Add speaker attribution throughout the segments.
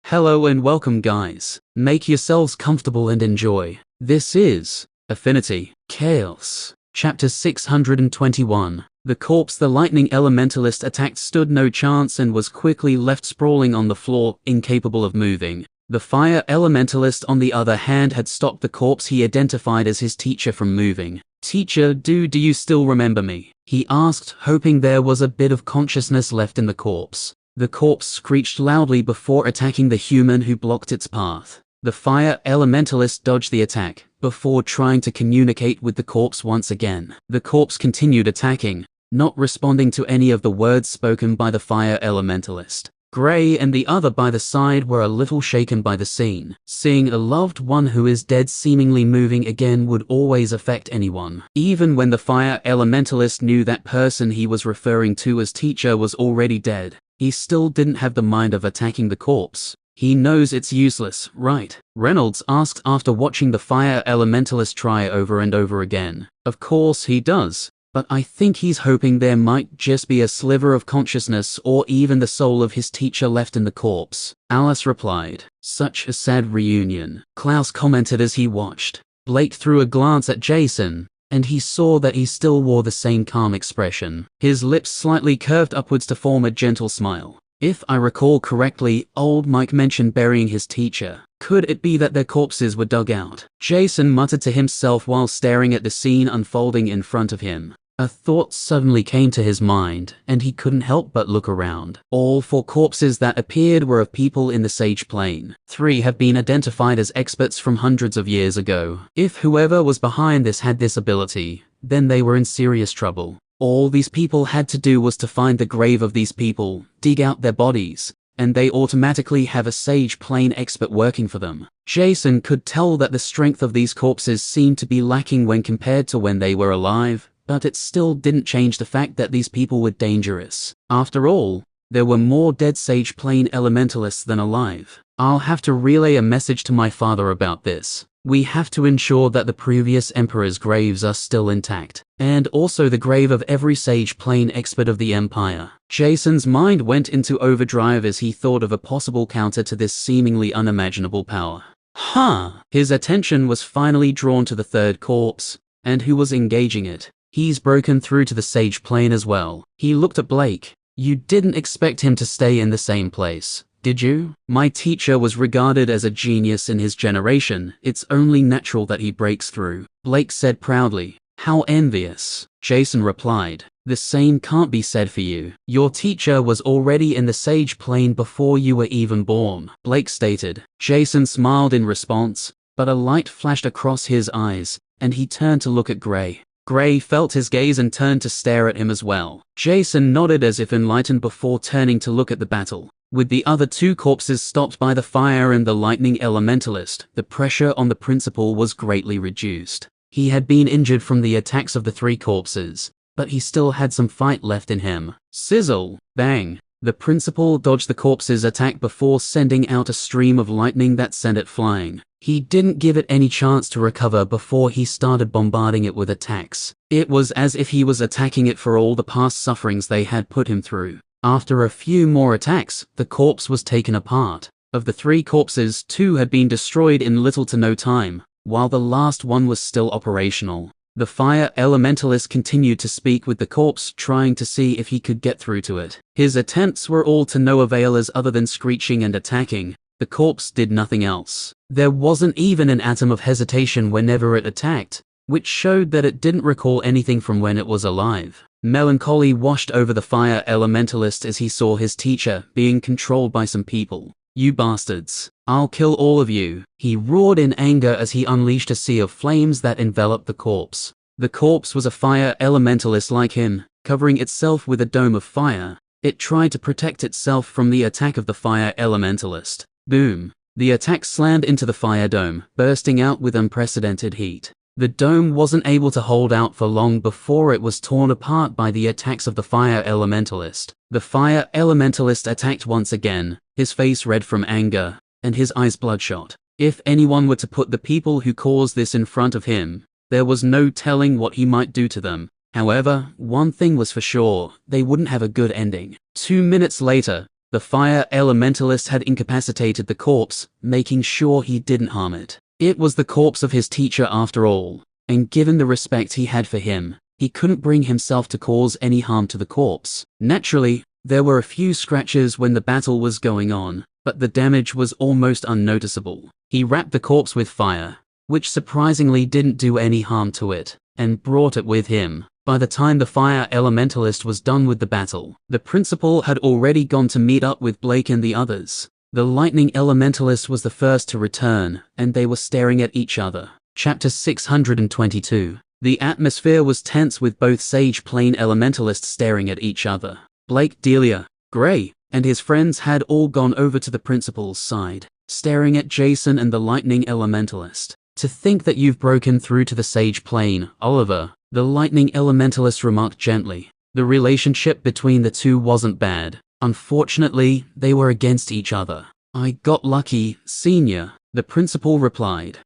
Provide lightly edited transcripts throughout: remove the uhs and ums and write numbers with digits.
Speaker 1: Hello and welcome guys. Make yourselves comfortable and enjoy. This is Affinity, Chaos, Chapter 621. The corpse the lightning elementalist attacked stood no chance and was quickly left sprawling on the floor, incapable of moving. The fire elementalist on the other hand had stopped the corpse he identified as his teacher from moving. "Teacher, do you still remember me?" he asked, hoping there was a bit of consciousness left in the corpse. The corpse screeched loudly before attacking the human who blocked its path. The fire elementalist dodged the attack, before trying to communicate with the corpse once again. The corpse continued attacking, not responding to any of the words spoken by the fire elementalist. Gray and the other by the side were a little shaken by the scene. Seeing a loved one who is dead seemingly moving again would always affect anyone. Even when the fire elementalist knew that person he was referring to as teacher was already dead, he still didn't have the mind of attacking the corpse. "He knows it's useless, right?" Reynolds asked after watching the fire elementalist try over and over again. "Of course he does, but I think he's hoping there might just be a sliver of consciousness or even the soul of his teacher left in the corpse," Alice replied. "Such a sad reunion," Klaus commented as he watched. Blake threw a glance at Jason, and he saw that he still wore the same calm expression. His lips slightly curved upwards to form a gentle smile. "If I recall correctly, old Mike mentioned burying his teacher. Could it be that their corpses were dug out?" Jason muttered to himself while staring at the scene unfolding in front of him. A thought suddenly came to his mind, and he couldn't help but look around. All four corpses that appeared were of people in the Sage Plane. 3 have been identified as experts from hundreds of years ago. If whoever was behind this had this ability, then they were in serious trouble. All these people had to do was to find the grave of these people, dig out their bodies, and they automatically have a Sage Plane expert working for them. Jason could tell that the strength of these corpses seemed to be lacking when compared to when they were alive, but it still didn't change the fact that these people were dangerous. After all, there were more dead Sage Plane elementalists than alive. "I'll have to relay a message to my father about this. We have to ensure that the previous Emperor's graves are still intact, and also the grave of every Sage Plane expert of the Empire." Jason's mind went into overdrive as he thought of a possible counter to this seemingly unimaginable power. His attention was finally drawn to the third corpse, and who was engaging it. "He's broken through to the Sage Plane as well." He looked at Blake. "You didn't expect him to stay in the same place, did you? My teacher was regarded as a genius in his generation. It's only natural that he breaks through," Blake said proudly. "How envious," Jason replied. "The same can't be said for you. Your teacher was already in the Sage Plane before you were even born," Blake stated. Jason smiled in response, but a light flashed across his eyes, and he turned to look at Gray. Gray felt his gaze and turned to stare at him as well. Jason nodded as if enlightened before turning to look at the battle. With the other 2 corpses stopped by the fire and the lightning elementalist, the pressure on the principal was greatly reduced. He had been injured from the attacks of the 3 corpses, but he still had some fight left in him. Sizzle! Bang! The principal dodged the corpse's attack before sending out a stream of lightning that sent it flying. He didn't give it any chance to recover before he started bombarding it with attacks. It was as if he was attacking it for all the past sufferings they had put him through. After a few more attacks, the corpse was taken apart. Of the 3 corpses, 2 had been destroyed in little to no time, while the last one was still operational. The fire elementalist continued to speak with the corpse, trying to see if he could get through to it. His attempts were all to no avail as other than screeching and attacking. The corpse did nothing else. There wasn't even an atom of hesitation whenever it attacked, which showed that it didn't recall anything from when it was alive. Melancholy washed over the fire elementalist as he saw his teacher being controlled by some people. "You bastards. I'll kill all of you," he roared in anger as he unleashed a sea of flames that enveloped the corpse. The corpse was a fire elementalist like him, covering itself with a dome of fire. It tried to protect itself from the attack of the fire elementalist. Boom! The attack slammed into the fire dome, bursting out with unprecedented heat. The dome wasn't able to hold out for long before it was torn apart by the attacks of the fire elementalist. The fire elementalist attacked once again, his face red from anger, and his eyes bloodshot. If anyone were to put the people who caused this in front of him, there was no telling what he might do to them. However, one thing was for sure, they wouldn't have a good ending. 2 minutes later, The fire elementalist had incapacitated the corpse, making sure he didn't harm it. It was the corpse of his teacher after all, and given the respect he had for him, he couldn't bring himself to cause any harm to the corpse. Naturally, there were a few scratches when the battle was going on, but the damage was almost unnoticeable. He wrapped the corpse with fire, which surprisingly didn't do any harm to it, and brought it with him. By the time the fire elementalist was done with the battle, the principal had already gone to meet up with Blake and the others. The lightning elementalist was the first to return, and they were staring at each other. Chapter 622. The atmosphere was tense with both Sage Plane elementalists staring at each other. Blake, Delia, Gray, and his friends had all gone over to the principal's side, staring at Jason and the lightning elementalist. To think that you've broken through to the Sage Plane, Oliver, the lightning elementalist remarked gently. The relationship between the two wasn't bad. Unfortunately, they were against each other. I got lucky, Senior, the principal replied.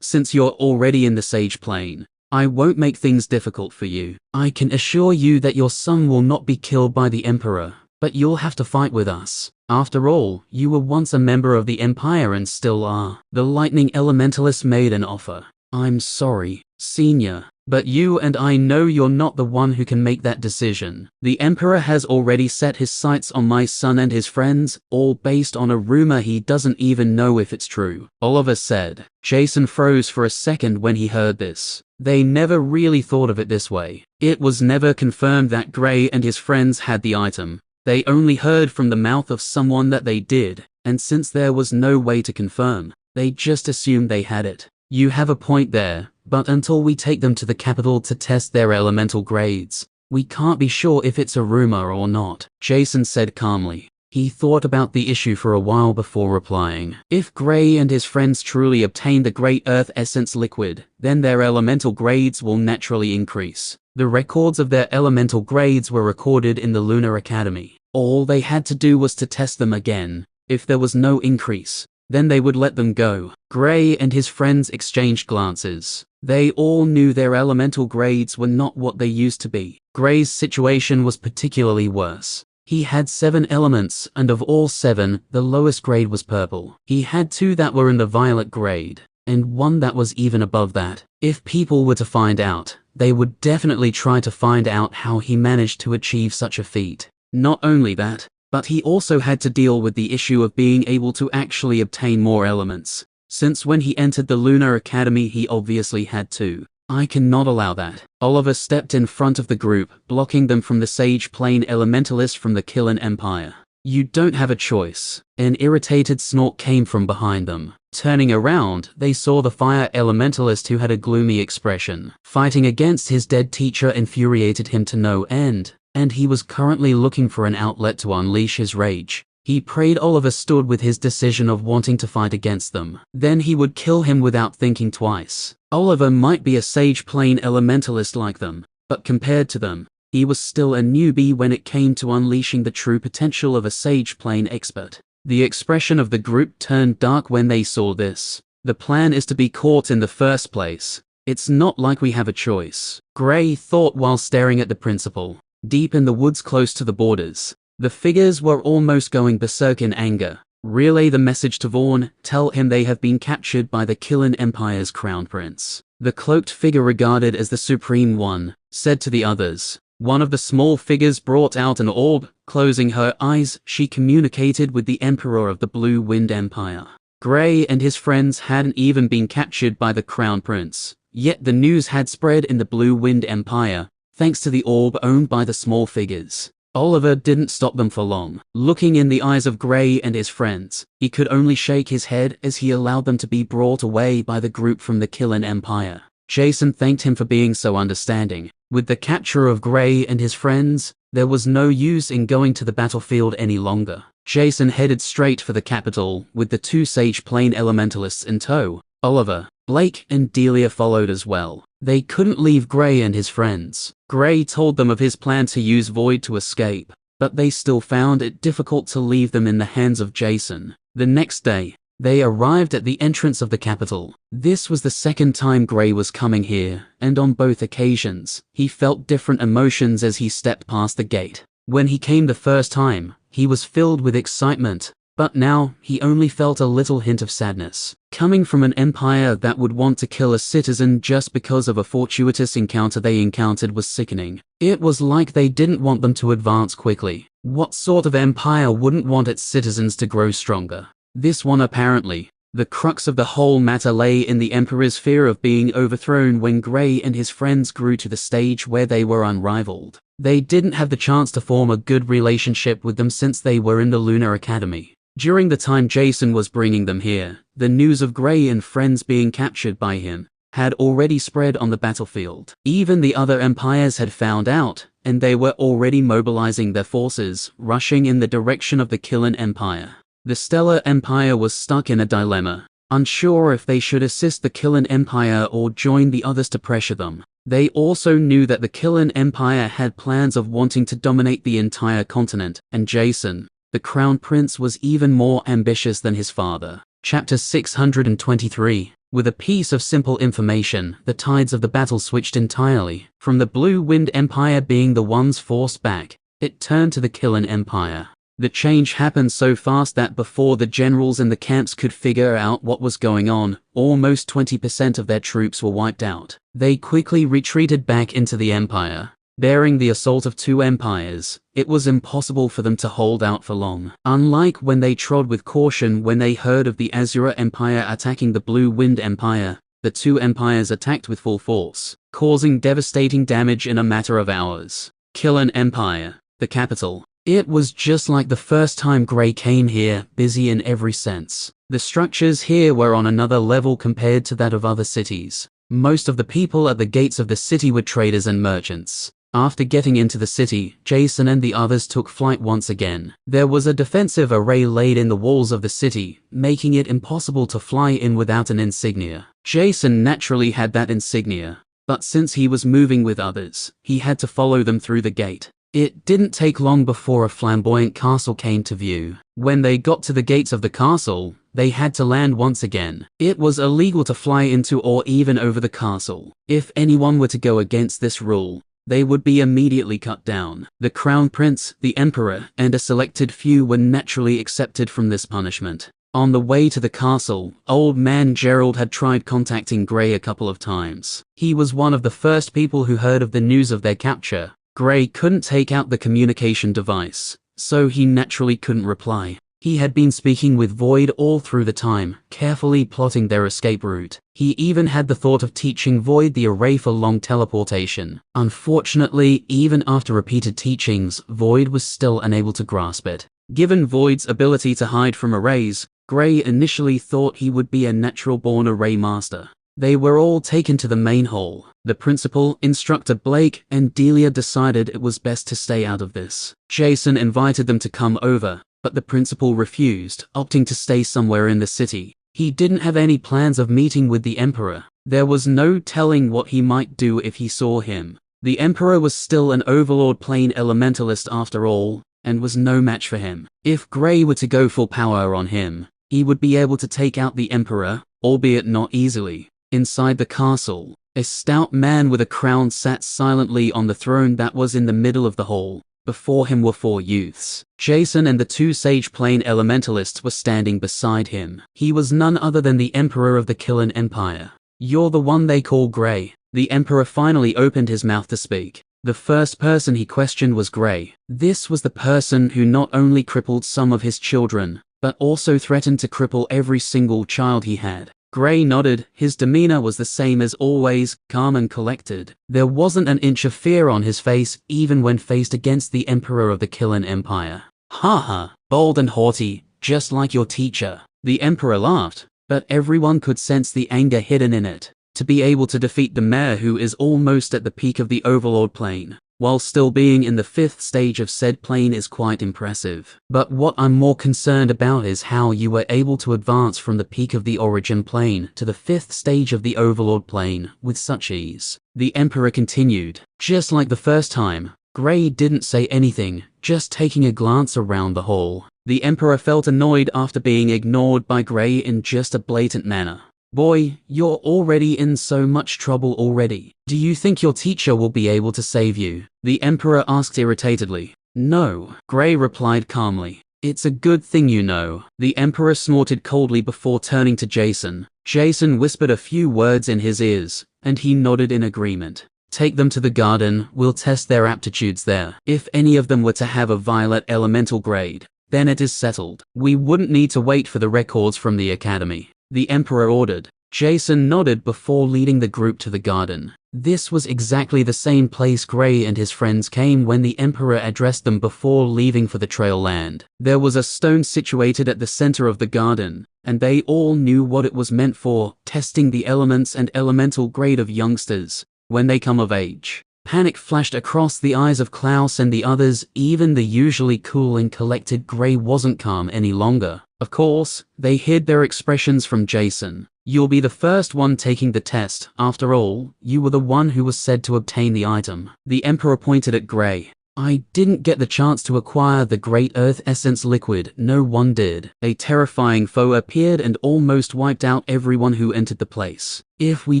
Speaker 1: Since you're already in the Sage Plane, I won't make things difficult for you. I can assure you that your son will not be killed by the Emperor, but you'll have to fight with us. After all, you were once a member of the Empire and still are. The lightning elementalist made an offer. I'm sorry, Senior, but you and I know you're not the one who can make that decision. The Emperor has already set his sights on my son and his friends, all based on a rumor he doesn't even know if it's true, Oliver said. Jason froze for a second when he heard this. They never really thought of it this way. It was never confirmed that Gray and his friends had the item. They only heard from the mouth of someone that they did, and since there was no way to confirm, they just assumed they had it. You have a point there, but until we take them to the capital to test their elemental grades, we can't be sure if it's a rumor or not, Jason said calmly. He thought about the issue for a while before replying. If Gray and his friends truly obtain the Great Earth Essence liquid, then their elemental grades will naturally increase. The records of their elemental grades were recorded in the Lunar Academy. All they had to do was to test them again. If there was no increase, then they would let them go. Gray and his friends exchanged glances. They all knew their elemental grades were not what they used to be. Gray's situation was particularly worse. He had 7 elements, and of all 7, the lowest grade was purple. He had 2 that were in the violet grade, and 1 that was even above that. If people were to find out, they would definitely try to find out how he managed to achieve such a feat. Not only that, but he also had to deal with the issue of being able to actually obtain more elements. Since when he entered the Lunar Academy he obviously had to. I cannot allow that. Oliver stepped in front of the group, blocking them from the Sage Plane elementalist from the Killen Empire. You don't have a choice. An irritated snort came from behind them. Turning around, they saw the fire elementalist who had a gloomy expression. Fighting against his dead teacher infuriated him to no end, and he was currently looking for an outlet to unleash his rage. He prayed Oliver stood with his decision of wanting to fight against them. Then he would kill him without thinking twice. Oliver might be a Sage Plane elementalist like them, but compared to them, he was still a newbie when it came to unleashing the true potential of a Sage Plane expert. The expression of the group turned dark when they saw this. The plan is to be caught in the first place. It's not like we have a choice, Gray thought while staring at the principal. Deep in the woods close to the borders, the figures were almost going berserk in anger. Relay the message to Vaughn, tell him they have been captured by the Killen Empire's crown prince. The cloaked figure regarded as the Supreme One, said to the others. One of the small figures brought out an orb. Closing her eyes, she communicated with the Emperor of the Blue Wind Empire. Gray and his friends hadn't even been captured by the crown prince, yet the news had spread in the Blue Wind Empire, thanks to the orb owned by the small figures. Oliver didn't stop them for long. Looking in the eyes of Gray and his friends, he could only shake his head as he allowed them to be brought away by the group from the Killen Empire. Jason thanked him for being so understanding. With the capture of Gray and his friends, there was no use in going to the battlefield any longer. Jason headed straight for the capital, with the 2 Sage Plane elementalists in tow. Oliver, Blake, and Delia followed as well. They couldn't leave Gray and his friends. Gray told them of his plan to use Void to escape, but they still found it difficult to leave them in the hands of Jason. The next day, they arrived at the entrance of the capital. This was the second time Gray was coming here, and on both occasions, he felt different emotions as he stepped past the gate. When he came the first time, He was filled with excitement, but now he only felt a little hint of sadness. Coming from an empire that would want to kill a citizen just because of a fortuitous encounter they encountered was sickening. It was like they didn't want them to advance quickly. What sort of empire wouldn't want its citizens to grow stronger? This one apparently. The crux of the whole matter lay in the Emperor's fear of being overthrown when Gray and his friends grew to the stage where they were unrivaled. They didn't have the chance to form a good relationship with them since they were in the Lunar Academy. During the time Jason was bringing them here, the news of Gray and friends being captured by him had already spread on the battlefield. Even the other empires had found out, and they were already mobilizing their forces, rushing in the direction of the Killen Empire. The Stellar Empire was stuck in a dilemma, unsure if they should assist the Killen Empire or join the others to pressure them. They also knew that the Killen Empire had plans of wanting to dominate the entire continent, and Jason, the Crown Prince, was even more ambitious than his father. Chapter 623. With a piece of simple information, the tides of the battle switched entirely. From the Blue Wind Empire being the ones forced back, it turned to the Killen Empire. The change happened so fast that before the generals in the camps could figure out what was going on, almost 20% of their troops were wiped out. They quickly retreated back into the empire. Bearing the assault of two empires, it was impossible for them to hold out for long. Unlike when they trod with caution when they heard of the Azura Empire attacking the Blue Wind Empire, the two empires attacked with full force, causing devastating damage in a matter of hours. Killen Empire, the capital. It was just like the first time Gray came here, busy in every sense. The structures here were on another level compared to that of other cities. Most of the people at the gates of the city were traders and merchants. After getting into the city, Jason and the others took flight once again. There was a defensive array laid in the walls of the city, making it impossible to fly in without an insignia. Jason naturally had that insignia, but since he was moving with others, he had to follow them through the gate. It didn't take long before a flamboyant castle came to view. When they got to the gates of the castle, they had to land once again. It was illegal to fly into or even over the castle. If anyone were to go against this rule, they would be immediately cut down. The Crown Prince, the Emperor, and a selected few were naturally accepted from this punishment. On the way to the castle, Old Man Gerald had tried contacting Gray a couple of times. He was one of the first people who heard of the news of their capture. Gray couldn't take out the communication device, so he naturally couldn't reply. He had been speaking with Void all through the time, carefully plotting their escape route. He even had the thought of teaching Void the array for long teleportation. Unfortunately, even after repeated teachings, Void was still unable to grasp it. Given Void's ability to hide from arrays, Gray initially thought he would be a natural-born array master. They were all taken to the main hall. The principal, Instructor Blake, and Delia decided it was best to stay out of this. Jason invited them to come over, but the principal refused, opting to stay somewhere in the city. He didn't have any plans of meeting with the Emperor. There was no telling what he might do if he saw him. The Emperor was still an Overlord Plane Elementalist after all, and was no match for him. If Gray were to go full power on him, he would be able to take out the Emperor, albeit not easily. Inside the castle, a stout man with a crown sat silently on the throne that was in the middle of the hall. Before him were four youths. Jason and the two Sage Plane Elementalists were standing beside him. He was none other than the Emperor of the Killen Empire. "You're the one they call Gray." The Emperor finally opened his mouth to speak. The first person he questioned was Gray. This was the person who not only crippled some of his children, but also threatened to cripple every single child he had. Gray nodded. His demeanor was the same as always, calm and collected. There wasn't an inch of fear on his face, even when faced against the Emperor of the Killen Empire. "Ha ha, bold and haughty, just like your teacher." The Emperor laughed, but everyone could sense the anger hidden in it. To be able to defeat the mayor who is almost at the peak of the Overlord plane, while still being in the 5th stage of said plane is quite impressive. But what I'm more concerned about is how you were able to advance from the peak of the Origin plane to the 5th stage of the Overlord plane with such ease. The Emperor continued. Just like the first time, Gray didn't say anything, just taking a glance around the hall. The Emperor felt annoyed after being ignored by Gray in just a blatant manner. "Boy, you're already in so much trouble already. Do you think your teacher will be able to save you?" the Emperor asked irritatedly. No, Gray replied calmly. It's a good thing you know. The Emperor snorted coldly before turning to Jason. Jason whispered a few words in his ears, and he nodded in agreement. Take them to the garden, we'll test their aptitudes there. If any of them were to have a violet elemental grade, then it is settled. We wouldn't need to wait for the records from the academy, the Emperor ordered. Jason nodded before leading the group to the garden. This was exactly the same place Gray and his friends came when the Emperor addressed them before leaving for the trail land. There was a stone situated at the center of the garden, and they all knew what it was meant for, testing the elements and elemental grade of youngsters when they come of age. Panic flashed across the eyes of Klaus and the others. Even the usually cool and collected Gray wasn't calm any longer. Of course, they hid their expressions from Jason. You'll be the first one taking the test. After all, you were the one who was said to obtain the item. The Emperor pointed at Gray. I didn't get the chance to acquire the Great Earth Essence liquid. No one did. A terrifying foe appeared and almost wiped out everyone who entered the place. If we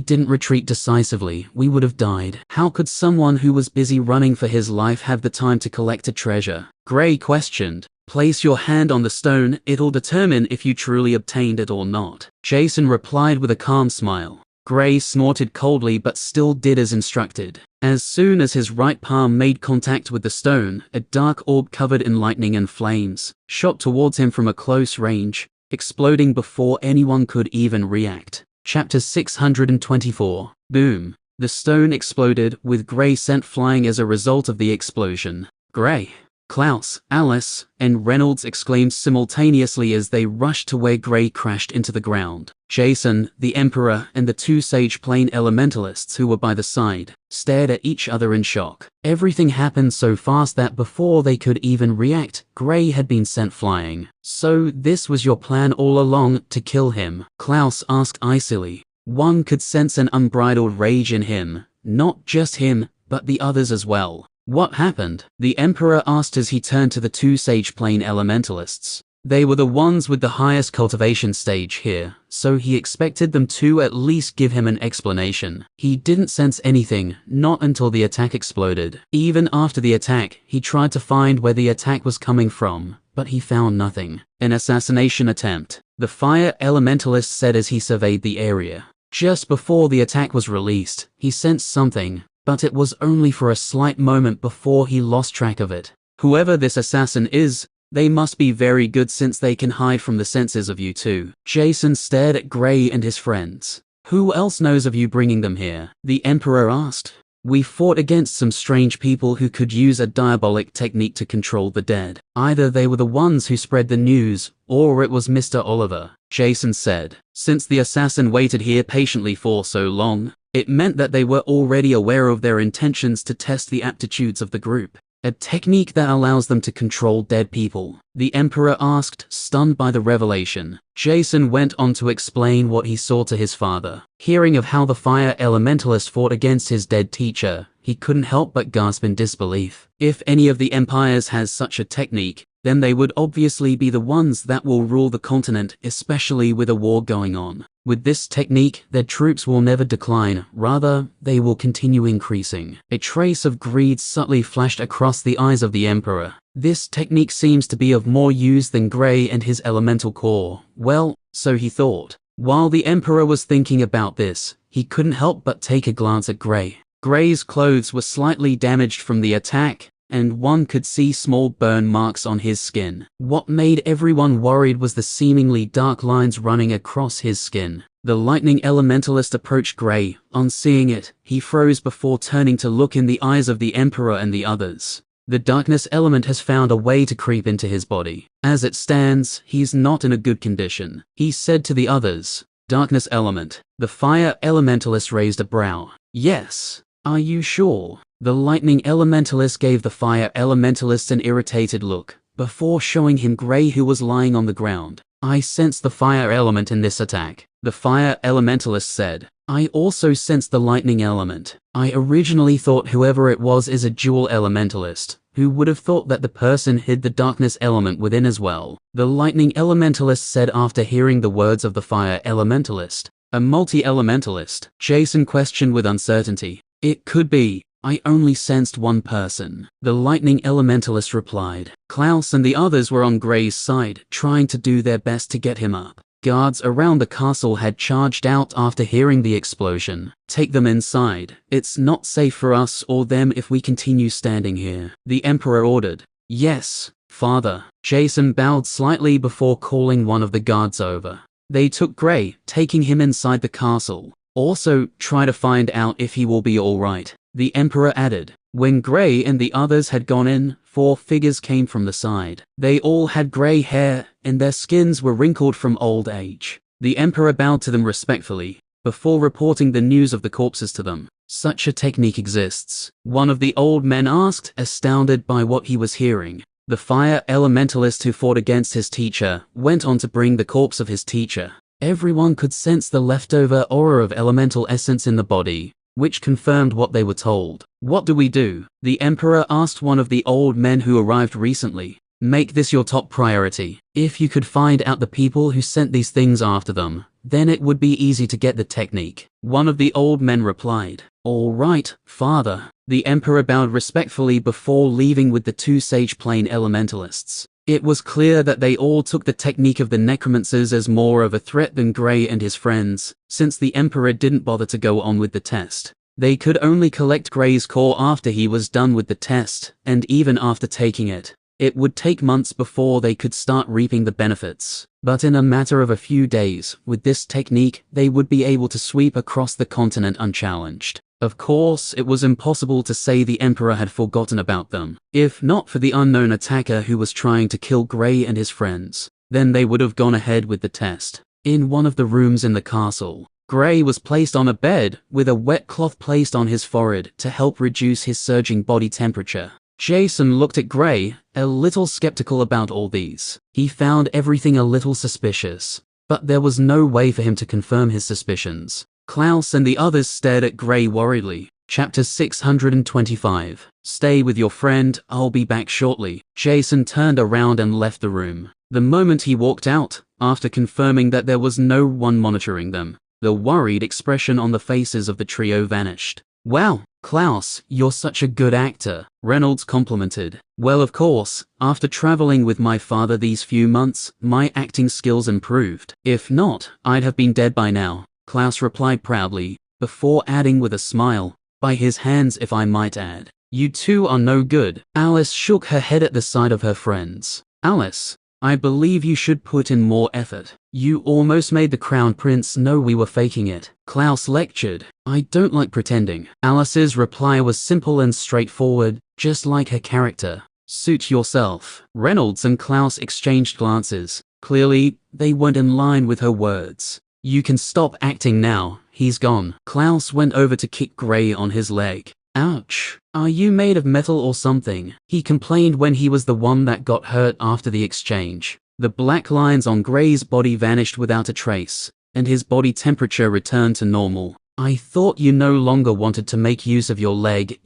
Speaker 1: didn't retreat decisively, we would have died. How could someone who was busy running for his life have the time to collect a treasure? Gray questioned. Place your hand on the stone, it'll determine if you truly obtained it or not. Jason replied with a calm smile. Gray snorted coldly but still did as instructed. As soon as his right palm made contact with the stone, a dark orb covered in lightning and flames shot towards him from a close range, exploding before anyone could even react. Chapter 624. Boom. The stone exploded, with Gray sent flying as a result of the explosion. Gray, Klaus, Alice, and Reynolds exclaimed simultaneously as they rushed to where Gray crashed into the ground. Jason, the Emperor, and the two Sage Plane Elementalists who were by the side stared at each other in shock. Everything happened so fast that before they could even react, Gray had been sent flying. So this was your plan all along, to kill him? Klaus asked icily. One could sense an unbridled rage in him. Not just him, but the others as well. What happened? The Emperor asked as he turned to the two Sage Plane Elementalists. They were the ones with the highest cultivation stage here, so he expected them to at least give him an explanation. He didn't sense anything, not until the attack exploded. Even after the attack, he tried to find where the attack was coming from, but he found nothing. An assassination attempt, the Fire Elementalist said as he surveyed the area. Just before the attack was released, he sensed something, but it was only for a slight moment before he lost track of it. Whoever this assassin is, they must be very good since they can hide from the senses of you two. Jason stared at Gray and his friends. Who else knows of you bringing them here? The Emperor asked. We fought against some strange people who could use a diabolic technique to control the dead. Either they were the ones who spread the news, or it was Mr. Oliver, Jason said. Since the assassin waited here patiently for so long, it meant that they were already aware of their intentions to test the aptitudes of the group. A technique that allows them to control dead people, the Emperor asked, stunned by the revelation. Jason went on to explain what he saw to his father. Hearing of how the Fire Elementalist fought against his dead teacher, he couldn't help but gasp in disbelief. If any of the empires has such a technique, then they would obviously be the ones that will rule the continent, especially with a war going on. With this technique, their troops will never decline, rather, they will continue increasing. A trace of greed subtly flashed across the eyes of the Emperor. This technique seems to be of more use than Gray and his elemental core. Well, so he thought. While the Emperor was thinking about this, he couldn't help but take a glance at Gray. Gray's clothes were slightly damaged from the attack, and one could see small burn marks on his skin. What made everyone worried was the seemingly dark lines running across his skin. The lightning elementalist approached Gray. On seeing it, he froze before turning to look in the eyes of the Emperor and the others. The darkness element has found a way to creep into his body. As it stands, he's not in a good condition, he said to the others. Darkness element. The Fire Elementalist raised a brow. Yes. Are you sure? The lightning elementalist gave the Fire Elementalist an irritated look, before showing him Gray, who was lying on the ground. I sense the fire element in this attack, the Fire Elementalist said. I also sense the lightning element. I originally thought whoever it was is a dual elementalist. Who would have thought that the person hid the darkness element within as well? The lightning elementalist said after hearing the words of the Fire Elementalist. A multi-elementalist? Jason questioned with uncertainty. It could be, I only sensed one person. The lightning elementalist replied. Klaus and the others were on Gray's side, trying to do their best to get him up. Guards around the castle had charged out after hearing the explosion. Take them inside. It's not safe for us or them if we continue standing here, the Emperor ordered. Yes, Father. Jason bowed slightly before calling one of the guards over. They took Gray, taking him inside the castle. Also, try to find out if he will be alright, the Emperor added. When Gray and the others had gone in, 4 figures came from the side. They all had gray hair, and their skins were wrinkled from old age. The Emperor bowed to them respectfully, before reporting the news of the corpses to them. Such a technique exists, one of the old men asked, astounded by what he was hearing. The fire elementalist who fought against his teacher went on to bring the corpse of his teacher. Everyone could sense the leftover aura of elemental essence in the body, which confirmed what they were told. What do we do? The Emperor asked one of the old men who arrived recently. Make this your top priority. If you could find out the people who sent these things after them, then it would be easy to get the technique. One of the old men replied. All right, Father. The Emperor bowed respectfully before leaving with the 2 sage plane elementalists. It was clear that they all took the technique of the necromancers as more of a threat than Gray and his friends, since the Emperor didn't bother to go on with the test. They could only collect Gray's core after he was done with the test, and even after taking it, it would take months before they could start reaping the benefits. But in a matter of a few days, with this technique, they would be able to sweep across the continent unchallenged. Of course, it was impossible to say the Emperor had forgotten about them. If not for the unknown attacker who was trying to kill Gray and his friends, then they would have gone ahead with the test. In one of the rooms in the castle, Gray was placed on a bed, with a wet cloth placed on his forehead to help reduce his surging body temperature. Jason looked at Gray, a little skeptical about all these. He found everything a little suspicious, but there was no way for him to confirm his suspicions. Klaus and the others stared at Gray worriedly. Chapter 625. Stay with your friend, I'll be back shortly. Jason turned around and left the room. The moment he walked out, after confirming that there was no one monitoring them, the worried expression on the faces of the trio vanished. Wow, Klaus, you're such a good actor, Reynolds complimented. Well, of course, after traveling with my father these few months, my acting skills improved. If not, I'd have been dead by now, Klaus replied proudly, before adding with a smile, by his hands if I might add. You two are no good. Alice shook her head at the sight of her friends. Alice, I believe you should put in more effort. You almost made the Crown Prince know we were faking it. Klaus lectured. I don't like pretending. Alice's reply was simple and straightforward, just like her character. Suit yourself. Reynolds and Klaus exchanged glances. Clearly, they weren't in line with her words. You can stop acting now, he's gone. Klaus went over to kick Gray on his leg. Ouch. Are you made of metal or something? He complained when he was the one that got hurt after the exchange. The black lines on Gray's body vanished without a trace, and his body temperature returned to normal. I thought you no longer wanted to make use of your leg,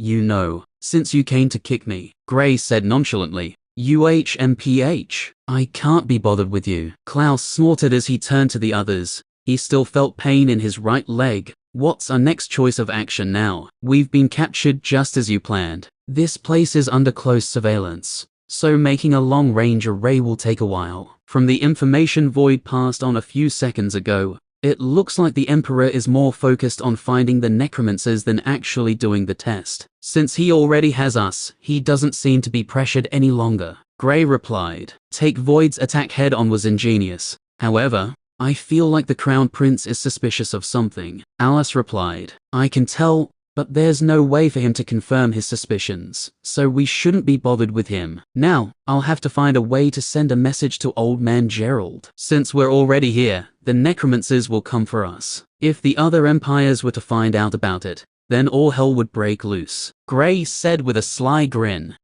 Speaker 1: since you came to kick me, Gray said nonchalantly. UHMPH. I can't be bothered with you. Klaus snorted as he turned to the others. He still felt pain in his right leg. What's our next choice of action now? We've been captured just as you planned. This place is under close surveillance, so making a long-range array will take a while. From the information Void passed on a few seconds ago, it looks like the Emperor is more focused on finding the necromancers than actually doing the test. Since he already has us, he doesn't seem to be pressured any longer. Gray replied. Take Void's attack head-on was ingenious. However, I feel like the Crown Prince is suspicious of something. Alice replied. I can tell, but there's no way for him to confirm his suspicions, so we shouldn't be bothered with him. Now, I'll have to find a way to send a message to Old Man Gerald. Since we're already here, the necromancers will come for us. If the other empires were to find out about it, then all hell would break loose, Gray said with a sly grin.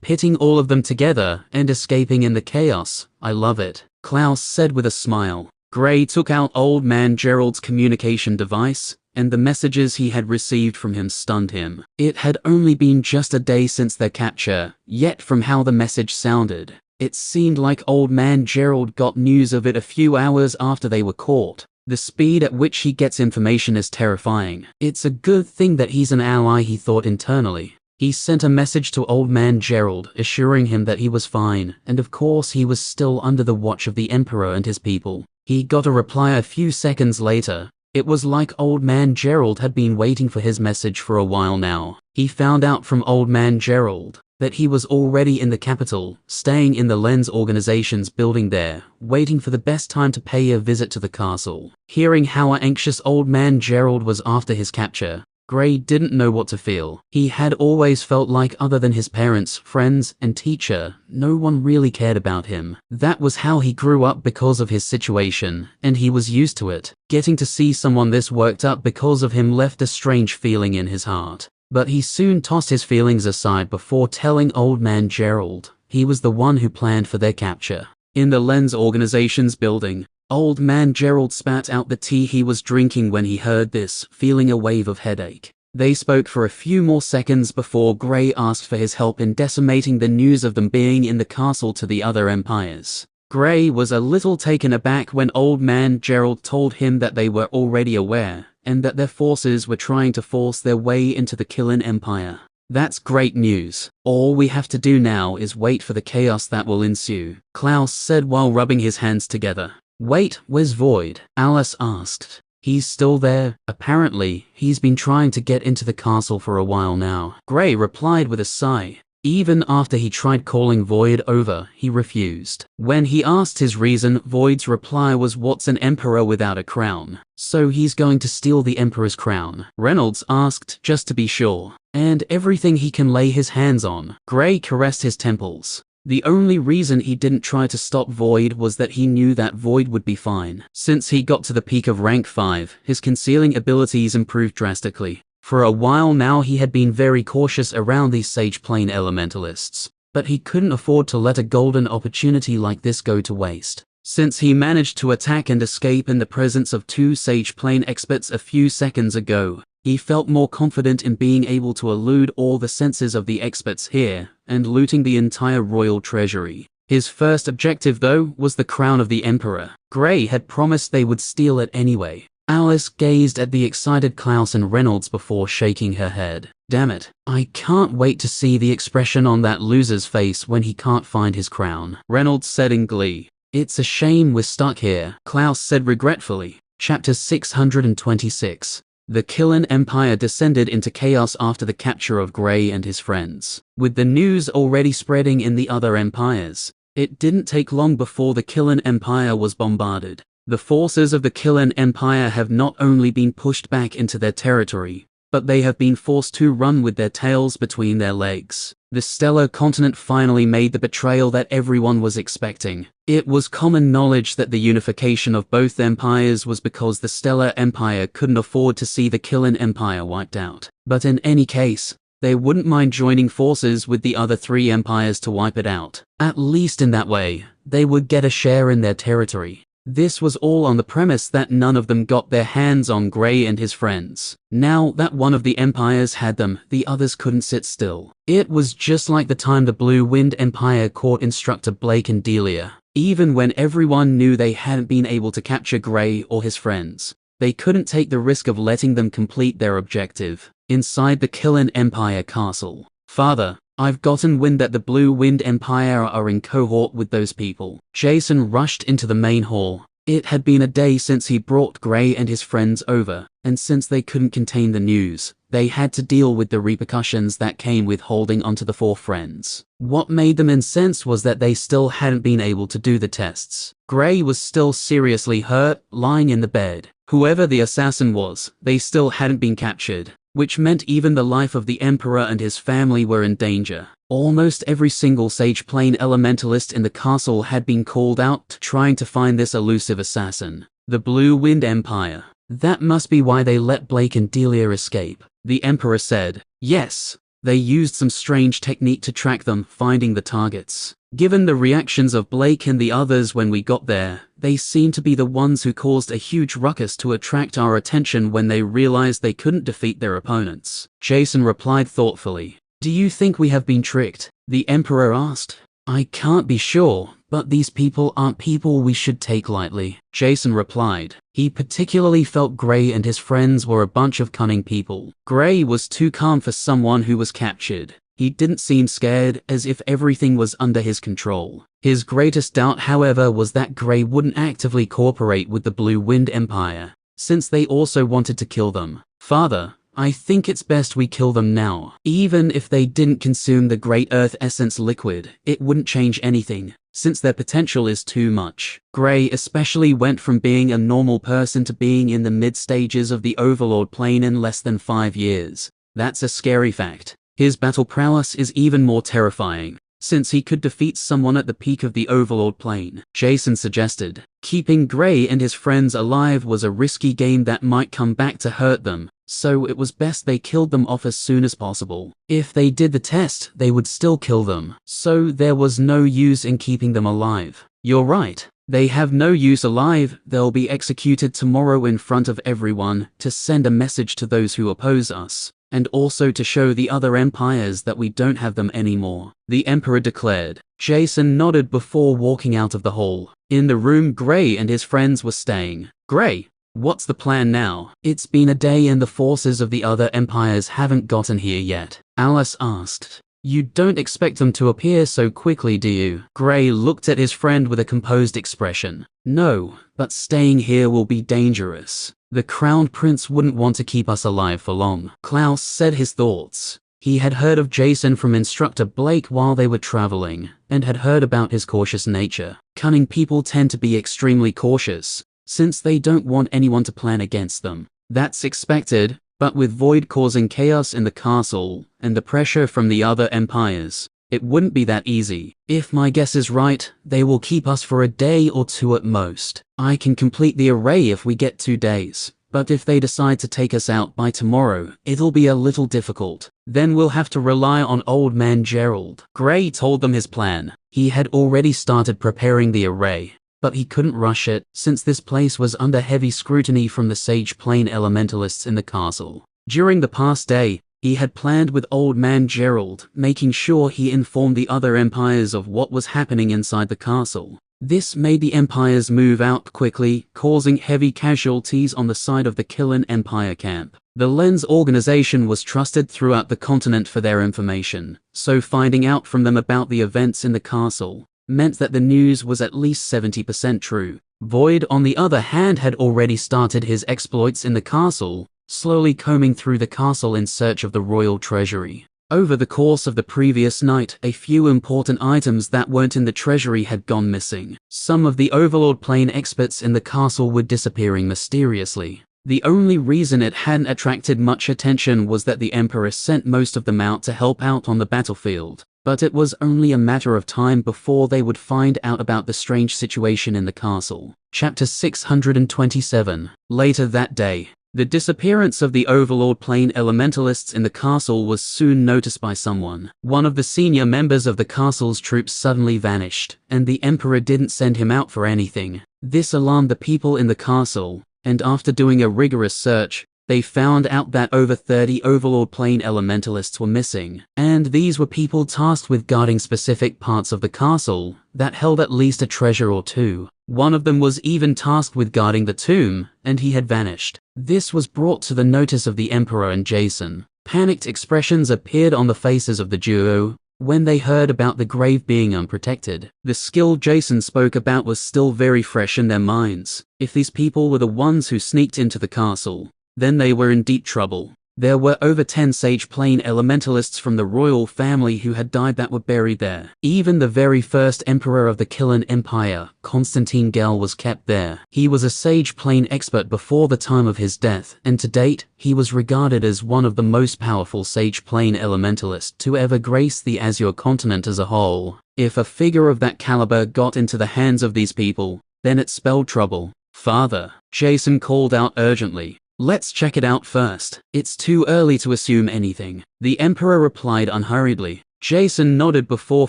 Speaker 1: Pitting all of them together and escaping in the chaos. I love it, Klaus said with a smile. Gray took out Old Man Gerald's communication device, and the messages he had received from him stunned him. It had only been just a day since their capture, yet from how the message sounded, it seemed like Old Man Gerald got news of it a few hours after they were caught. The speed at which he gets information is terrifying. It's a good thing that he's an ally, he thought internally. He sent a message to Old Man Gerald, assuring him that he was fine, and of course he was still under the watch of the Emperor and his people. He got a reply a few seconds later. It was like Old Man Gerald had been waiting for his message for a while now. He found out from Old Man Gerald that he was already in the capital, staying in the Lens organization's building there, waiting for the best time to pay a visit to the castle. Hearing how anxious Old Man Gerald was after his capture, Gray didn't know what to feel. He had always felt like, other than his parents, friends, and teacher, no one really cared about him. That was how he grew up because of his situation, and he was used to it. Getting to see someone this worked up because of him left a strange feeling in his heart. But he soon tossed his feelings aside before telling Old Man Gerald he was the one who planned for their capture. In the Lens organization's building, Old Man Gerald spat out the tea he was drinking when he heard this, feeling a wave of headache. They spoke for a few more seconds before Gray asked for his help in decimating the news of them being in the castle to the other empires. Gray was a little taken aback when Old Man Gerald told him that they were already aware, and that their forces were trying to force their way into the Killing Empire. That's great news. All we have to do now is wait for the chaos that will ensue, Klaus said while rubbing his hands together. Wait, where's Void? Alice asked. He's still there. Apparently, he's been trying to get into the castle for a while now. Gray replied with a sigh. Even after he tried calling Void over, he refused. When he asked his reason, Void's reply was, what's an emperor without a crown? So he's going to steal the emperor's crown? Reynolds asked, just to be sure. And everything he can lay his hands on. Gray caressed his temples. The only reason he didn't try to stop Void was that he knew that Void would be fine. Since he got to the peak of rank 5, his concealing abilities improved drastically. For a while now he had been very cautious around these Sage Plane elementalists, but he couldn't afford to let a golden opportunity like this go to waste. Since he managed to attack and escape in the presence of 2 Sage Plane experts a few seconds ago, he felt more confident in being able to elude all the senses of the experts here, and looting the entire royal treasury. His first objective, though, was the crown of the Emperor. Gray had promised they would steal it anyway. Alice gazed at the excited Klaus and Reynolds before shaking her head. Damn it, I can't wait to see the expression on that loser's face when he can't find his crown, Reynolds said in glee. It's a shame we're stuck here, Klaus said regretfully. Chapter 626. The Killing Empire descended into chaos after the capture of Gray and his friends. With the news already spreading in the other empires, it didn't take long before the Killing Empire was bombarded. The forces of the Killing Empire have not only been pushed back into their territory, but they have been forced to run with their tails between their legs. The Stellar Continent finally made the betrayal that everyone was expecting. It was common knowledge that the unification of both empires was because the Stellar Empire couldn't afford to see the Killing Empire wiped out. But in any case, they wouldn't mind joining forces with the other 3 empires to wipe it out. At least in that way, they would get a share in their territory. This was all on the premise that none of them got their hands on Gray and his friends. Now that one of the empires had them, the others couldn't sit still. It was just like the time the Blue Wind Empire caught Instructor Blake and Delia. Even when everyone knew they hadn't been able to capture Gray or his friends, they couldn't take the risk of letting them complete their objective. Inside the Killing Empire castle. Father, I've gotten wind that the Blue Wind Empire are in cohort with those people. Jason rushed into the main hall. It had been a day since he brought Gray and his friends over, and since they couldn't contain the news, they had to deal with the repercussions that came with holding onto the 4 friends. What made them incensed was that they still hadn't been able to do the tests. Gray was still seriously hurt, lying in the bed. Whoever the assassin was, they still hadn't been captured, which meant even the life of the Emperor and his family were in danger. Almost every single Sage Plane elementalist in the castle had been called out trying to find this elusive assassin. The Blue Wind Empire. That must be why they let Blake and Delia escape, the Emperor said. Yes, they used some strange technique to track them, finding the targets. Given the reactions of Blake and the others when we got there, they seemed to be the ones who caused a huge ruckus to attract our attention when they realized they couldn't defeat their opponents. Jason replied thoughtfully. Do you think we have been tricked? The Emperor asked. I can't be sure, but these people aren't people we should take lightly, Jason replied. He particularly felt Gray and his friends were a bunch of cunning people. Gray was too calm for someone who was captured. He didn't seem scared, as if everything was under his control. His greatest doubt, however, was that Gray wouldn't actively cooperate with the Blue Wind Empire, since they also wanted to kill them. Father, I think it's best we kill them now. Even if they didn't consume the Great Earth Essence liquid, it wouldn't change anything, since their potential is too much. Gray especially went from being a normal person to being in the mid-stages of the Overlord plane in less than 5 years. That's a scary fact. His battle prowess is even more terrifying, since he could defeat someone at the peak of the Overlord plane. Jason suggested. Keeping Gray and his friends alive was a risky game that might come back to hurt them, so it was best they killed them off as soon as possible. If they did the test, they would still kill them, so there was no use in keeping them alive. You're right. They have no use alive. They'll be executed tomorrow in front of everyone to send a message to those who oppose us, and also to show the other empires that we don't have them anymore, the Emperor declared. Jason nodded before walking out of the hall. In the room Gray and his friends were staying. Gray, what's the plan now? It's been a day and the forces of the other empires haven't gotten here yet, Alice asked. You don't expect them to appear so quickly, do you? Gray looked at his friend with a composed expression. No, but staying here will be dangerous. The Crown Prince wouldn't want to keep us alive for long. Klaus said his thoughts. He had heard of Jason from Instructor Blake while they were traveling, and had heard about his cautious nature. Cunning people tend to be extremely cautious, since they don't want anyone to plan against them. That's expected, but with Void causing chaos in the castle, and the pressure from the other empires, it wouldn't be that easy. If my guess is right, they will keep us for a day or two at most. I can complete the array if we get 2 days, but if they decide to take us out by tomorrow, it'll be a little difficult. Then we'll have to rely on Old Man Gerald. Gray told them his plan. He had already started preparing the array, but he couldn't rush it, since this place was under heavy scrutiny from the Sage Plane elementalists in the castle. During the past day, he had planned with Old Man Gerald, making sure he informed the other empires of what was happening inside the castle. This made the empires move out quickly, causing heavy casualties on the side of the Killen Empire camp. The Lens organization was trusted throughout the continent for their information, so finding out from them about the events in the castle meant that the news was at least 70% true. Void, on the other hand, had already started his exploits in the castle, slowly combing through the castle in search of the royal treasury. Over the course of the previous night, a few important items that weren't in the treasury had gone missing. Some of the Overlord plane experts in the castle were disappearing mysteriously. The only reason it hadn't attracted much attention was that the Emperor sent most of them out to help out on the battlefield, but it was only a matter of time before they would find out about the strange situation in the castle. Chapter 627. Later that day, the disappearance of the Overlord plane elementalists in the castle was soon noticed by someone. One of the senior members of the castle's troops suddenly vanished, and the Emperor didn't send him out for anything. This alarmed the people in the castle, and after doing a rigorous search, they found out that over 30 Overlord plane elementalists were missing, and these were people tasked with guarding specific parts of the castle that held at least a treasure or two. One of them was even tasked with guarding the tomb, and he had vanished. This was brought to the notice of the Emperor and Jason. Panicked expressions appeared on the faces of the duo when they heard about the grave being unprotected. The skill Jason spoke about was still very fresh in their minds. If these people were the ones who sneaked into the castle, then they were in deep trouble. There were over 10 Sage Plane elementalists from the royal family who had died that were buried there. Even the very first emperor of the Killen Empire, Constantine Gell, was kept there. He was a Sage Plane expert before the time of his death, and to date, he was regarded as one of the most powerful Sage Plane elementalists to ever grace the Azure continent as a whole. If a figure of that caliber got into the hands of these people, then it spelled trouble. Father, Jason called out urgently. Let's check it out first. It's too early to assume anything, the Emperor replied unhurriedly. Jason nodded before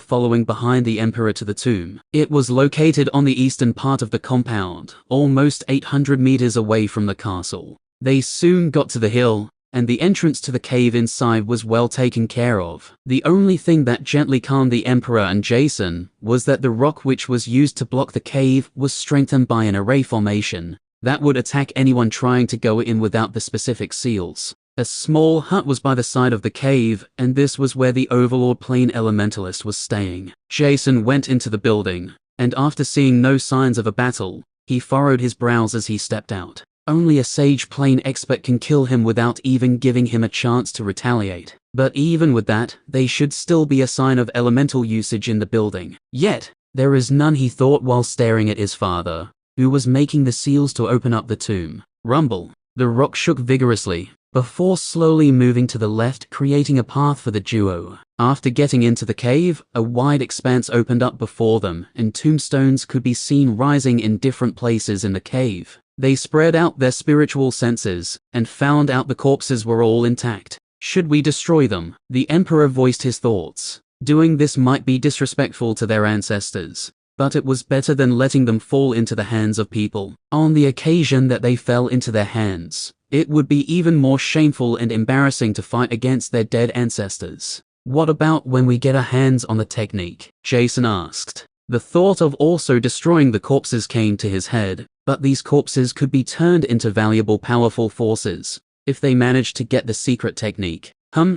Speaker 1: following behind the Emperor to the tomb. It was located on the eastern part of the compound, almost 800 meters away from the castle. They soon got to the hill, and the entrance to the cave inside was well taken care of. The only thing that gently calmed the Emperor and Jason was that the rock which was used to block the cave was strengthened by an array formation that would attack anyone trying to go in without the specific seals. A small hut was by the side of the cave, and this was where the Overlord Plane Elementalist was staying. Jason went into the building, and after seeing no signs of a battle, he furrowed his brows as he stepped out. Only a Sage Plane expert can kill him without even giving him a chance to retaliate. But even with that, there should still be a sign of elemental usage in the building. Yet, there is none, he thought while staring at his father, who was making the seals to open up the tomb. Rumble. The rock shook vigorously, before slowly moving to the left, creating a path for the duo. After getting into the cave, a wide expanse opened up before them, and tombstones could be seen rising in different places in the cave. They spread out their spiritual senses, and found out the corpses were all intact. Should we destroy them? The Emperor voiced his thoughts. Doing this might be disrespectful to their ancestors, but it was better than letting them fall into the hands of people. On the occasion that they fell into their hands, it would be even more shameful and embarrassing to fight against their dead ancestors. What about when we get our hands on the technique? Jason asked. The thought of also destroying the corpses came to his head, but these corpses could be turned into valuable, powerful forces if they managed to get the secret technique.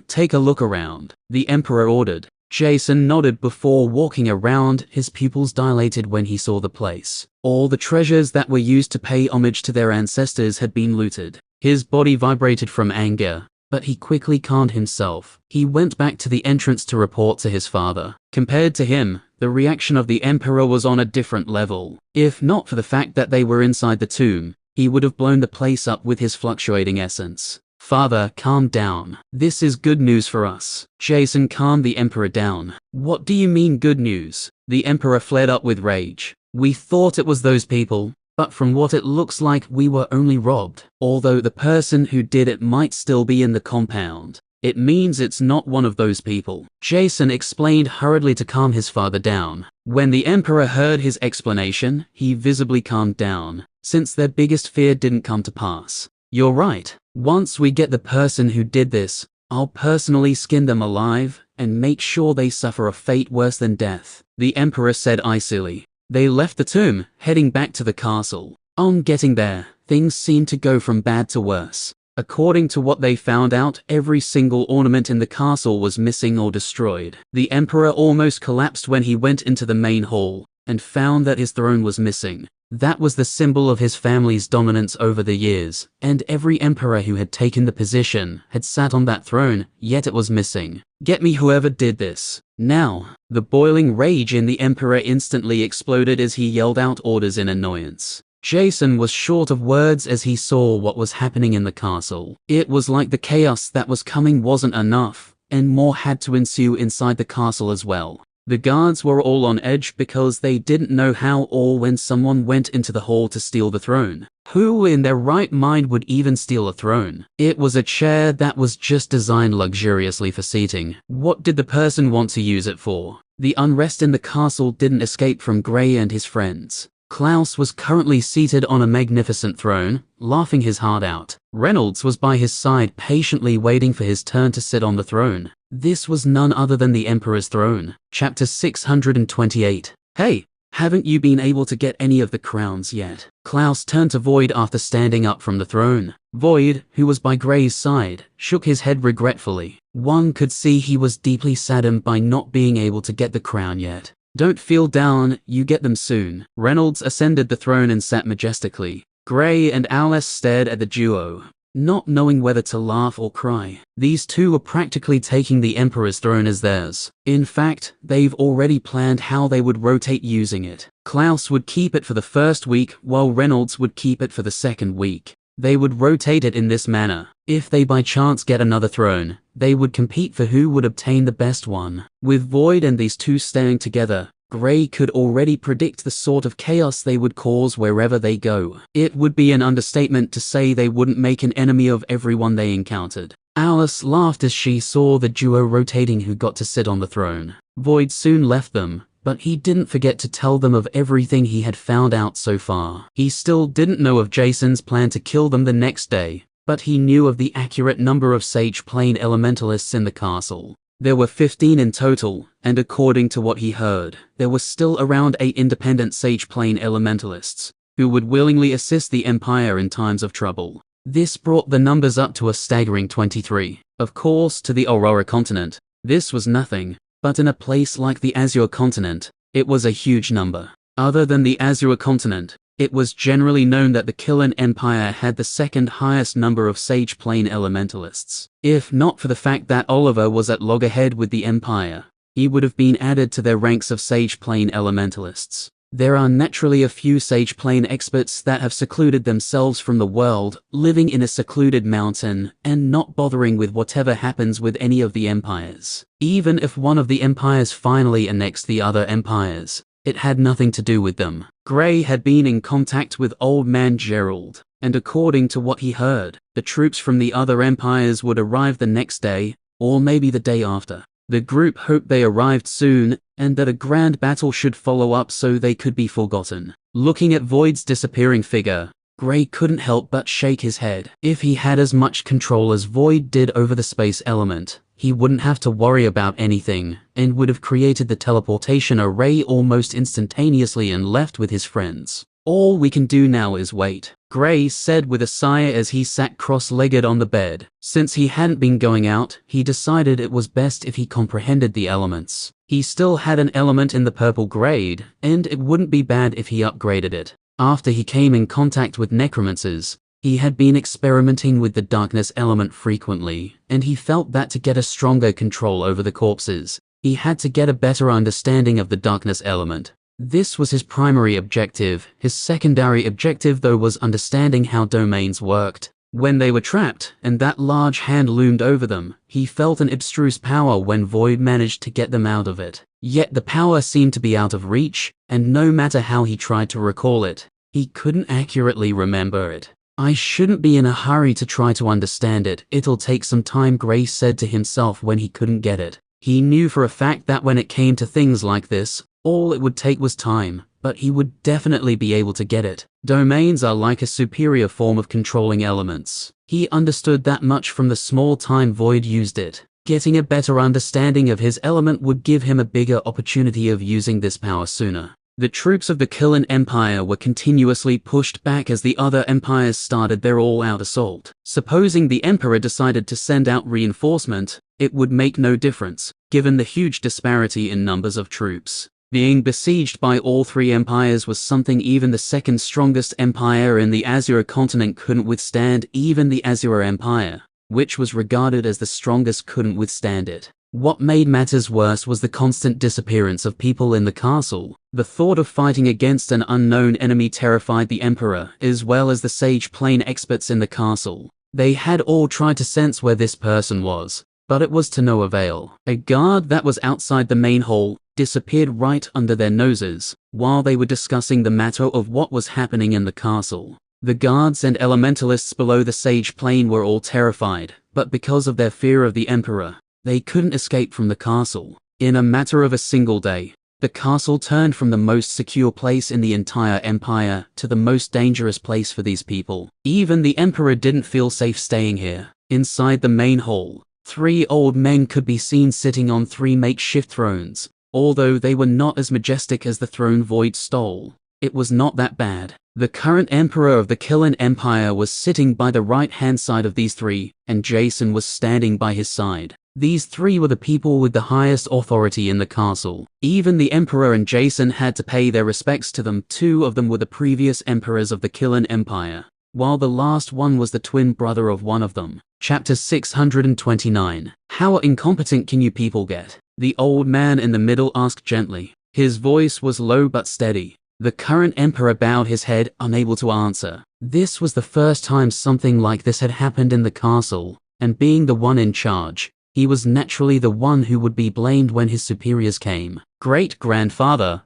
Speaker 1: Take a look around, the Emperor ordered. Jason nodded before walking around, his pupils dilated when he saw the place. All the treasures that were used to pay homage to their ancestors had been looted. His body vibrated from anger, but he quickly calmed himself. He went back to the entrance to report to his father. Compared to him, the reaction of the Emperor was on a different level. If not for the fact that they were inside the tomb, he would have blown the place up with his fluctuating essence. Father, calm down. This is good news for us. Jason calmed the Emperor down. What do you mean good news? The Emperor flared up with rage. We thought it was those people, but from what it looks like we were only robbed. Although the person who did it might still be in the compound, it means it's not one of those people. Jason explained hurriedly to calm his father down. When the Emperor heard his explanation, he visibly calmed down, since their biggest fear didn't come to pass. You're right. Once we get the person who did this, I'll personally skin them alive and make sure they suffer a fate worse than death, the Emperor said icily. They left the tomb, heading back to the castle. On getting there, things seemed to go from bad to worse. According to what they found out, every single ornament in the castle was missing or destroyed. The Emperor almost collapsed when he went into the main hall and found that his throne was missing. That was the symbol of his family's dominance over the years, and every emperor who had taken the position had sat on that throne, yet it was missing. Get me whoever did this. Now. The boiling rage in the Emperor instantly exploded as he yelled out orders in annoyance. Jason was short of words as he saw what was happening in the castle. It was like the chaos that was coming wasn't enough, and more had to ensue inside the castle as well. The guards were all on edge because they didn't know how or when someone went into the hall to steal the throne. Who in their right mind would even steal a throne? It was a chair that was just designed luxuriously for seating. What did the person want to use it for? The unrest in the castle didn't escape from Gray and his friends. Klaus was currently seated on a magnificent throne, laughing his heart out. Reynolds was by his side patiently waiting for his turn to sit on the throne. This was none other than the Emperor's throne. Chapter 628. Hey, haven't you been able to get any of the crowns yet? Klaus turned to Void after standing up from the throne. Void, who was by Gray's side, shook his head regretfully. One could see he was deeply saddened by not being able to get the crown yet. Don't feel down, you get them soon. Reynolds ascended the throne and sat majestically. Gray and Alice stared at the duo, not knowing whether to laugh or cry. These two were practically taking the Emperor's throne as theirs. In fact, they've already planned how they would rotate using it. Klaus would keep it for the first week, while Reynolds would keep it for the second week. They would rotate it in this manner. If they by chance get another throne, they would compete for who would obtain the best one. With Void and these two staying together, Gray could already predict the sort of chaos they would cause wherever they go. It would be an understatement to say they wouldn't make an enemy of everyone they encountered. Alice laughed as she saw the duo rotating who got to sit on the throne. Void soon left them, but he didn't forget to tell them of everything he had found out so far. He still didn't know of Jason's plan to kill them the next day, but he knew of the accurate number of Sage Plane elementalists in the castle. There were 15 in total, and according to what he heard, there were still around 8 independent Sage Plane elementalists, who would willingly assist the Empire in times of trouble. This brought the numbers up to a staggering 23. Of course, to the Aurora continent, this was nothing, but in a place like the Azure continent, it was a huge number. Other than the Azure continent, it was generally known that the Killen Empire had the second highest number of Sage Plane elementalists. If not for the fact that Oliver was at loggerhead with the Empire, he would have been added to their ranks of Sage Plane elementalists. There are naturally a few Sage Plane experts that have secluded themselves from the world, living in a secluded mountain, and not bothering with whatever happens with any of the empires. Even if one of the empires finally annexed the other empires, it had nothing to do with them. Gray had been in contact with Old Man Gerald, and according to what he heard, the troops from the other empires would arrive the next day, or maybe the day after. The group hoped they arrived soon, and that a grand battle should follow up so they could be forgotten. Looking at Void's disappearing figure, Gray couldn't help but shake his head. If he had as much control as Void did over the space element, he wouldn't have to worry about anything, and would have created the teleportation array almost instantaneously and left with his friends. All we can do now is wait, Gray said with a sigh as he sat cross-legged on the bed. Since he hadn't been going out, he decided it was best if he comprehended the elements. He still had an element in the purple grade, and it wouldn't be bad if he upgraded it. After he came in contact with necromancers, he had been experimenting with the darkness element frequently, and he felt that to get a stronger control over the corpses, he had to get a better understanding of the darkness element. This was his primary objective. His secondary objective though was understanding how domains worked. When they were trapped, and that large hand loomed over them, he felt an abstruse power when Void managed to get them out of it. Yet the power seemed to be out of reach, and no matter how he tried to recall it, he couldn't accurately remember it. I shouldn't be in a hurry to try to understand it. It'll take some time, Gray said to himself when he couldn't get it. He knew for a fact that when it came to things like this, all it would take was time, but he would definitely be able to get it. Domains are like a superior form of controlling elements. He understood that much from the small time Void used it. Getting a better understanding of his element would give him a bigger opportunity of using this power sooner. The troops of the Killen Empire were continuously pushed back as the other empires started their all-out assault. Supposing the Emperor decided to send out reinforcement, it would make no difference, given the huge disparity in numbers of troops. Being besieged by all three empires was something even the second strongest empire in the Azure continent couldn't withstand. Even the Azure Empire, which was regarded as the strongest, couldn't withstand it. What made matters worse was the constant disappearance of people in the castle. The thought of fighting against an unknown enemy terrified the Emperor, as well as the Sage Plane experts in the castle. They had all tried to sense where this person was, but it was to no avail. A guard that was outside the main hall disappeared right under their noses, while they were discussing the matter of what was happening in the castle. The guards and elementalists below the Sage Plane were all terrified, but because of their fear of the Emperor, they couldn't escape from the castle. In a matter of a single day, the castle turned from the most secure place in the entire empire to the most dangerous place for these people. Even the Emperor didn't feel safe staying here. Inside the main hall, 3 old men could be seen sitting on 3 makeshift thrones. Although they were not as majestic as the throne Void stole, it was not that bad. The current emperor of the Killen Empire was sitting by the right-hand side of these 3, and Jason was standing by his side. These 3 were the people with the highest authority in the castle. Even the Emperor and Jason had to pay their respects to them. 2 of them were the previous emperors of the Killen Empire, while the last one was the twin brother of one of them. Chapter 629. How incompetent can you people get? The old man in the middle asked gently. His voice was low but steady. The current emperor bowed his head, unable to answer. This was the first time something like this had happened in the castle, and being the one in charge, he was naturally the one who would be blamed when his superiors came. Great-grandfather,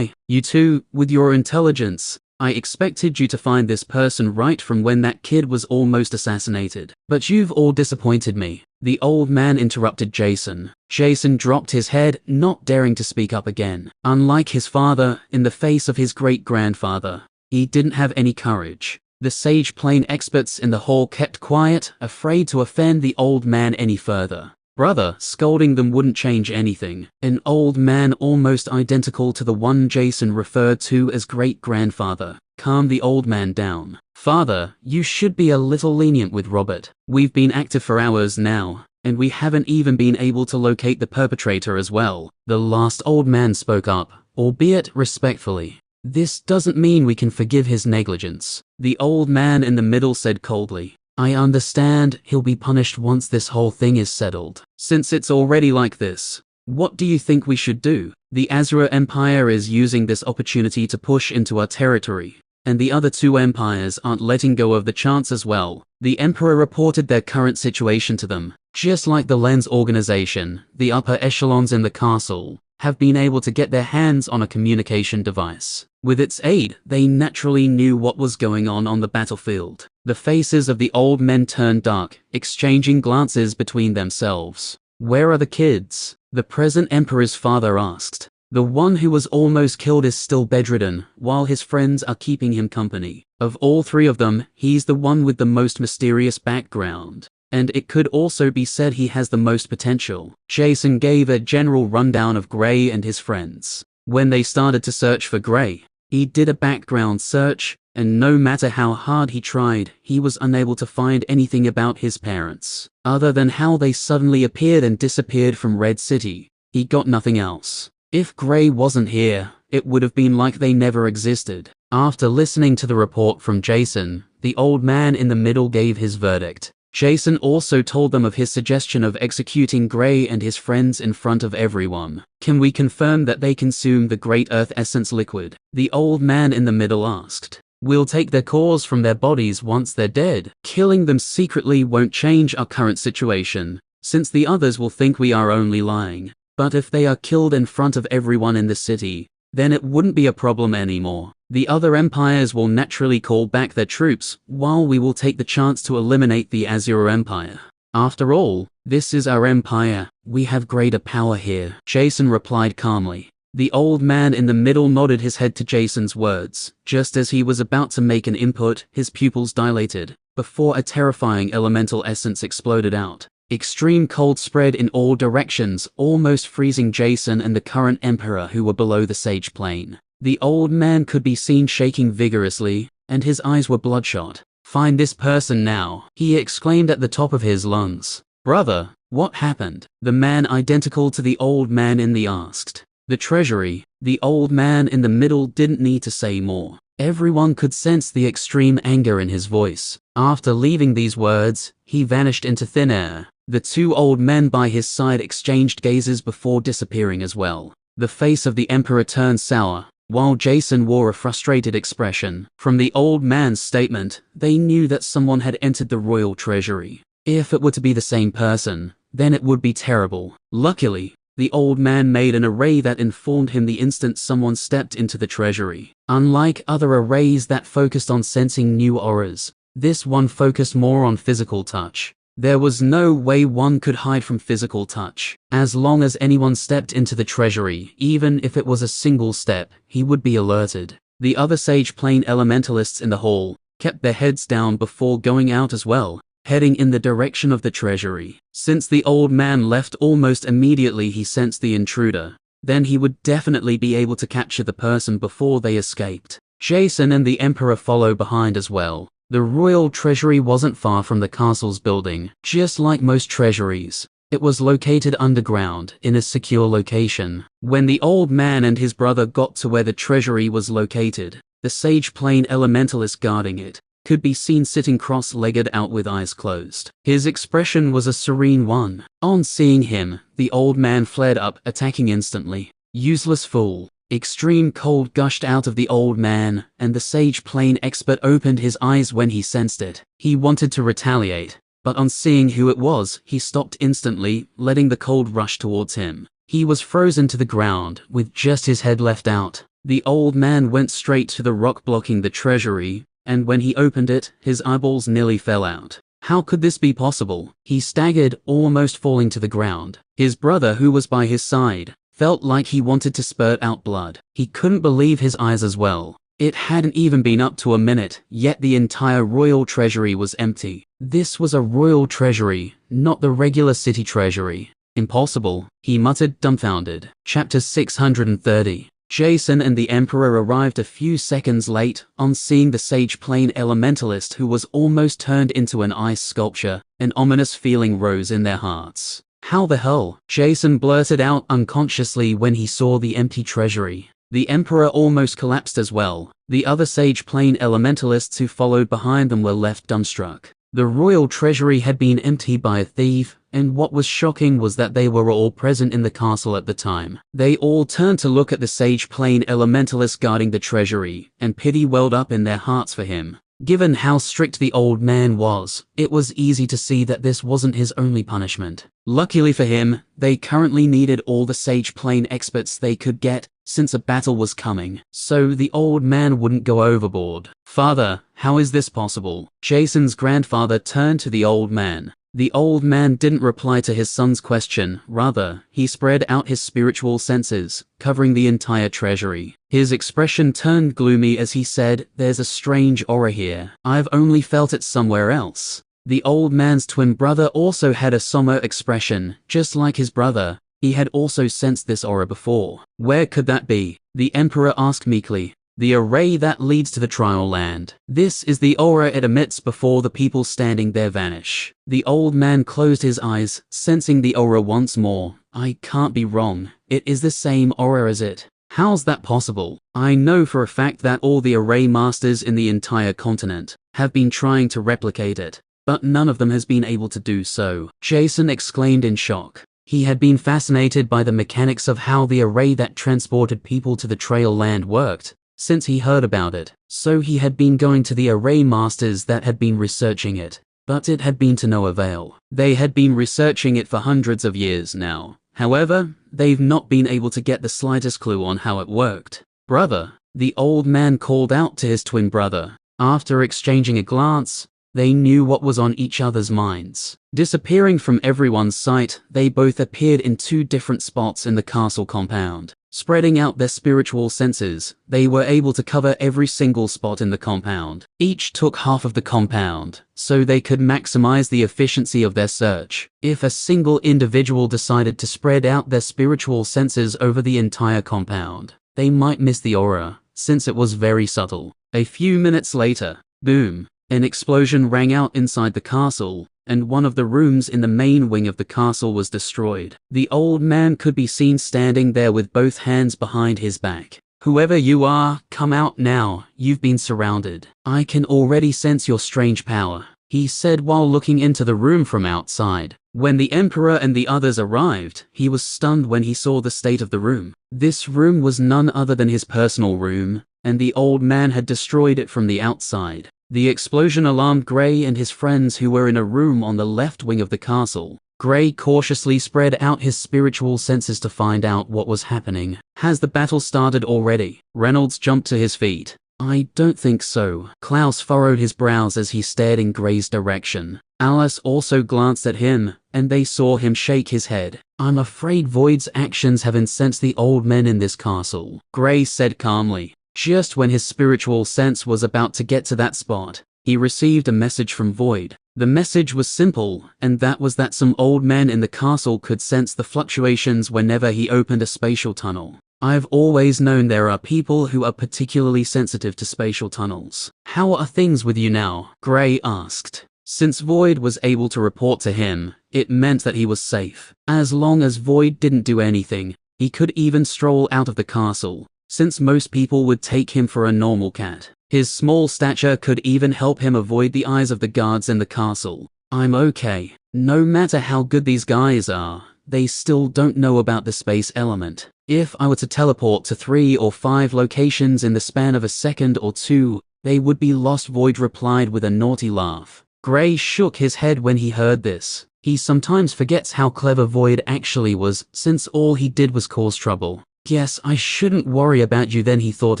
Speaker 1: you two, with your intelligence, I expected you to find this person right from when that kid was almost assassinated. But you've all disappointed me. The old man interrupted Jason. Jason dropped his head, not daring to speak up again. Unlike his father, in the face of his great-grandfather, he didn't have any courage. The sage plane experts in the hall kept quiet, afraid to offend the old man any further. Brother, scolding them wouldn't change anything. An old man almost identical to the one Jason referred to as great-grandfather calmed the old man down. Father, you should be a little lenient with Robert. We've been active for hours now, and we haven't even been able to locate the perpetrator as well. The last old man spoke up, albeit respectfully. This doesn't mean we can forgive his negligence. The old man in the middle said coldly. I understand he'll be punished once this whole thing is settled. Since it's already like this, what do you think we should do? The Azura Empire is using this opportunity to push into our territory, and the other two empires aren't letting go of the chance as well. The Emperor reported their current situation to them. Just like the Lens organization, the upper echelons in the castle have been able to get their hands on a communication device. With its aid, they naturally knew what was going on the battlefield. The faces of the old men turned dark, exchanging glances between themselves. Where are the kids? The present Emperor's father asked. The one who was almost killed is still bedridden, while his friends are keeping him company. Of all three of them, he's the one with the most mysterious background. And it could also be said he has the most potential. Jason gave a general rundown of Gray and his friends. When they started to search for Gray, he did a background search, and no matter how hard he tried, he was unable to find anything about his parents. Other than how they suddenly appeared and disappeared from Red City, he got nothing else. If Gray wasn't here, it would have been like they never existed. After listening to the report from Jason, the old man in the middle gave his verdict. Jason also told them of his suggestion of executing Gray and his friends in front of everyone. Can we confirm that they consume the Great Earth Essence liquid? The old man in the middle asked. We'll take their cores from their bodies once they're dead. Killing them secretly won't change our current situation, since the others will think we are only lying. But if they are killed in front of everyone in the city, then it wouldn't be a problem anymore. The other empires will naturally call back their troops, while we will take the chance to eliminate the Azura Empire. After all, this is our empire. We have greater power here, Jason replied calmly. The old man in the middle nodded his head to Jason's words. Just as he was about to make an input, his pupils dilated, before a terrifying elemental essence exploded out. Extreme cold spread in all directions, almost freezing Jason and the current emperor who were below the sage plane. The old man could be seen shaking vigorously, and his eyes were bloodshot. Find this person now, he exclaimed at the top of his lungs. Brother, what happened? The man identical to the old man in the asked. The Treasury. The old man in the middle didn't need to say more. Everyone could sense the extreme anger in his voice. After leaving these words, he vanished into thin air. The two old men by his side exchanged gazes before disappearing as well. The face of the Emperor turned sour, while Jason wore a frustrated expression. From the old man's statement, they knew that someone had entered the royal treasury. If it were to be the same person, then it would be terrible. Luckily, the old man made an array that informed him the instant someone stepped into the treasury. Unlike other arrays that focused on sensing new auras, this one focused more on physical touch. There was no way one could hide from physical touch. As long as anyone stepped into the treasury, even if it was a single step, he would be alerted. The other Sage Plane elementalists in the hall kept their heads down before going out as well, heading in the direction of the treasury. Since the old man left almost immediately he sensed the intruder, then he would definitely be able to capture the person before they escaped. Jason and the Emperor follow behind as well. The royal treasury wasn't far from the castle's building. Just like most treasuries, it was located underground in a secure location. When the old man and his brother got to where the treasury was located, the Sage Plane elementalist guarding it could be seen sitting cross-legged out with eyes closed. His expression was a serene one. On seeing him, the old man flared up, attacking instantly. Useless fool. Extreme cold gushed out of the old man, and the Sage Plane expert opened his eyes when he sensed it. He wanted to retaliate, but on seeing who it was, he stopped instantly, letting the cold rush towards him. He was frozen to the ground, with just his head left out. The old man went straight to the rock blocking the treasury, and when he opened it, his eyeballs nearly fell out. How could this be possible? He staggered, almost falling to the ground. His brother, who was by his side, felt like he wanted to spurt out blood. He couldn't believe his eyes as well. It hadn't even been up to a minute, yet the entire royal treasury was empty. This was a royal treasury, not the regular city treasury. Impossible, he muttered, dumbfounded. Chapter 630. Jason and the Emperor arrived a few seconds late, on seeing the Sage Plane Elementalist who was almost turned into an ice sculpture. An ominous feeling rose in their hearts. How the hell? Jason blurted out unconsciously when he saw the empty treasury. The Emperor almost collapsed as well. The other Sage Plane Elementalists who followed behind them were left dumbstruck. The royal treasury had been emptied by a thief, and what was shocking was that they were all present in the castle at the time. They all turned to look at the Sage Plane Elementalist guarding the treasury, and pity welled up in their hearts for him. Given how strict the old man was, it was easy to see that this wasn't his only punishment. Luckily for him, they currently needed all the Sage Plane experts they could get, since a battle was coming, so the old man wouldn't go overboard. Father, how is this possible? Jason's grandfather turned to the old man. The old man didn't reply to his son's question, rather, he spread out his spiritual senses, covering the entire treasury. His expression turned gloomy as he said, "There's a strange aura here. I've only felt it somewhere else." The old man's twin brother also had a somber expression, just like his brother. He had also sensed this aura before. Where could that be? The Emperor asked meekly. The array that leads to the trial land. This is the aura it emits before the people standing there vanish. The old man closed his eyes, sensing the aura once more. I can't be wrong. It is the same aura as it. How's that possible? I know for a fact that all the array masters in the entire continent have been trying to replicate it, but none of them has been able to do so. Jason exclaimed in shock. He had been fascinated by the mechanics of how the array that transported people to the trail land worked, since he heard about it. So he had been going to the array masters that had been researching it, but it had been to no avail. They had been researching it for hundreds of years now. However, they've not been able to get the slightest clue on how it worked. Brother, the old man called out to his twin brother. After exchanging a glance, they knew what was on each other's minds. Disappearing from everyone's sight, they both appeared in two different spots in the castle compound. Spreading out their spiritual senses, they were able to cover every single spot in the compound. Each took half of the compound, so they could maximize the efficiency of their search. If a single individual decided to spread out their spiritual senses over the entire compound, they might miss the aura, since it was very subtle. A few minutes later, boom, an explosion rang out inside the castle, and one of the rooms in the main wing of the castle was destroyed. The old man could be seen standing there with both hands behind his back. Whoever you are, come out now, you've been surrounded. I can already sense your strange power, he said while looking into the room from outside. When the Emperor and the others arrived, he was stunned when he saw the state of the room. This room was none other than his personal room, and the old man had destroyed it from the outside. The explosion alarmed Gray and his friends who were in a room on the left wing of the castle. Gray cautiously spread out his spiritual senses to find out what was happening. Has the battle started already? Reynolds jumped to his feet. I don't think so. Klaus furrowed his brows as he stared in Gray's direction. Alice also glanced at him, and they saw him shake his head. I'm afraid Void's actions have incensed the old men in this castle, Gray said calmly. Just when his spiritual sense was about to get to that spot, he received a message from Void. The message was simple, and that was that some old men in the castle could sense the fluctuations whenever he opened a spatial tunnel. I've always known there are people who are particularly sensitive to spatial tunnels. How are things with you now? Gray asked. Since Void was able to report to him, it meant that he was safe. As long as Void didn't do anything, he could even stroll out of the castle, since most people would take him for a normal cat. His small stature could even help him avoid the eyes of the guards in the castle. I'm okay. No matter how good these guys are, they still don't know about the space element. If I were to teleport to 3 or 5 locations in the span of a second or two, they would be lost, Void replied with a naughty laugh. Gray shook his head when he heard this. He sometimes forgets how clever Void actually was, since all he did was cause trouble. Guess I shouldn't worry about you then, he thought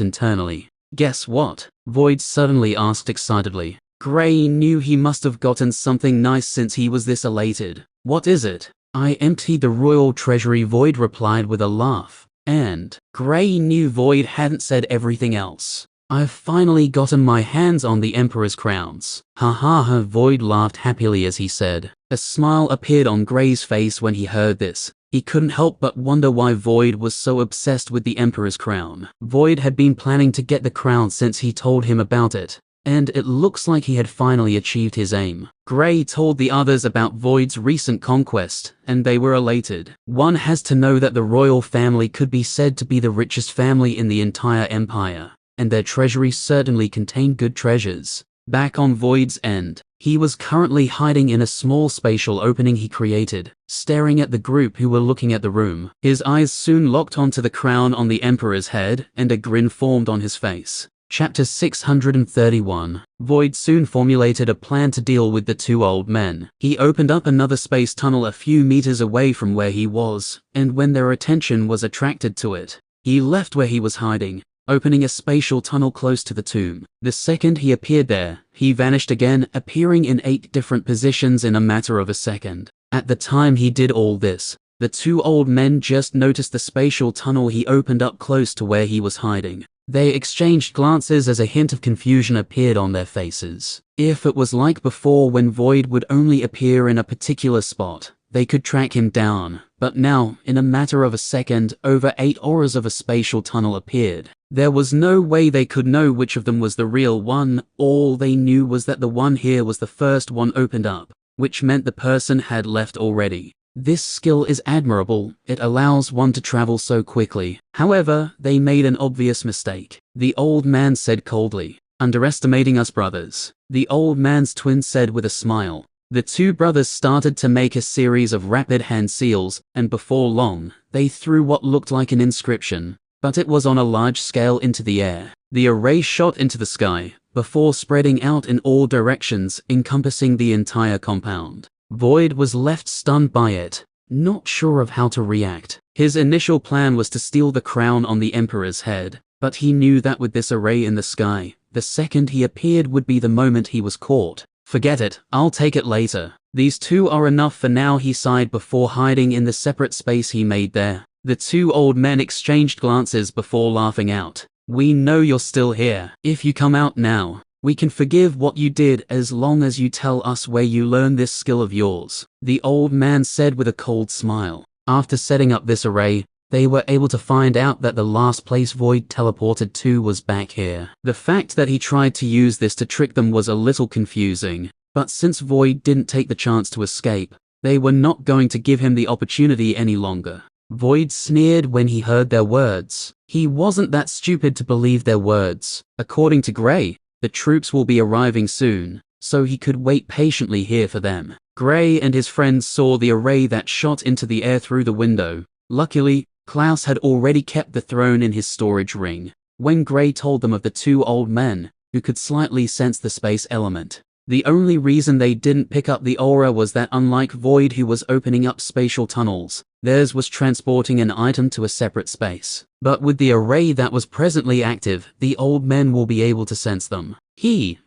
Speaker 1: internally. Guess what? Void suddenly asked excitedly. Gray knew he must have gotten something nice since he was this elated. What is it? I emptied the royal treasury, Void replied with a laugh. And Gray knew Void hadn't said everything else. I've finally gotten my hands on the Emperor's crowns. Ha ha ha, Void laughed happily as he said. A smile appeared on Gray's face when he heard this. He couldn't help but wonder why Void was so obsessed with the Emperor's crown. Void had been planning to get the crown since he told him about it, and it looks like he had finally achieved his aim. Gray told the others about Void's recent conquest, and they were elated. One has to know that the royal family could be said to be the richest family in the entire empire, and their treasury certainly contained good treasures. Back on Void's end, he was currently hiding in a small spatial opening he created, staring at the group who were looking at the room. His eyes soon locked onto the crown on the Emperor's head, and a grin formed on his face. Chapter 631. Void soon formulated a plan to deal with the two old men. He opened up another space tunnel a few meters away from where he was, and when their attention was attracted to it, he left where he was hiding, opening a spatial tunnel close to the tomb. The second he appeared there, he vanished again, appearing in 8 different positions in a matter of a second. At the time he did all this, the two old men just noticed the spatial tunnel he opened up close to where he was hiding. They exchanged glances as a hint of confusion appeared on their faces. If it was like before when Void would only appear in a particular spot, they could track him down, but now, in a matter of a second, over 8 auras of a spatial tunnel appeared. There was no way they could know which of them was the real one. All they knew was that the one here was the first one opened up, which meant the person had left already. This skill is admirable, it allows one to travel so quickly. However, they made an obvious mistake. The old man said coldly, "Underestimating us, brothers." The old man's twin said with a smile. The two brothers started to make a series of rapid hand seals, and before long, they threw what looked like an inscription, but it was on a large scale, into the air. The array shot into the sky, before spreading out in all directions, encompassing the entire compound. Void was left stunned by it, not sure of how to react. His initial plan was to steal the crown on the Emperor's head, but he knew that with this array in the sky, the second he appeared would be the moment he was caught. Forget it, I'll take it later. These two are enough for now, he sighed before hiding in the separate space he made there. The two old men exchanged glances before laughing out. "We know you're still here. If you come out now, we can forgive what you did as long as you tell us where you learned this skill of yours," the old man said with a cold smile. After setting up this array, they were able to find out that the last place Void teleported to was back here. The fact that he tried to use this to trick them was a little confusing, but since Void didn't take the chance to escape, they were not going to give him the opportunity any longer. Void sneered when he heard their words. He wasn't that stupid to believe their words. According to Gray, the troops will be arriving soon, so he could wait patiently here for them. Gray and his friends saw the array that shot into the air through the window. Luckily, Klaus had already kept the throne in his storage ring. When Gray told them of the two old men, who could slightly sense the space element, the only reason they didn't pick up the aura was that unlike Void, who was opening up spatial tunnels, theirs was transporting an item to a separate space. But with the array that was presently active, the old men will be able to sense them.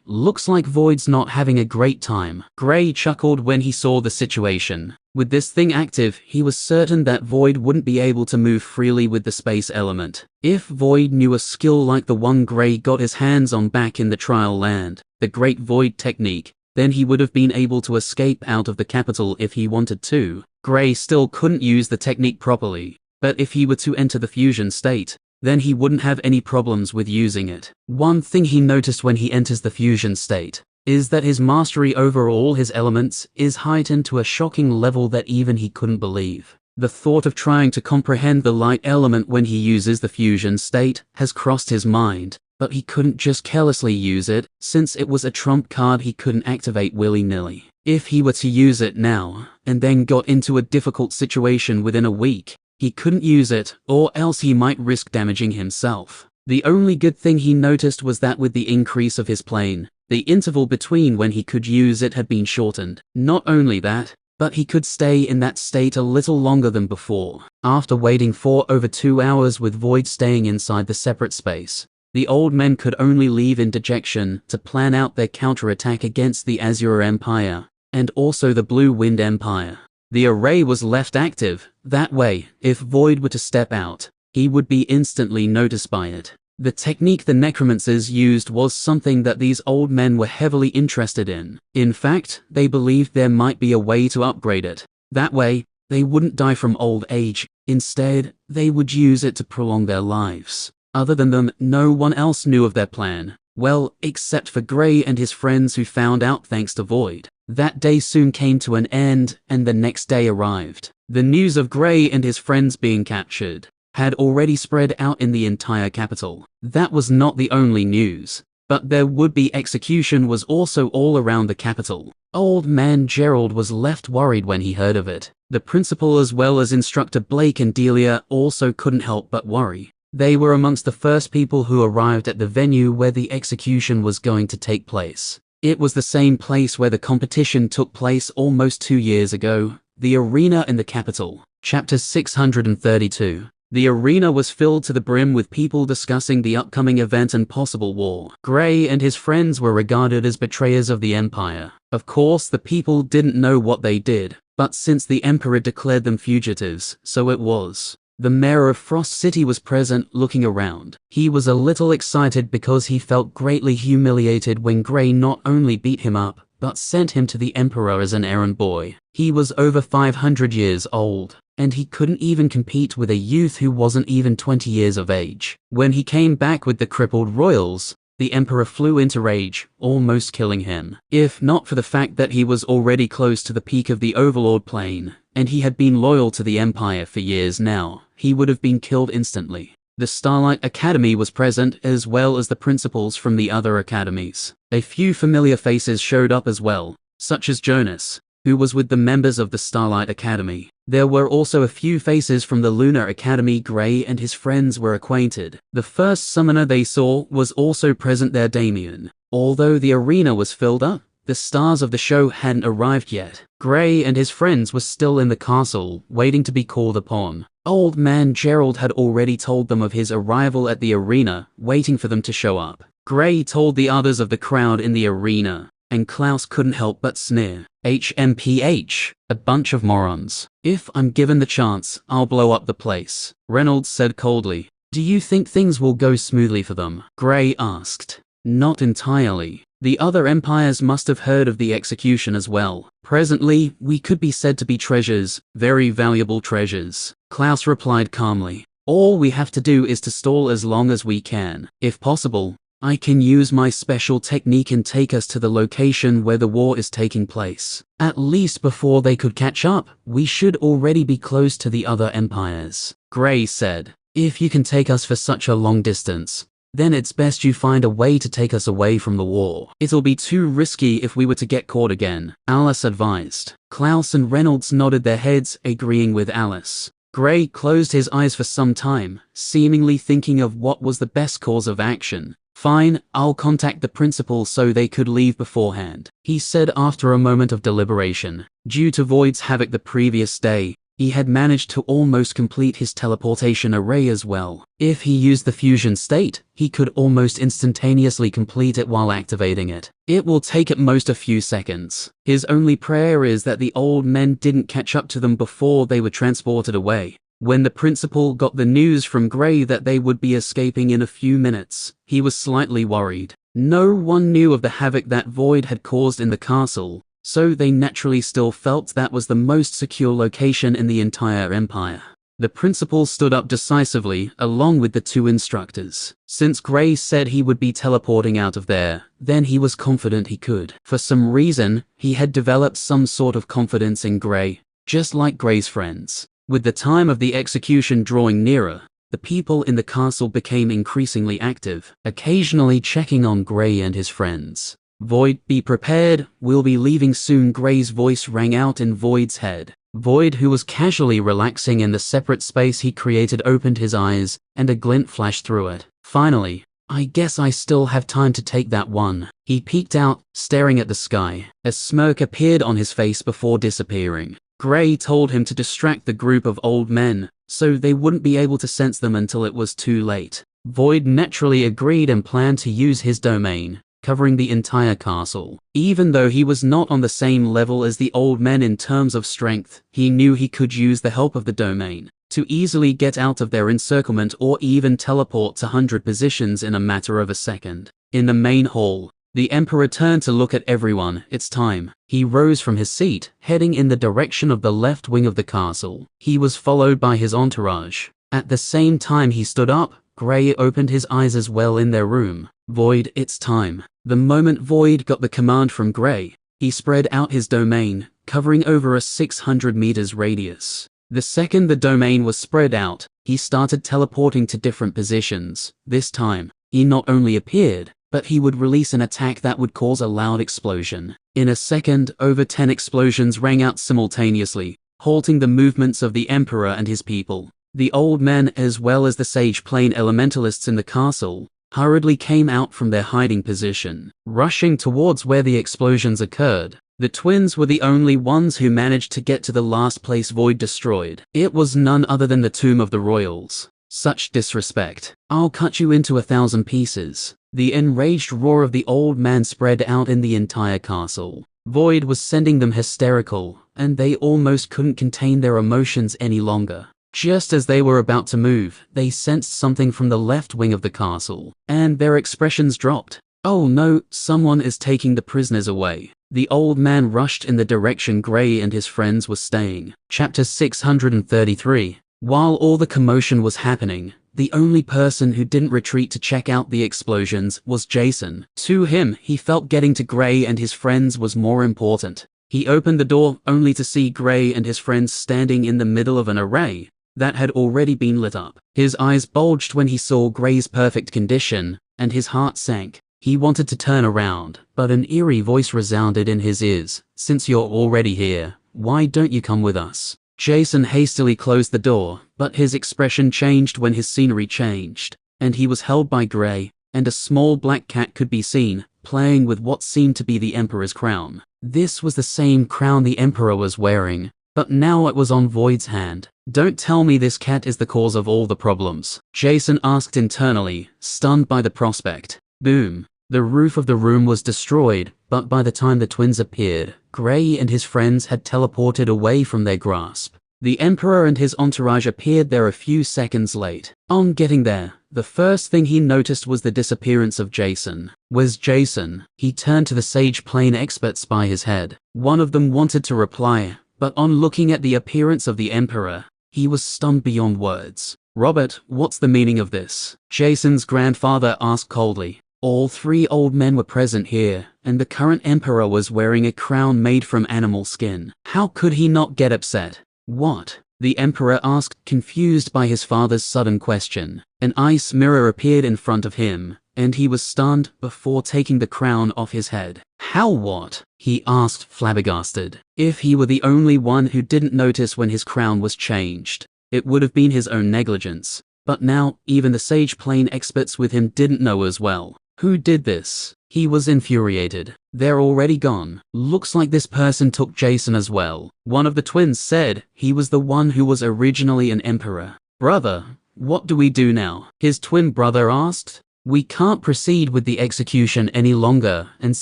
Speaker 1: Looks like Void's not having a great time. Gray chuckled when he saw the situation. With this thing active, he was certain that Void wouldn't be able to move freely with the space element. If Void knew a skill like the one Gray got his hands on back in the trial land, the Great Void technique, then he would have been able to escape out of the capital if he wanted to. Gray still couldn't use the technique properly, but if he were to enter the fusion state, then he wouldn't have any problems with using it. One thing he noticed when he enters the fusion state is that his mastery over all his elements is heightened to a shocking level that even he couldn't believe. The thought of trying to comprehend the light element when he uses the fusion state has crossed his mind, but he couldn't just carelessly use it, since it was a trump card he couldn't activate willy-nilly. If he were to use it now, and then got into a difficult situation within a week, he couldn't use it, or else he might risk damaging himself. The only good thing he noticed was that with the increase of his plane, the interval between when he could use it had been shortened. Not only that, but he could stay in that state a little longer than before. After waiting for over 2 hours with Void staying inside the separate space, the old men could only leave in dejection to plan out their counterattack against the Azure Empire, and also the Blue Wind Empire. The array was left active, that way, if Void were to step out, he would be instantly noticed by it. The technique the necromancers used was something that these old men were heavily interested in. In fact, they believed there might be a way to upgrade it. That way, they wouldn't die from old age. Instead, they would use it to prolong their lives. Other than them, no one else knew of their plan. Well, except for Gray and his friends who found out thanks to Void. That day soon came to an end, and the next day arrived. The news of Gray and his friends being captured had already spread out in the entire capital. That was not the only news, but their would-be execution was also all around the capital. Old man Gerald was left worried when he heard of it. The principal as well as instructor Blake and Delia also couldn't help but worry. They were amongst the first people who arrived at the venue where the execution was going to take place. It was the same place where the competition took place almost 2 years ago, the arena in the capital. Chapter 632. The arena was filled to the brim with people discussing the upcoming event and possible war. Gray and his friends were regarded as betrayers of the Empire. Of course, the people didn't know what they did, but since the Emperor declared them fugitives, so it was. The mayor of Frost City was present, looking around. He was a little excited because he felt greatly humiliated when Gray not only beat him up, but sent him to the Emperor as an errand boy. He was over 500 years old, and he couldn't even compete with a youth who wasn't even 20 years of age. When he came back with the crippled royals, the Emperor flew into rage, almost killing him. If not for the fact that he was already close to the peak of the Overlord plane, and he had been loyal to the Empire for years now, he would have been killed instantly. The Starlight Academy was present, as well as the principals from the other academies. A few familiar faces showed up as well, such as Jonas, who was with the members of the Starlight Academy. There were also a few faces from the Lunar Academy. Gray and his friends were acquainted. The first summoner they saw was also present there, Damien. Although the arena was filled up, the stars of the show hadn't arrived yet. Gray and his friends were still in the castle, waiting to be called upon. Old man Gerald had already told them of his arrival at the arena, waiting for them to show up. Gray told the others of the crowd in the arena, and Klaus couldn't help but sneer. HMPH, a bunch of morons. If I'm given the chance, I'll blow up the place, Reynolds said coldly. Do you think things will go smoothly for them? Gray asked. Not entirely. The other empires must have heard of the execution as well. Presently, we could be said to be treasures, very valuable treasures, Klaus replied calmly. All we have to do is to stall as long as we can. If possible, I can use my special technique and take us to the location where the war is taking place. At least before they could catch up, we should already be close to the other empires, Gray said. If you can take us for such a long distance, then it's best you find a way to take us away from the war. It'll be too risky if we were to get caught again, Alice advised. Klaus and Reynolds nodded their heads, agreeing with Alice. Gray closed his eyes for some time, seemingly thinking of what was the best course of action. Fine, I'll contact the principal so they could leave beforehand, he said after a moment of deliberation. Due to Void's havoc the previous day, he had managed to almost complete his teleportation array as well. If he used the fusion state, he could almost instantaneously complete it while activating it. It will take at most a few seconds. His only prayer is that the old men didn't catch up to them before they were transported away. When the principal got the news from Gray that they would be escaping in a few minutes, he was slightly worried. No one knew of the havoc that Void had caused in the castle, so they naturally still felt that was the most secure location in the entire empire. The principal stood up decisively, along with the two instructors. Since Gray said he would be teleporting out of there, then he was confident he could. For some reason, he had developed some sort of confidence in Gray, just like Gray's friends. With the time of the execution drawing nearer, the people in the castle became increasingly active, occasionally checking on Gray and his friends. Void, be prepared, we'll be leaving soon. Gray's voice rang out in Void's head. Void, who was casually relaxing in the separate space he created, opened his eyes, and a glint flashed through it. Finally, I guess I still have time to take that one. He peeked out, staring at the sky. A smirk appeared on his face before disappearing. Gray told him to distract the group of old men, so they wouldn't be able to sense them until it was too late. Void naturally agreed and planned to use his domain, covering the entire castle. Even though he was not on the same level as the old men in terms of strength, he knew he could use the help of the domain. to easily get out of their encirclement or even teleport to 100 positions in a matter of a second. In the main hall, the Emperor turned to look at everyone. It's time. He rose from his seat, heading in the direction of the left wing of the castle. He was followed by his entourage. At the same time he stood up, Gray opened his eyes as well in their room. Void, it's time. The moment Void got the command from Gray, he spread out his domain, covering over a 600 meters radius. The second the domain was spread out, he started teleporting to different positions. This time, he not only appeared, but he would release an attack that would cause a loud explosion. In a second, over 10 explosions rang out simultaneously, halting the movements of the Emperor and his people. The old men, as well as the Sage Plane elementalists in the castle, hurriedly came out from their hiding position, rushing towards where the explosions occurred. The twins were the only ones who managed to get to the last place Void destroyed. It was none other than the Tomb of the Royals. Such disrespect. I'll cut you into 1,000 pieces. The enraged roar of the old man spread out in the entire castle. Void was sending them hysterical, and they almost couldn't contain their emotions any longer. Just as they were about to move, they sensed something from the left wing of the castle, and their expressions dropped. Oh no, someone is taking the prisoners away. The old man rushed in the direction Gray and his friends were staying. Chapter 633. While all the commotion was happening, the only person who didn't retreat to check out the explosions was Jason. To him, he felt getting to Gray and his friends was more important. He opened the door only to see Gray and his friends standing in the middle of an array that had already been lit up. His eyes bulged when he saw Gray's perfect condition, and his heart sank. He wanted to turn around, but an eerie voice resounded in his ears. Since you're already here, why don't you come with us? Jason hastily closed the door, but his expression changed when his scenery changed, and he was held by Gray, and a small black cat could be seen, playing with what seemed to be the Emperor's crown. This was the same crown the Emperor was wearing, but now it was on Void's hand. Don't tell me this cat is the cause of all the problems, Jason asked internally, stunned by the prospect. Boom. The roof of the room was destroyed, but by the time the twins appeared, Gray and his friends had teleported away from their grasp. The Emperor and his entourage appeared there a few seconds late. On getting there, the first thing he noticed was the disappearance of Jason. Where's Jason? He turned to the Sage Plane experts by his head. One of them wanted to reply, but on looking at the appearance of the Emperor, he was stunned beyond words. Robert, what's the meaning of this? Jason's grandfather asked coldly. All three old men were present here, and the current Emperor was wearing a crown made from animal skin. How could he not get upset? What? The Emperor asked, confused by his father's sudden question. An ice mirror appeared in front of him, and he was stunned before taking the crown off his head. How what? He asked, flabbergasted. If he were the only one who didn't notice when his crown was changed, it would have been his own negligence. But now, even the Sage Plane experts with him didn't know as well. Who did this? He was infuriated. They're already gone. Looks like this person took Jason as well. One of the twins said he was the one who was originally an Emperor. Brother, what do we do now? His twin brother asked. We can't proceed with the execution any longer, and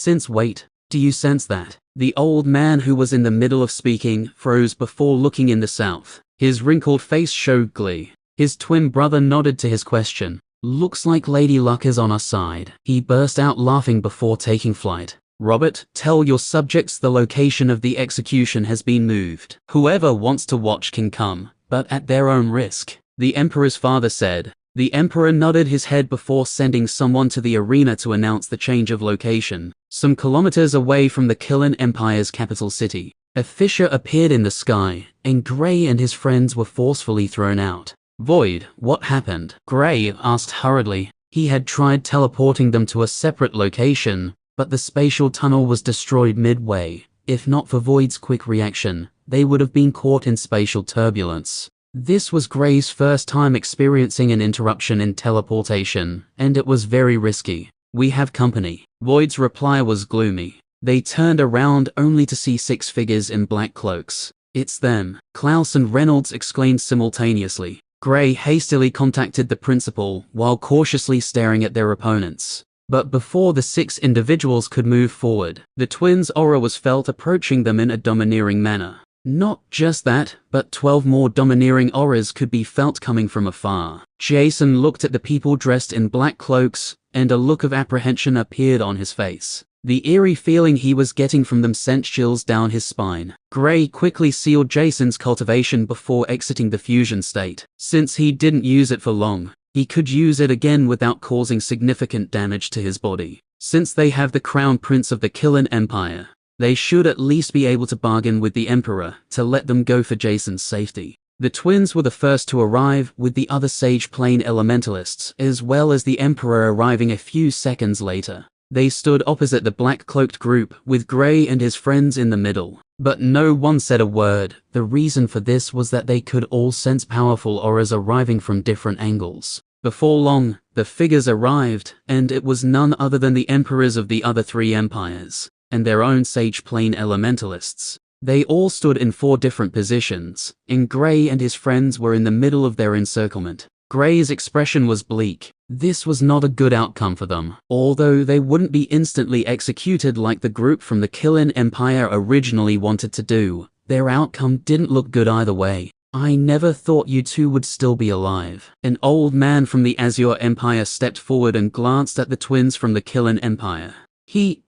Speaker 1: wait, do you sense that? The old man who was in the middle of speaking froze before looking in the south. His wrinkled face showed glee. His twin brother nodded to his question. Looks like Lady Luck is on our side. He burst out laughing before taking flight. Robert, tell your subjects the location of the execution has been moved. Whoever wants to watch can come, but at their own risk, the Emperor's father said. The Emperor nodded his head before sending someone to the arena to announce the change of location. Some kilometers away from the Killen Empire's capital city, a fissure appeared in the sky, and Gray and his friends were forcefully thrown out. Void, what happened? Gray asked hurriedly. He had tried teleporting them to a separate location, but the spatial tunnel was destroyed midway. If not for Void's quick reaction, they would have been caught in spatial turbulence. This was Gray's first time experiencing an interruption in teleportation, and it was very risky. We have company. Void's reply was gloomy. They turned around only to see 6 figures in black cloaks. It's them, Klaus and Reynolds exclaimed simultaneously. Gray hastily contacted the principal while cautiously staring at their opponents. But before the 6 individuals could move forward, the twins' aura was felt approaching them in a domineering manner. Not just that, but 12 more domineering auras could be felt coming from afar. Jason looked at the people dressed in black cloaks, and a look of apprehension appeared on his face. The eerie feeling he was getting from them sent chills down his spine. Gray quickly sealed Jason's cultivation before exiting the fusion state. Since he didn't use it for long, he could use it again without causing significant damage to his body. Since they have the crown prince of the Killing Empire, they should at least be able to bargain with the Emperor to let them go for Jason's safety. The twins were the first to arrive, with the other Sage Plane Elementalists, as well as the Emperor arriving a few seconds later. They stood opposite the black-cloaked group, with Gray and his friends in the middle. But no one said a word. The reason for this was that they could all sense powerful auras arriving from different angles. Before long, the figures arrived, and it was none other than the emperors of the other 3 empires, and their own Sage Plane Elementalists. They all stood in 4 different positions, and Gray and his friends were in the middle of their encirclement. Gray's expression was bleak. This was not a good outcome for them. Although they wouldn't be instantly executed like the group from the Killing Empire originally wanted to do, their outcome didn't look good either way. I never thought you two would still be alive. An old man from the Azure Empire stepped forward and glanced at the twins from the Killing Empire.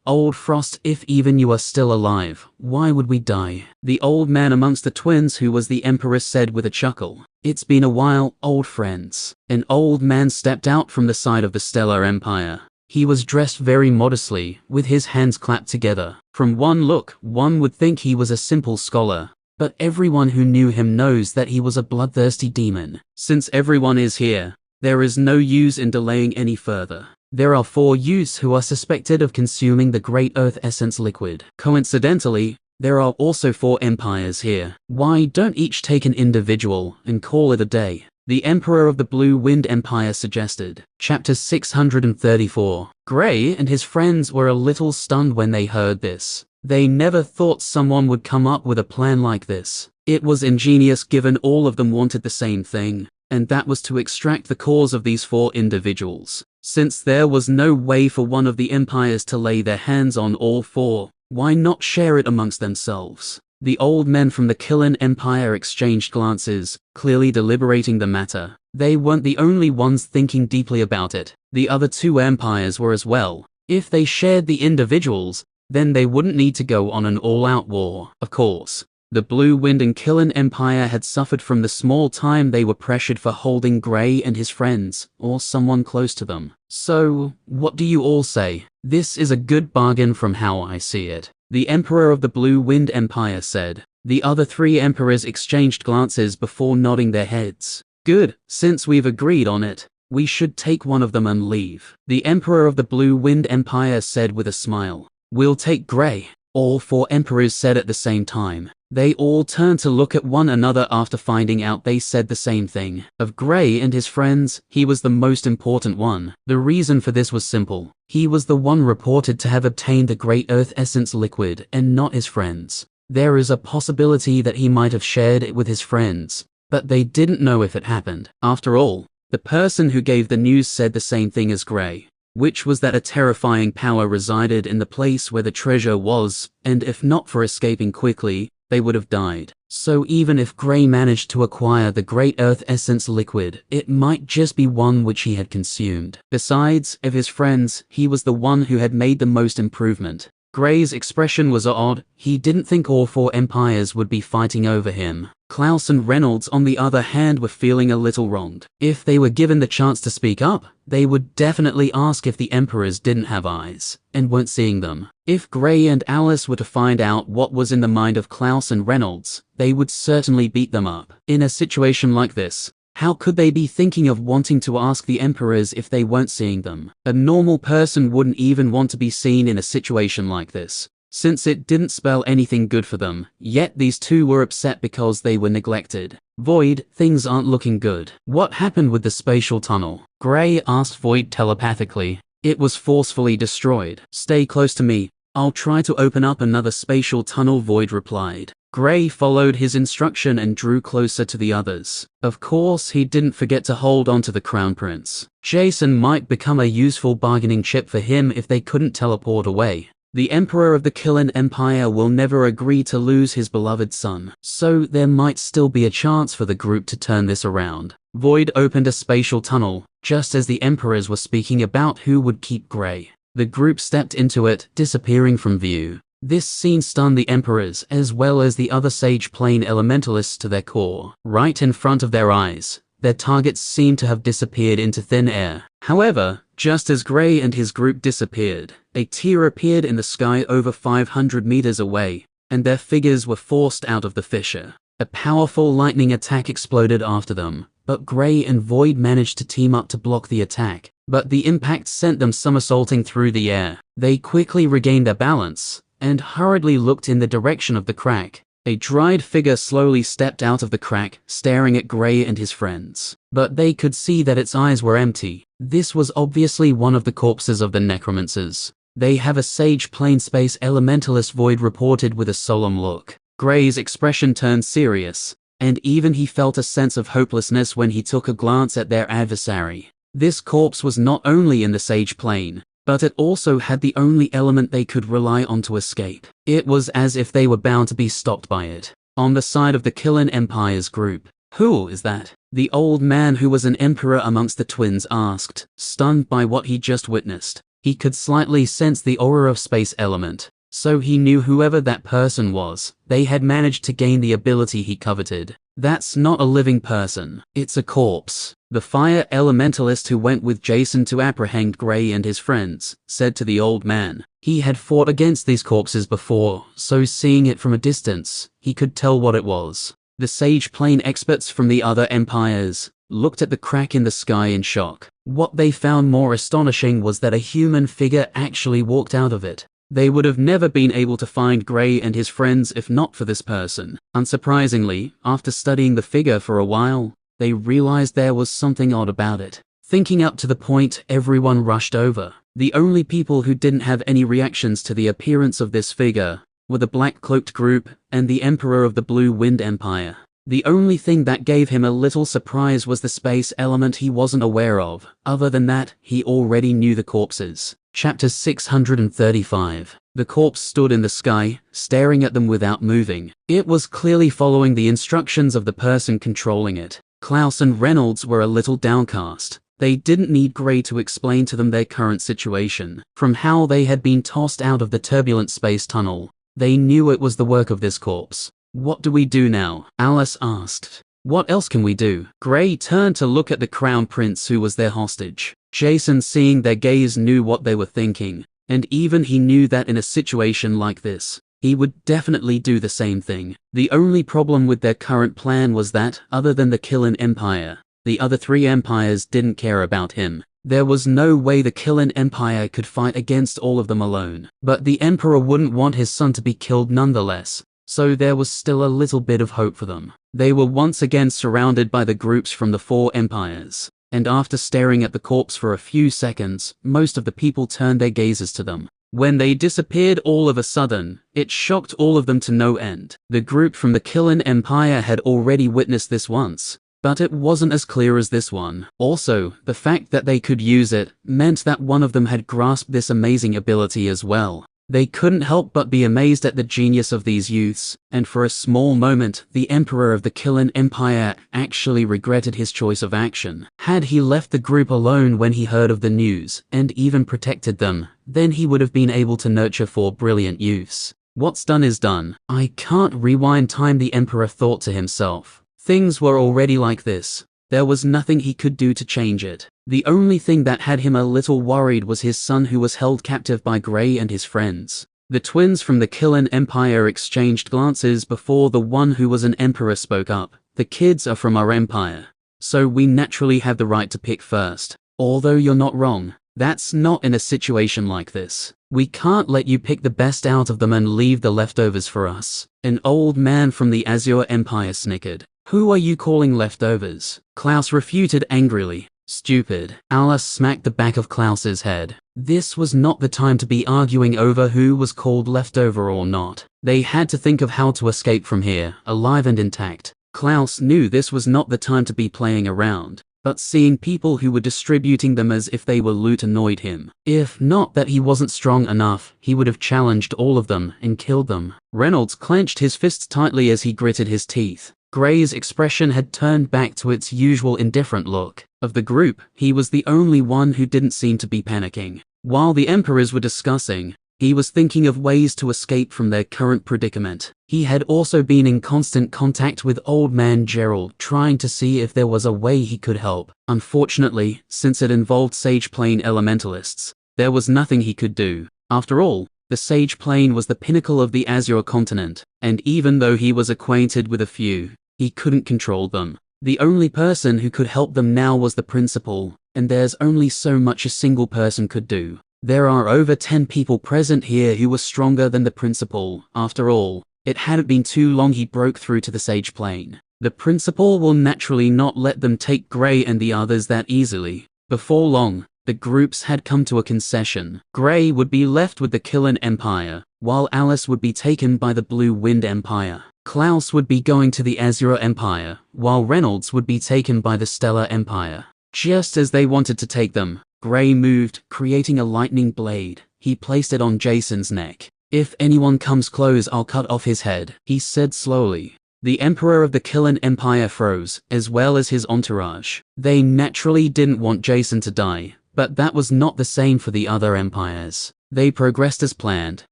Speaker 1: Old Frost, if even you are still alive, why would we die? The old man amongst the twins, who was the Emperor, said with a chuckle. It's been a while, old friends. An old man stepped out from the side of the Stellar Empire. He was dressed very modestly, with his hands clapped together. From one look, one would think he was a simple scholar, but everyone who knew him knows that he was a bloodthirsty demon. Since everyone is here, there is no use in delaying any further. There are 4 youths who are suspected of consuming the Great Earth Essence liquid. Coincidentally, there are also 4 empires here. Why don't each take an individual and call it a day? The Emperor of the Blue Wind Empire suggested. Chapter 634. Gray and his friends were a little stunned when they heard this. They never thought someone would come up with a plan like this. It was ingenious given all of them wanted the same thing, and that was to extract the cause of these 4 individuals. Since there was no way for one of the empires to lay their hands on all 4, why not share it amongst themselves? The old men from the Killing Empire exchanged glances, clearly deliberating the matter. They weren't the only ones thinking deeply about it. The other 2 empires were as well. If they shared the individuals, then they wouldn't need to go on an all-out war. Of course, the Blue Wind and Killing Empire had suffered from the small time they were pressured for holding Gray and his friends, or someone close to them. So, what do you all say? This is a good bargain from how I see it. The Emperor of the Blue Wind Empire said. The other 3 emperors exchanged glances before nodding their heads. Good, since we've agreed on it, we should take one of them and leave. The Emperor of the Blue Wind Empire said with a smile. We'll take Gray. All 4 emperors said at the same time. They all turned to look at one another after finding out they said the same thing. Of Gray and his friends, he was the most important one. The reason for this was simple. He was the one reported to have obtained the Great Earth Essence liquid, and not his friends. There is a possibility that he might have shared it with his friends, but they didn't know if it happened. After all, the person who gave the news said the same thing as Gray, which was that a terrifying power resided in the place where the treasure was, and if not for escaping quickly, they would have died. So even if Gray managed to acquire the Great Earth Essence liquid, it might just be one which he had consumed. Besides, of his friends, he was the one who had made the most improvement. Gray's expression was odd. He didn't think all 4 empires would be fighting over him. Klaus and Reynolds, on the other hand, were feeling a little wronged. If they were given the chance to speak up, they would definitely ask if the emperors didn't have eyes and weren't seeing them. If Gray and Alice were to find out what was in the mind of Klaus and Reynolds, they would certainly beat them up. In a situation like this, how could they be thinking of wanting to ask the emperors if they weren't seeing them? A normal person wouldn't even want to be seen in a situation like this, since it didn't spell anything good for them. Yet these 2 were upset because they were neglected. Void, things aren't looking good. What happened with the spatial tunnel? Gray asked Void telepathically. It was forcefully destroyed. Stay close to me. I'll try to open up another spatial tunnel, Void replied. Gray followed his instruction and drew closer to the others. Of course, he didn't forget to hold on to the Crown Prince. Jason might become a useful bargaining chip for him if they couldn't teleport away. The Emperor of the Killing Empire will never agree to lose his beloved son, so there might still be a chance for the group to turn this around. Void opened a spatial tunnel, just as the Emperors were speaking about who would keep Grey. The group stepped into it, disappearing from view. This scene stunned the Emperors as well as the other Sage Plane Elementalists to their core. Right in front of their eyes, their targets seemed to have disappeared into thin air. However, just as Grey and his group disappeared, a tier appeared in the sky over 500 meters away, and their figures were forced out of the fissure. A powerful lightning attack exploded after them, but Grey and Void managed to team up to block the attack. But the impact sent them somersaulting through the air. They quickly regained their balance and hurriedly looked in the direction of the crack. A dried figure slowly stepped out of the crack, staring at Grey and his friends. But they could see that its eyes were empty. This was obviously one of the corpses of the necromancers. They have a Sage Plane Space Elementalist, Void reported with a solemn look. Grey's expression turned serious, and even he felt a sense of hopelessness when he took a glance at their adversary. This corpse was not only in the Sage Plane, but it also had the only element they could rely on to escape. It was as if they were bound to be stopped by it. On the side of the Killing Empire's group, "Who is that?" the old man who was an emperor amongst the twins asked, stunned by what he just witnessed. He could slightly sense the aura of space element, so he knew whoever that person was, they had managed to gain the ability he coveted. That's not a living person, it's a corpse. The fire elementalist who went with Jason to apprehend Grey and his friends said to the old man. He had fought against these corpses before, so seeing it from a distance, he could tell what it was. The Sage Plane experts from the other empires looked at the crack in the sky in shock. What they found more astonishing was that a human figure actually walked out of it. They would have never been able to find Grey and his friends if not for this person. Unsurprisingly, after studying the figure for a while, they realized there was something odd about it. Thinking up to the point, everyone rushed over. The only people who didn't have any reactions to the appearance of this figure were the black-cloaked group and the Emperor of the Blue Wind Empire. The only thing that gave him a little surprise was the space element he wasn't aware of. Other than that, he already knew the corpses. Chapter 635. The corpse stood in the sky, staring at them without moving. It was clearly following the instructions of the person controlling it. Klaus and Reynolds were a little downcast. They didn't need Grey to explain to them their current situation. From how they had been tossed out of the turbulent space tunnel, they knew it was the work of this corpse. "What do we do now?" Alice asked. "What else can we do?" Grey turned to look at the Crown Prince who was their hostage. Jason, seeing their gaze, knew what they were thinking, and even he knew that in a situation like this, he would definitely do the same thing. The only problem with their current plan was that, other than the Killing Empire, the other three empires didn't care about him. There was no way the Killing Empire could fight against all of them alone. But the Emperor wouldn't want his son to be killed nonetheless, so there was still a little bit of hope for them. They were once again surrounded by the groups from the four empires, and after staring at the corpse for a few seconds, most of the people turned their gazes to them. When they disappeared all of a sudden, it shocked all of them to no end. The group from the Killing Empire had already witnessed this once, but it wasn't as clear as this one. Also, the fact that they could use it meant that one of them had grasped this amazing ability as well. They couldn't help but be amazed at the genius of these youths, and for a small moment, the Emperor of the Killing Empire actually regretted his choice of action. Had he left the group alone when he heard of the news, and even protected them, then he would have been able to nurture four brilliant youths. What's done is done. I can't rewind time, the Emperor thought to himself. Things were already like this. There was nothing he could do to change it. The only thing that had him a little worried was his son, who was held captive by Grey and his friends. The twins from the Killing Empire exchanged glances before the one who was an emperor spoke up. "The kids are from our empire, so we naturally have the right to pick first. Although you're not wrong, that's not in a situation like this. We can't let you pick the best out of them and leave the leftovers for us." An old man from the Azure Empire snickered. "Who are you calling leftovers?" Klaus refuted angrily. "Stupid." Alice smacked the back of Klaus's head. This was not the time to be arguing over who was called leftover or not. They had to think of how to escape from here, alive and intact. Klaus knew this was not the time to be playing around. but seeing people who were distributing them as if they were loot annoyed him. If not that he wasn't strong enough, he would have challenged all of them and killed them. Reynolds clenched his fists tightly as he gritted his teeth. Gray's expression had turned back to its usual indifferent look. Of the group, he was the only one who didn't seem to be panicking. While the emperors were discussing, he was thinking of ways to escape from their current predicament. He had also been in constant contact with Old Man Gerald, trying to see if there was a way he could help. Unfortunately, since it involved Sage Plane elementalists, there was nothing he could do. After all, the Sage Plane was the pinnacle of the Azure continent, and even though he was acquainted with a few, he couldn't control them. The only person who could help them now was the principal, and there's only so much a single person could do. There are over 10 people present here who were stronger than the principal. After all, it hadn't been too long he broke through to the Sage Plane. The principal will naturally not let them take Gray and the others that easily. Before long, the groups had come to a concession. Gray would be left with the Killen Empire, while Alice would be taken by the Blue Wind Empire. Klaus would be going to the Azure Empire, while Reynolds would be taken by the Stellar Empire. Just as they wanted to take them, Gray moved, creating a lightning blade. He placed it on Jason's neck. "If anyone comes close, I'll cut off his head," he said slowly. The Emperor of the Killen Empire froze, as well as his entourage. They naturally didn't want Jason to die, but that was not the same for the other empires. They progressed as planned.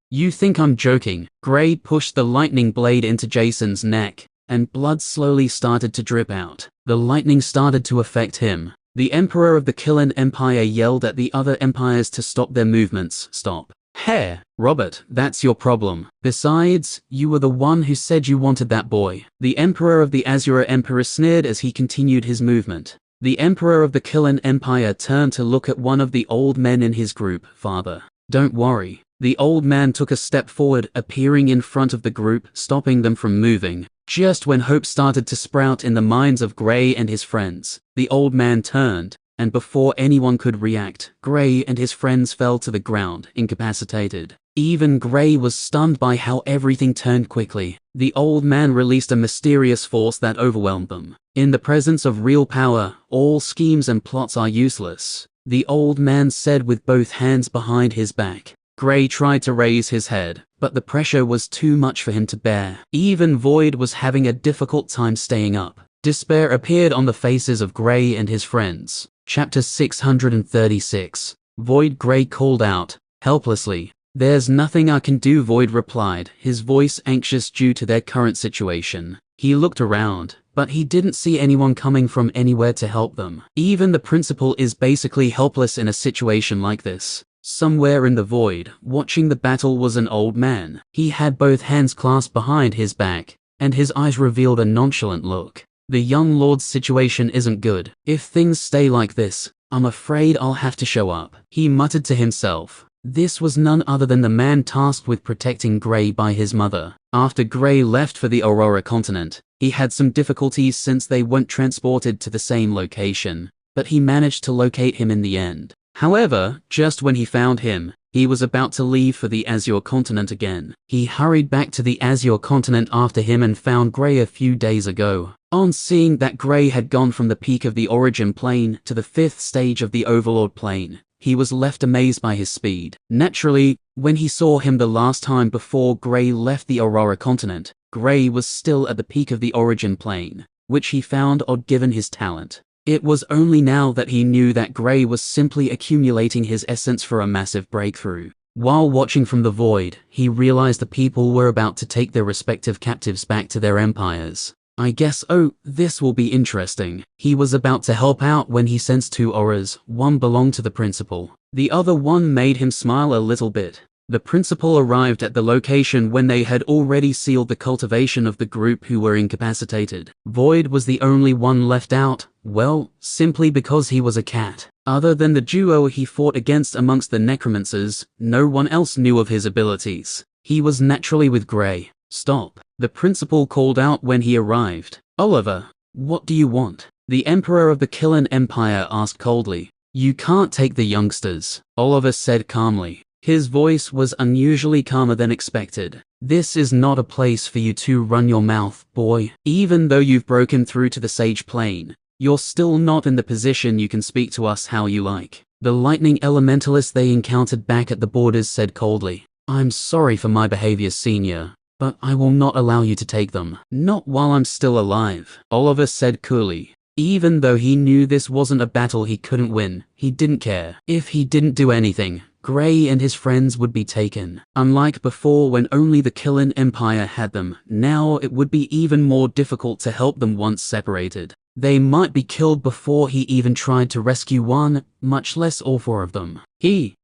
Speaker 1: "You think I'm joking?" Gray pushed the lightning blade into Jason's neck, and blood slowly started to drip out. The lightning started to affect him. The Emperor of the Killen Empire yelled at the other empires to stop their movements. "Stop. Hey, Robert, that's your problem. Besides, you were the one who said you wanted that boy." The Emperor of the Azure Empire sneered as he continued his movement. The Emperor of the Killen Empire turned to look at one of the old men in his group. "Father, don't worry." The old man took a step forward, appearing in front of the group, stopping them from moving. Just when hope started to sprout in the minds of Gray and his friends, the old man turned, and before anyone could react, Gray and his friends fell to the ground, incapacitated. Even Gray was stunned by how everything turned quickly. The old man released a mysterious force that overwhelmed them. In the presence of real power, all schemes and plots are useless, the old man said with both hands behind his back. Gray tried to raise his head, but the pressure was too much for him to bear. Even Void was having a difficult time staying up. Despair appeared on the faces of Gray and his friends. Chapter 636. Void. Gray called out, helplessly. "There's nothing I can do," Void replied, his voice anxious due to their current situation. He looked around, but he didn't see anyone coming from anywhere to help them. Even the principal is basically helpless in a situation like this. Somewhere in the void, watching the battle, was an old man. He had both hands clasped behind his back, and his eyes revealed a nonchalant look. "The young lord's situation isn't good. If things stay like this, I'm afraid I'll have to show up," he muttered to himself. This was none other than the man tasked with protecting Gray by his mother. After Gray left for the Aurora continent, he had some difficulties since they weren't transported to the same location, but he managed to locate him in the end. However, just when he found him, he was about to leave for the Azure continent again. He hurried back to the Azure continent after him and found Gray a few days ago. On seeing that Gray had gone from the peak of the Origin plane to the 5th stage of the Overlord plane, he was left amazed by his speed. Naturally, when he saw him the last time before Gray left the Aurora continent, Gray was still at the peak of the Origin plane, which he found odd given his talent. It was only now that he knew that Gray was simply accumulating his essence for a massive breakthrough. While watching from the void, he realized the people were about to take their respective captives back to their empires. "I guess, this will be interesting." He was about to help out when he sensed two auras. One belonged to the principal. The other one made him smile a little bit. The principal arrived at the location when they had already sealed the cultivation of the group who were incapacitated. Void was the only one left out, well, simply because he was a cat. Other than the duo he fought against amongst the necromancers, no one else knew of his abilities. He was naturally with Gray. "Stop," the principal called out when he arrived. "Oliver, what do you want?" the Emperor of the Killen Empire asked coldly. "You can't take the youngsters," Oliver said calmly. His voice was unusually calmer than expected. "This is not a place for you to run your mouth, boy. Even though you've broken through to the Sage Plane, You're still not in the position you can speak to us how you like. The lightning elementalist they encountered back at the borders said coldly. I'm sorry for my behavior, senior, but I will not allow you to take them. Not while I'm still alive, Oliver said coolly. Even though he knew this wasn't a battle he couldn't win, he didn't care. If he didn't do anything, Gray and his friends would be taken. Unlike before when only the Killing Empire had them, now it would be even more difficult to help them once separated. They might be killed before he even tried to rescue one, much less all four of them.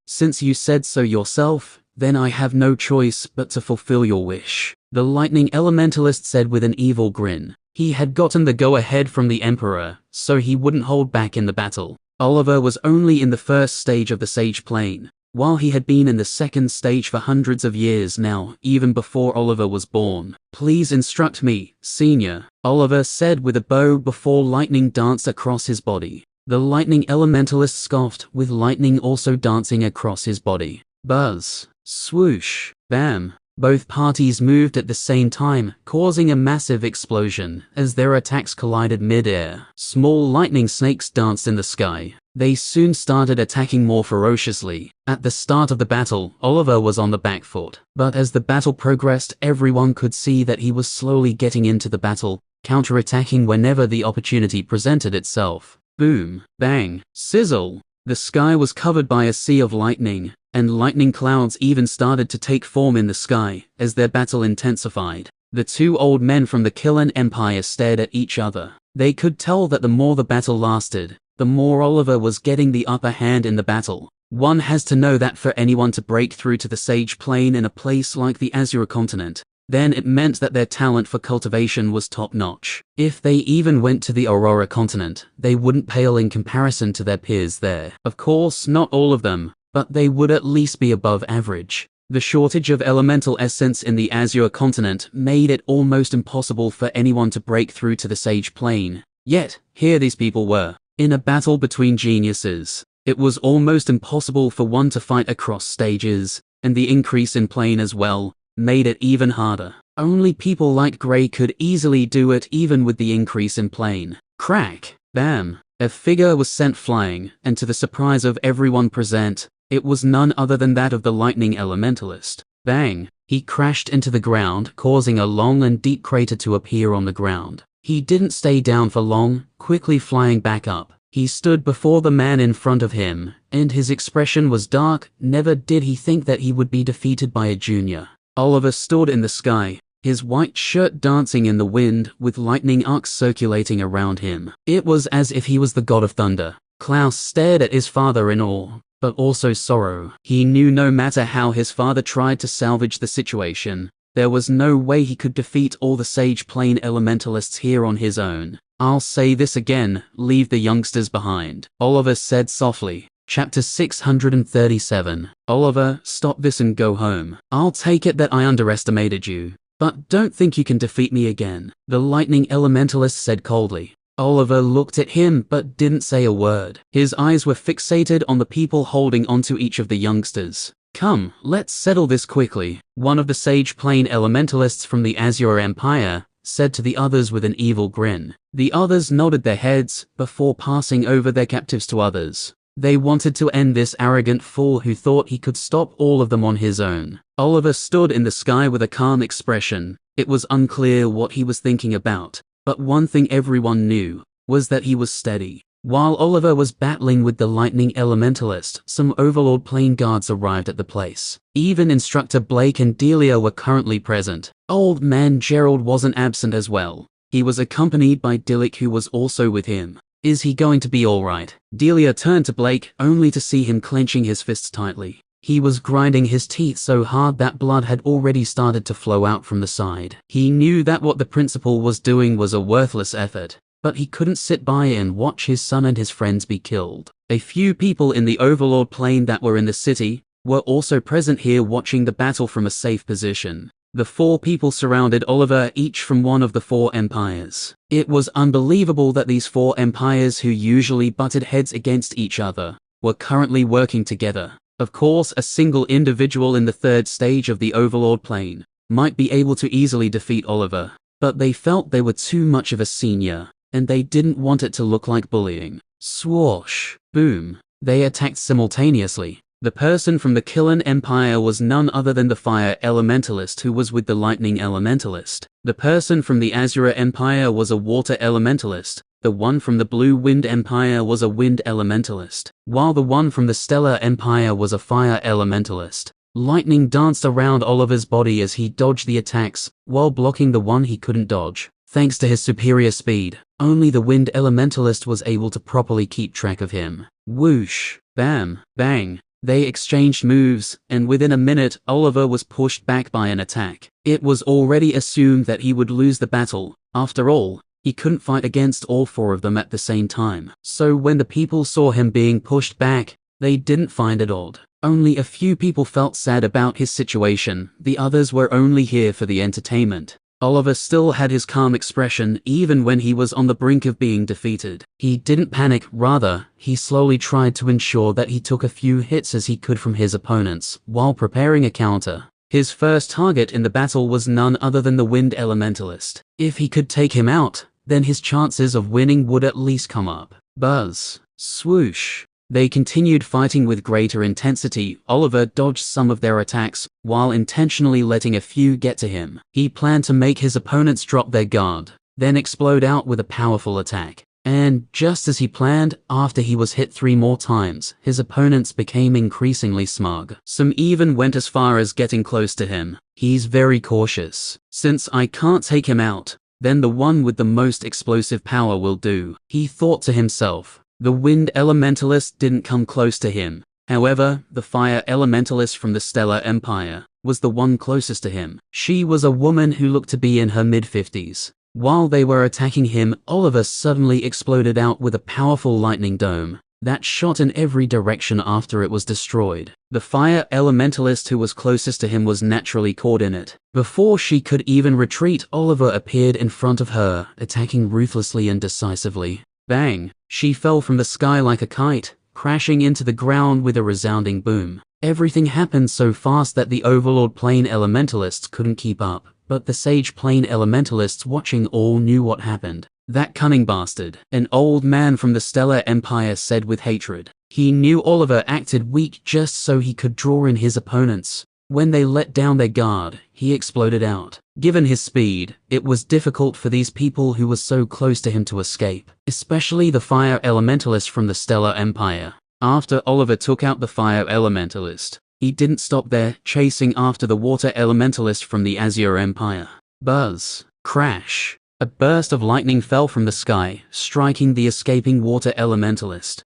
Speaker 1: Since you said so yourself, then I have no choice but to fulfill your wish, the lightning elementalist said with an evil grin. He had gotten the go-ahead from the Emperor, so he wouldn't hold back in the battle. Oliver was only in the first stage of the Sage Plane, while he had been in the second stage for hundreds of years now, even before Oliver was born. Please instruct me, senior, Oliver said with a bow before lightning danced across his body. The lightning elementalist scoffed, with lightning also dancing across his body. Buzz, swoosh, bam. Both parties moved at the same time, causing a massive explosion as their attacks collided mid-air. Small lightning snakes danced in the sky. They soon started attacking more ferociously. At the start of the battle, Oliver was on the back foot. But as the battle progressed, everyone could see that he was slowly getting into the battle, counterattacking whenever the opportunity presented itself. Boom, bang, sizzle. The sky was covered by a sea of lightning, and lightning clouds even started to take form in the sky as their battle intensified. The two old men from the Killing Empire stared at each other. They could tell that the more the battle lasted, the more Oliver was getting the upper hand in the battle. One has to know that for anyone to break through to the Sage Plane in a place like the Azure continent, then it meant that their talent for cultivation was top-notch. If they even went to the Aurora continent, they wouldn't pale in comparison to their peers there. Of course, not all of them, but they would at least be above average. The shortage of elemental essence in the Azure continent made it almost impossible for anyone to break through to the Sage Plane. Yet, here these people were, in a battle between geniuses. It was almost impossible for one to fight across stages, and the increase in plane as well made it even harder. Only people like Gray could easily do it even with the increase in plane. Crack! Bam! A figure was sent flying, and to the surprise of everyone present, it was none other than that of the lightning elementalist. Bang! He crashed into the ground, causing a long and deep crater to appear on the ground. He didn't stay down for long, quickly flying back up. He stood before the man in front of him, and his expression was dark. Never did he think that he would be defeated by a junior. Oliver stood in the sky, his white shirt dancing in the wind with lightning arcs circulating around him. It was as if he was the god of thunder. Klaus stared at his father in awe, but also sorrow. He knew no matter how his father tried to salvage the situation, there was no way he could defeat all the Sage Plane elementalists here on his own. I'll say this again, leave the youngsters behind, Oliver said softly. Chapter 637. Oliver, stop this and go home. I'll take it that I underestimated you, but don't think you can defeat me again, the lightning elementalist said coldly. Oliver looked at him but didn't say a word. His eyes were fixated on the people holding onto each of the youngsters. Come, let's settle this quickly, one of the Sage Plane elementalists from the Azure Empire said to the others with an evil grin. The others nodded their heads before passing over their captives to others. They wanted to end this arrogant fool who thought he could stop all of them on his own. Oliver stood in the sky with a calm expression. It was unclear what he was thinking about, but one thing everyone knew was that he was steady. While Oliver was battling with the lightning elementalist, some Overlord plane guards arrived at the place. Even Instructor Blake and Delia were currently present. Old man Gerald wasn't absent as well. He was accompanied by Dillick, who was also with him. Is he going to be alright? Delia turned to Blake, only to see him clenching his fists tightly. He was grinding his teeth so hard that blood had already started to flow out from the side. He knew that what the principal was doing was a worthless effort, but he couldn't sit by and watch his son and his friends be killed. A few people in the Overlord plane that were in the city were also present here, watching the battle from a safe position. The four people surrounded Oliver, each from one of the four empires. It was unbelievable that these four empires, who usually butted heads against each other, were currently working together. Of course, a single individual in the third stage of the Overlord plane might be able to easily defeat Oliver, but they felt they were too much of a senior, and they didn't want it to look like bullying. Swoosh! Boom! They attacked simultaneously. The person from the Killing Empire was none other than the Fire Elementalist who was with the Lightning Elementalist. The person from the Azure Empire was a Water Elementalist. The one from the Blue Wind Empire was a Wind Elementalist, while the one from the Stellar Empire was a Fire Elementalist. Lightning danced around Oliver's body as he dodged the attacks, while blocking the one he couldn't dodge. Thanks to his superior speed, only the Wind Elementalist was able to properly keep track of him. Whoosh! Bam! Bang! They exchanged moves, and within a minute, Oliver was pushed back by an attack. It was already assumed that he would lose the battle. After all, he couldn't fight against all four of them at the same time. So when the people saw him being pushed back, they didn't find it odd. Only a few people felt sad about his situation. The others were only here for the entertainment. Oliver still had his calm expression even when he was on the brink of being defeated. He didn't panic, rather, he slowly tried to ensure that he took a few hits as he could from his opponents, while preparing a counter. His first target in the battle was none other than the Wind Elementalist. If he could take him out, then his chances of winning would at least come up. Buzz. Swoosh. They continued fighting with greater intensity. Oliver dodged some of their attacks, while intentionally letting a few get to him. He planned to make his opponents drop their guard, then explode out with a powerful attack. And just as he planned, after he was hit 3 more times, his opponents became increasingly smug. Some even went as far as getting close to him. He's very cautious. Since I can't take him out, then the one with the most explosive power will do, he thought to himself. The Wind Elementalist didn't come close to him. However, the Fire Elementalist from the Stellar Empire was the one closest to him. She was a woman who looked to be in her mid-50s. While they were attacking him, Oliver suddenly exploded out with a powerful lightning dome that shot in every direction after it was destroyed. The Fire Elementalist who was closest to him was naturally caught in it. Before she could even retreat, Oliver appeared in front of her, attacking ruthlessly and decisively. Bang! She fell from the sky like a kite, crashing into the ground with a resounding boom. Everything happened so fast that the Overlord Plane Elementalists couldn't keep up, but the Sage Plane Elementalists watching all knew what happened. That cunning bastard, an old man from the Stellar Empire said with hatred. He knew Oliver acted weak just so he could draw in his opponents. When they let down their guard, he exploded out. Given his speed, it was difficult for these people who were so close to him to escape, especially the Fire Elementalist from the Stellar Empire. After Oliver took out the Fire Elementalist, he didn't stop there, chasing after the Water Elementalist from the Azure Empire. Buzz. Crash. A burst of lightning fell from the sky, striking the escaping Water Elementalist.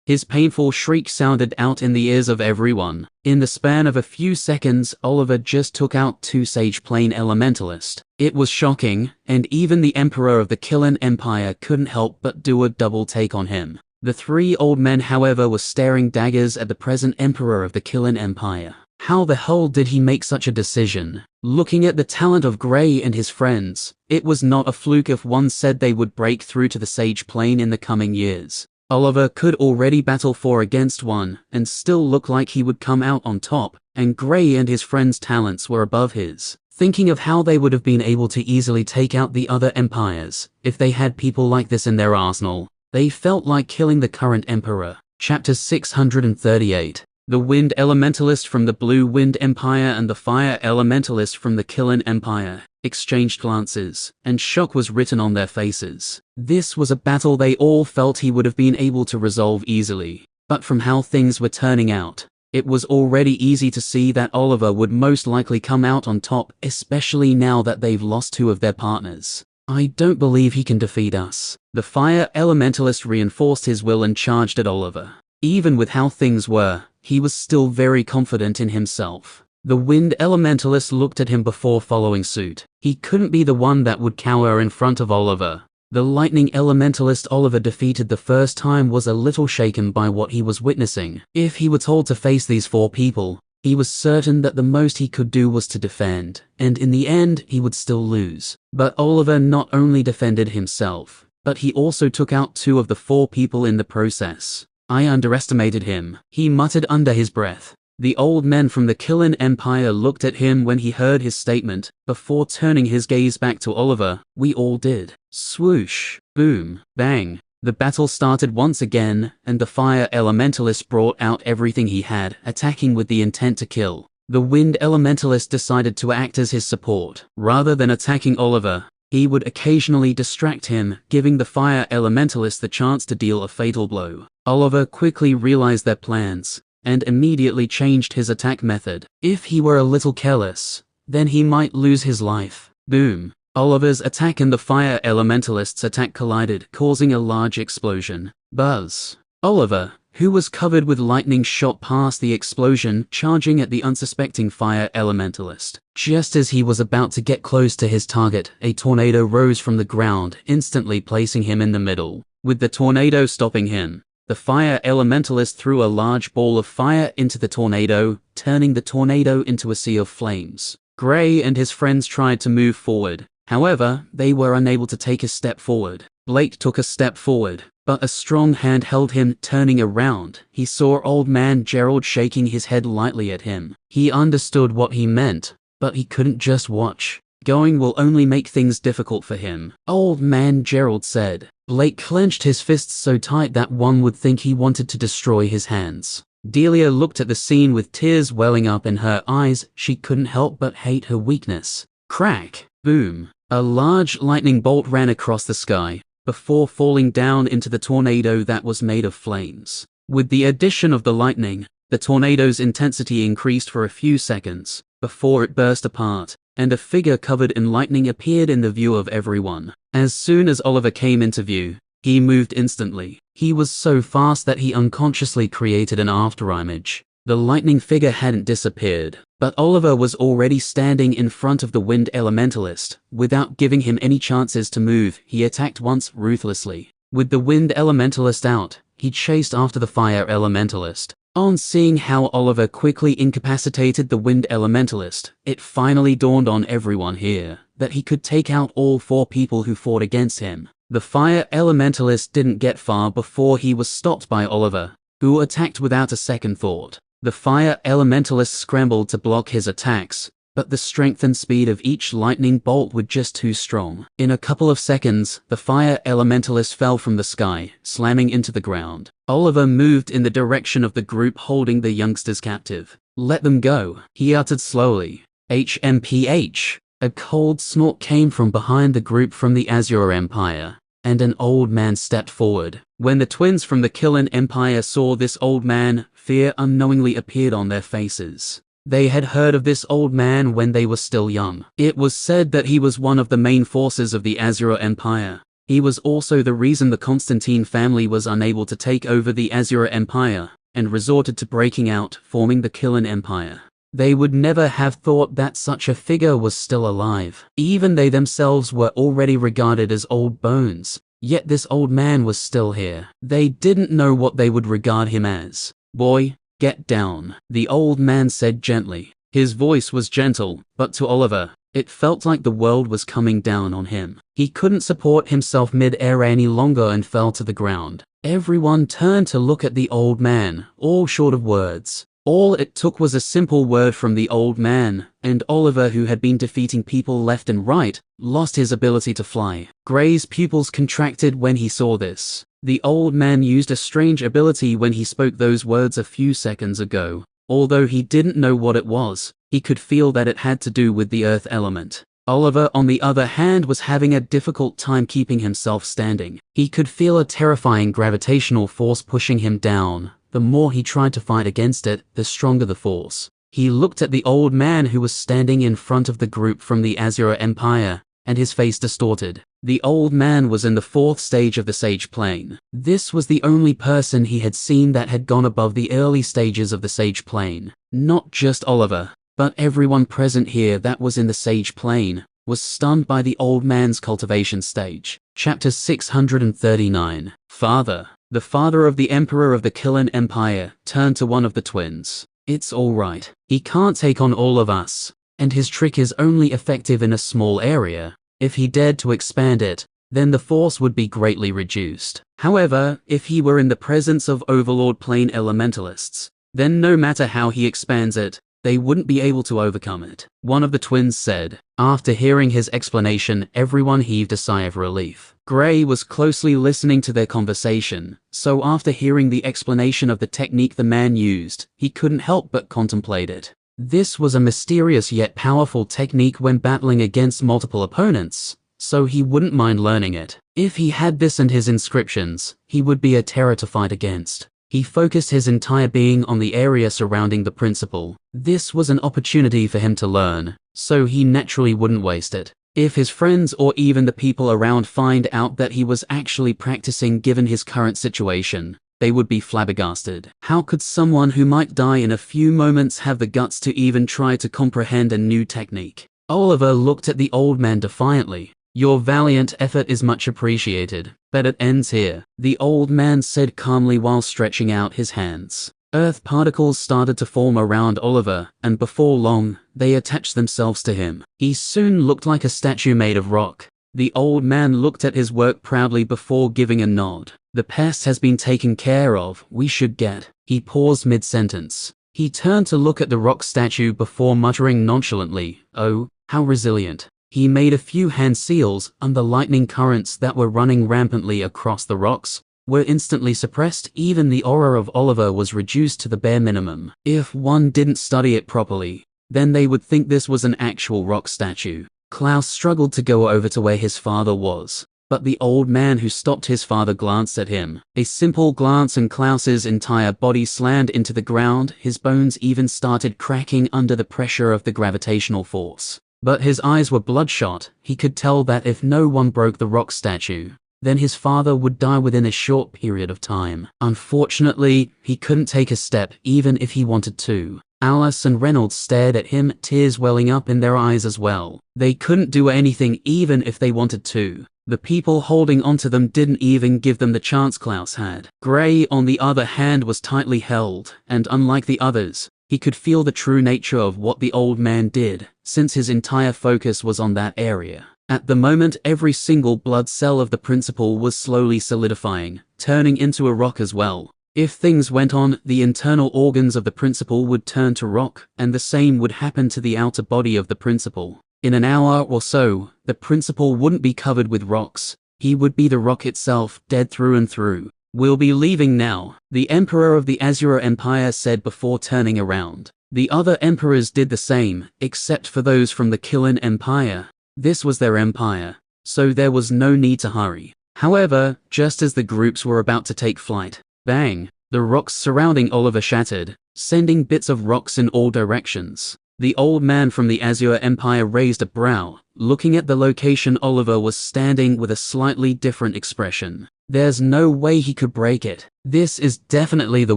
Speaker 1: His painful shriek sounded out in the ears of everyone. In the span of a few seconds, Oliver just took out 2 Sage Plane Elementalists. It was shocking, and even the Emperor of the Killing Empire couldn't help but do a double take on him. The 3 old men, however, were staring daggers at the present Emperor of the Killing Empire. How the hell did he make such a decision? Looking at the talent of Gray and his friends, it was not a fluke if one said they would break through to the Sage Plane in the coming years. Oliver could already battle 4 against 1, and still look like he would come out on top, and Gray and his friends' talents were above his. Thinking of how they would have been able to easily take out the other empires, if they had people like this in their arsenal, they felt like killing the current emperor. Chapter 638. The Wind Elementalist from the Blue Wind Empire and the Fire Elementalist from the Killing Empire exchanged glances, and shock was written on their faces. This was a battle they all felt he would have been able to resolve easily. But from how things were turning out, it was already easy to see that Oliver would most likely come out on top, especially now that they've lost 2 of their partners. I don't believe he can defeat us. The Fire Elementalist reinforced his will and charged at Oliver. Even with how things were, he was still very confident in himself. The Wind Elementalist looked at him before following suit. He couldn't be the one that would cower in front of Oliver. The Lightning Elementalist Oliver defeated the first time was a little shaken by what he was witnessing. If he were told to face these 4 people, he was certain that the most he could do was to defend, and in the end he would still lose. But Oliver not only defended himself, but he also took out 2 of the 4 people in the process. I underestimated him, he muttered under his breath. The old man from the Killing Empire looked at him when he heard his statement, before turning his gaze back to Oliver. We all did. Swoosh, boom, bang. The battle started once again, and the fire elementalist brought out everything he had, attacking with the intent to kill. The wind elementalist decided to act as his support. Rather than attacking Oliver, he would occasionally distract him, giving the fire elementalist the chance to deal a fatal blow. Oliver quickly realized their plans, and immediately changed his attack method. If he were a little careless, then he might lose his life. Boom. Oliver's attack and the fire elementalist's attack collided, causing a large explosion. Buzz. Oliver, who was covered with lightning, shot past the explosion, charging at the unsuspecting fire elementalist. Just as he was about to get close to his target, a tornado rose from the ground, instantly placing him in the middle. With the tornado stopping him, the fire elementalist threw a large ball of fire into the tornado, turning the tornado into a sea of flames. Gray and his friends tried to move forward. However, they were unable to take a step forward. Blake took a step forward, but a strong hand held him. Turning around, he saw Old Man Gerald shaking his head lightly at him. He understood what he meant, but he couldn't just watch. Going will only make things difficult for him. Old Man Gerald said. Blake clenched his fists so tight that one would think he wanted to destroy his hands. Delia looked at the scene with tears welling up in her eyes. She couldn't help but hate her weakness. Crack! Boom! A large lightning bolt ran across the sky, before falling down into the tornado that was made of flames. With the addition of the lightning, the tornado's intensity increased for a few seconds, before it burst apart, and a figure covered in lightning appeared in the view of everyone. As soon as Oliver came into view, he moved instantly. He was so fast that he unconsciously created an afterimage. The lightning figure hadn't disappeared, but Oliver was already standing in front of the wind elementalist. Without giving him any chances to move, he attacked once ruthlessly. With the wind elementalist out, he chased after the fire elementalist. On seeing how Oliver quickly incapacitated the wind elementalist, it finally dawned on everyone here that he could take out all 4 people who fought against him. The fire elementalist didn't get far before he was stopped by Oliver, who attacked without a second thought. The fire elementalist scrambled to block his attacks, but the strength and speed of each lightning bolt were just too strong. In a couple of seconds, the fire elementalist fell from the sky, slamming into the ground. Oliver moved in the direction of the group holding the youngsters captive. Let them go, he uttered slowly. HMPH. A cold snort came from behind the group from the Azure Empire, and an old man stepped forward. When the twins from the Killing Empire saw this old man, fear unknowingly appeared on their faces. They had heard of this old man when they were still young. It was said that he was one of the main forces of the Azure Empire. He was also the reason the Constantine family was unable to take over the Azure Empire, and resorted to breaking out, forming the Killing Empire. They would never have thought that such a figure was still alive. Even they themselves were already regarded as old bones, yet this old man was still here. They didn't know what they would regard him as. Boy, get down, the old man said gently. His voice was gentle, but to Oliver, it felt like the world was coming down on him. He couldn't support himself mid-air any longer and fell to the ground. Everyone turned to look at the old man, all short of words. All it took was a simple word from the old man, and Oliver, who had been defeating people left and right, lost his ability to fly. Gray's pupils contracted when he saw this. The old man used a strange ability when he spoke those words a few seconds ago. Although he didn't know what it was, he could feel that it had to do with the earth element. Oliver, on the other hand, was having a difficult time keeping himself standing. He could feel a terrifying gravitational force pushing him down. The more he tried to fight against it, the stronger the force. He looked at the old man who was standing in front of the group from the Azure Empire, and his face distorted. The old man was in the 4th stage of the Sage Plane. This was the only person he had seen that had gone above the early stages of the Sage Plane. Not just Oliver, but everyone present here that was in the Sage Plane was stunned by the old man's cultivation stage. Chapter 639. Father. The father of the Emperor of the Killing Empire turned to one of the twins. It's all right. He can't take on all of us, and his trick is only effective in a small area. If he dared to expand it, then the force would be greatly reduced. However, if he were in the presence of Overlord Plane elementalists, then no matter how he expands it, they wouldn't be able to overcome it. One of the twins said. After hearing his explanation, everyone heaved a sigh of relief. Gray was closely listening to their conversation, so after hearing the explanation of the technique the man used, he couldn't help but contemplate it. This was a mysterious yet powerful technique when battling against multiple opponents, so he wouldn't mind learning it. If he had this and his inscriptions, he would be a terror to fight against. He focused his entire being on the area surrounding the principal. This was an opportunity for him to learn, so he naturally wouldn't waste it. If his friends or even the people around find out that he was actually practicing given his current situation, they would be flabbergasted. How could someone who might die in a few moments have the guts to even try to comprehend a new technique? Oliver looked at the old man defiantly. Your valiant effort is much appreciated, but it ends here, the old man said calmly while stretching out his hands. Earth particles started to form around Oliver, and before long, they attached themselves to him. He soon looked like a statue made of rock. The old man looked at his work proudly before giving a nod. The pest has been taken care of, we should get. He paused mid-sentence. He turned to look at the rock statue before muttering nonchalantly, oh, how resilient. He made a few hand seals, and the lightning currents that were running rampantly across the rocks were instantly suppressed. Even the aura of Oliver was reduced to the bare minimum. If one didn't study it properly, then they would think this was an actual rock statue. Klaus struggled to go over to where his father was, but the old man who stopped his father glanced at him. A simple glance and Klaus's entire body slammed into the ground. His bones even started cracking under the pressure of the gravitational force. But his eyes were bloodshot. He could tell that if no one broke the rock statue, then his father would die within a short period of time. Unfortunately, he couldn't take a step even if he wanted to. Alice and Reynolds stared at him, tears welling up in their eyes as well. They couldn't do anything even if they wanted to. The people holding onto them didn't even give them the chance Klaus had. Gray, on the other hand, was tightly held, and unlike the others, he could feel the true nature of what the old man did, since his entire focus was on that area. At the moment, every single blood cell of the principal was slowly solidifying, turning into a rock as well. If things went on, the internal organs of the principal would turn to rock, and the same would happen to the outer body of the principal. In an hour or so, the principal wouldn't be covered with rocks. He would be the rock itself, dead through and through. We'll be leaving now, the Emperor of the Azure Empire said before turning around. The other emperors did the same, except for those from the Killen Empire. This was their empire, so there was no need to hurry. However, just as the groups were about to take flight, bang, the rocks surrounding Oliver shattered, sending bits of rocks in all directions. The old man from the Azure Empire raised a brow, looking at the location Oliver was standing with a slightly different expression. There's no way he could break it. This is definitely the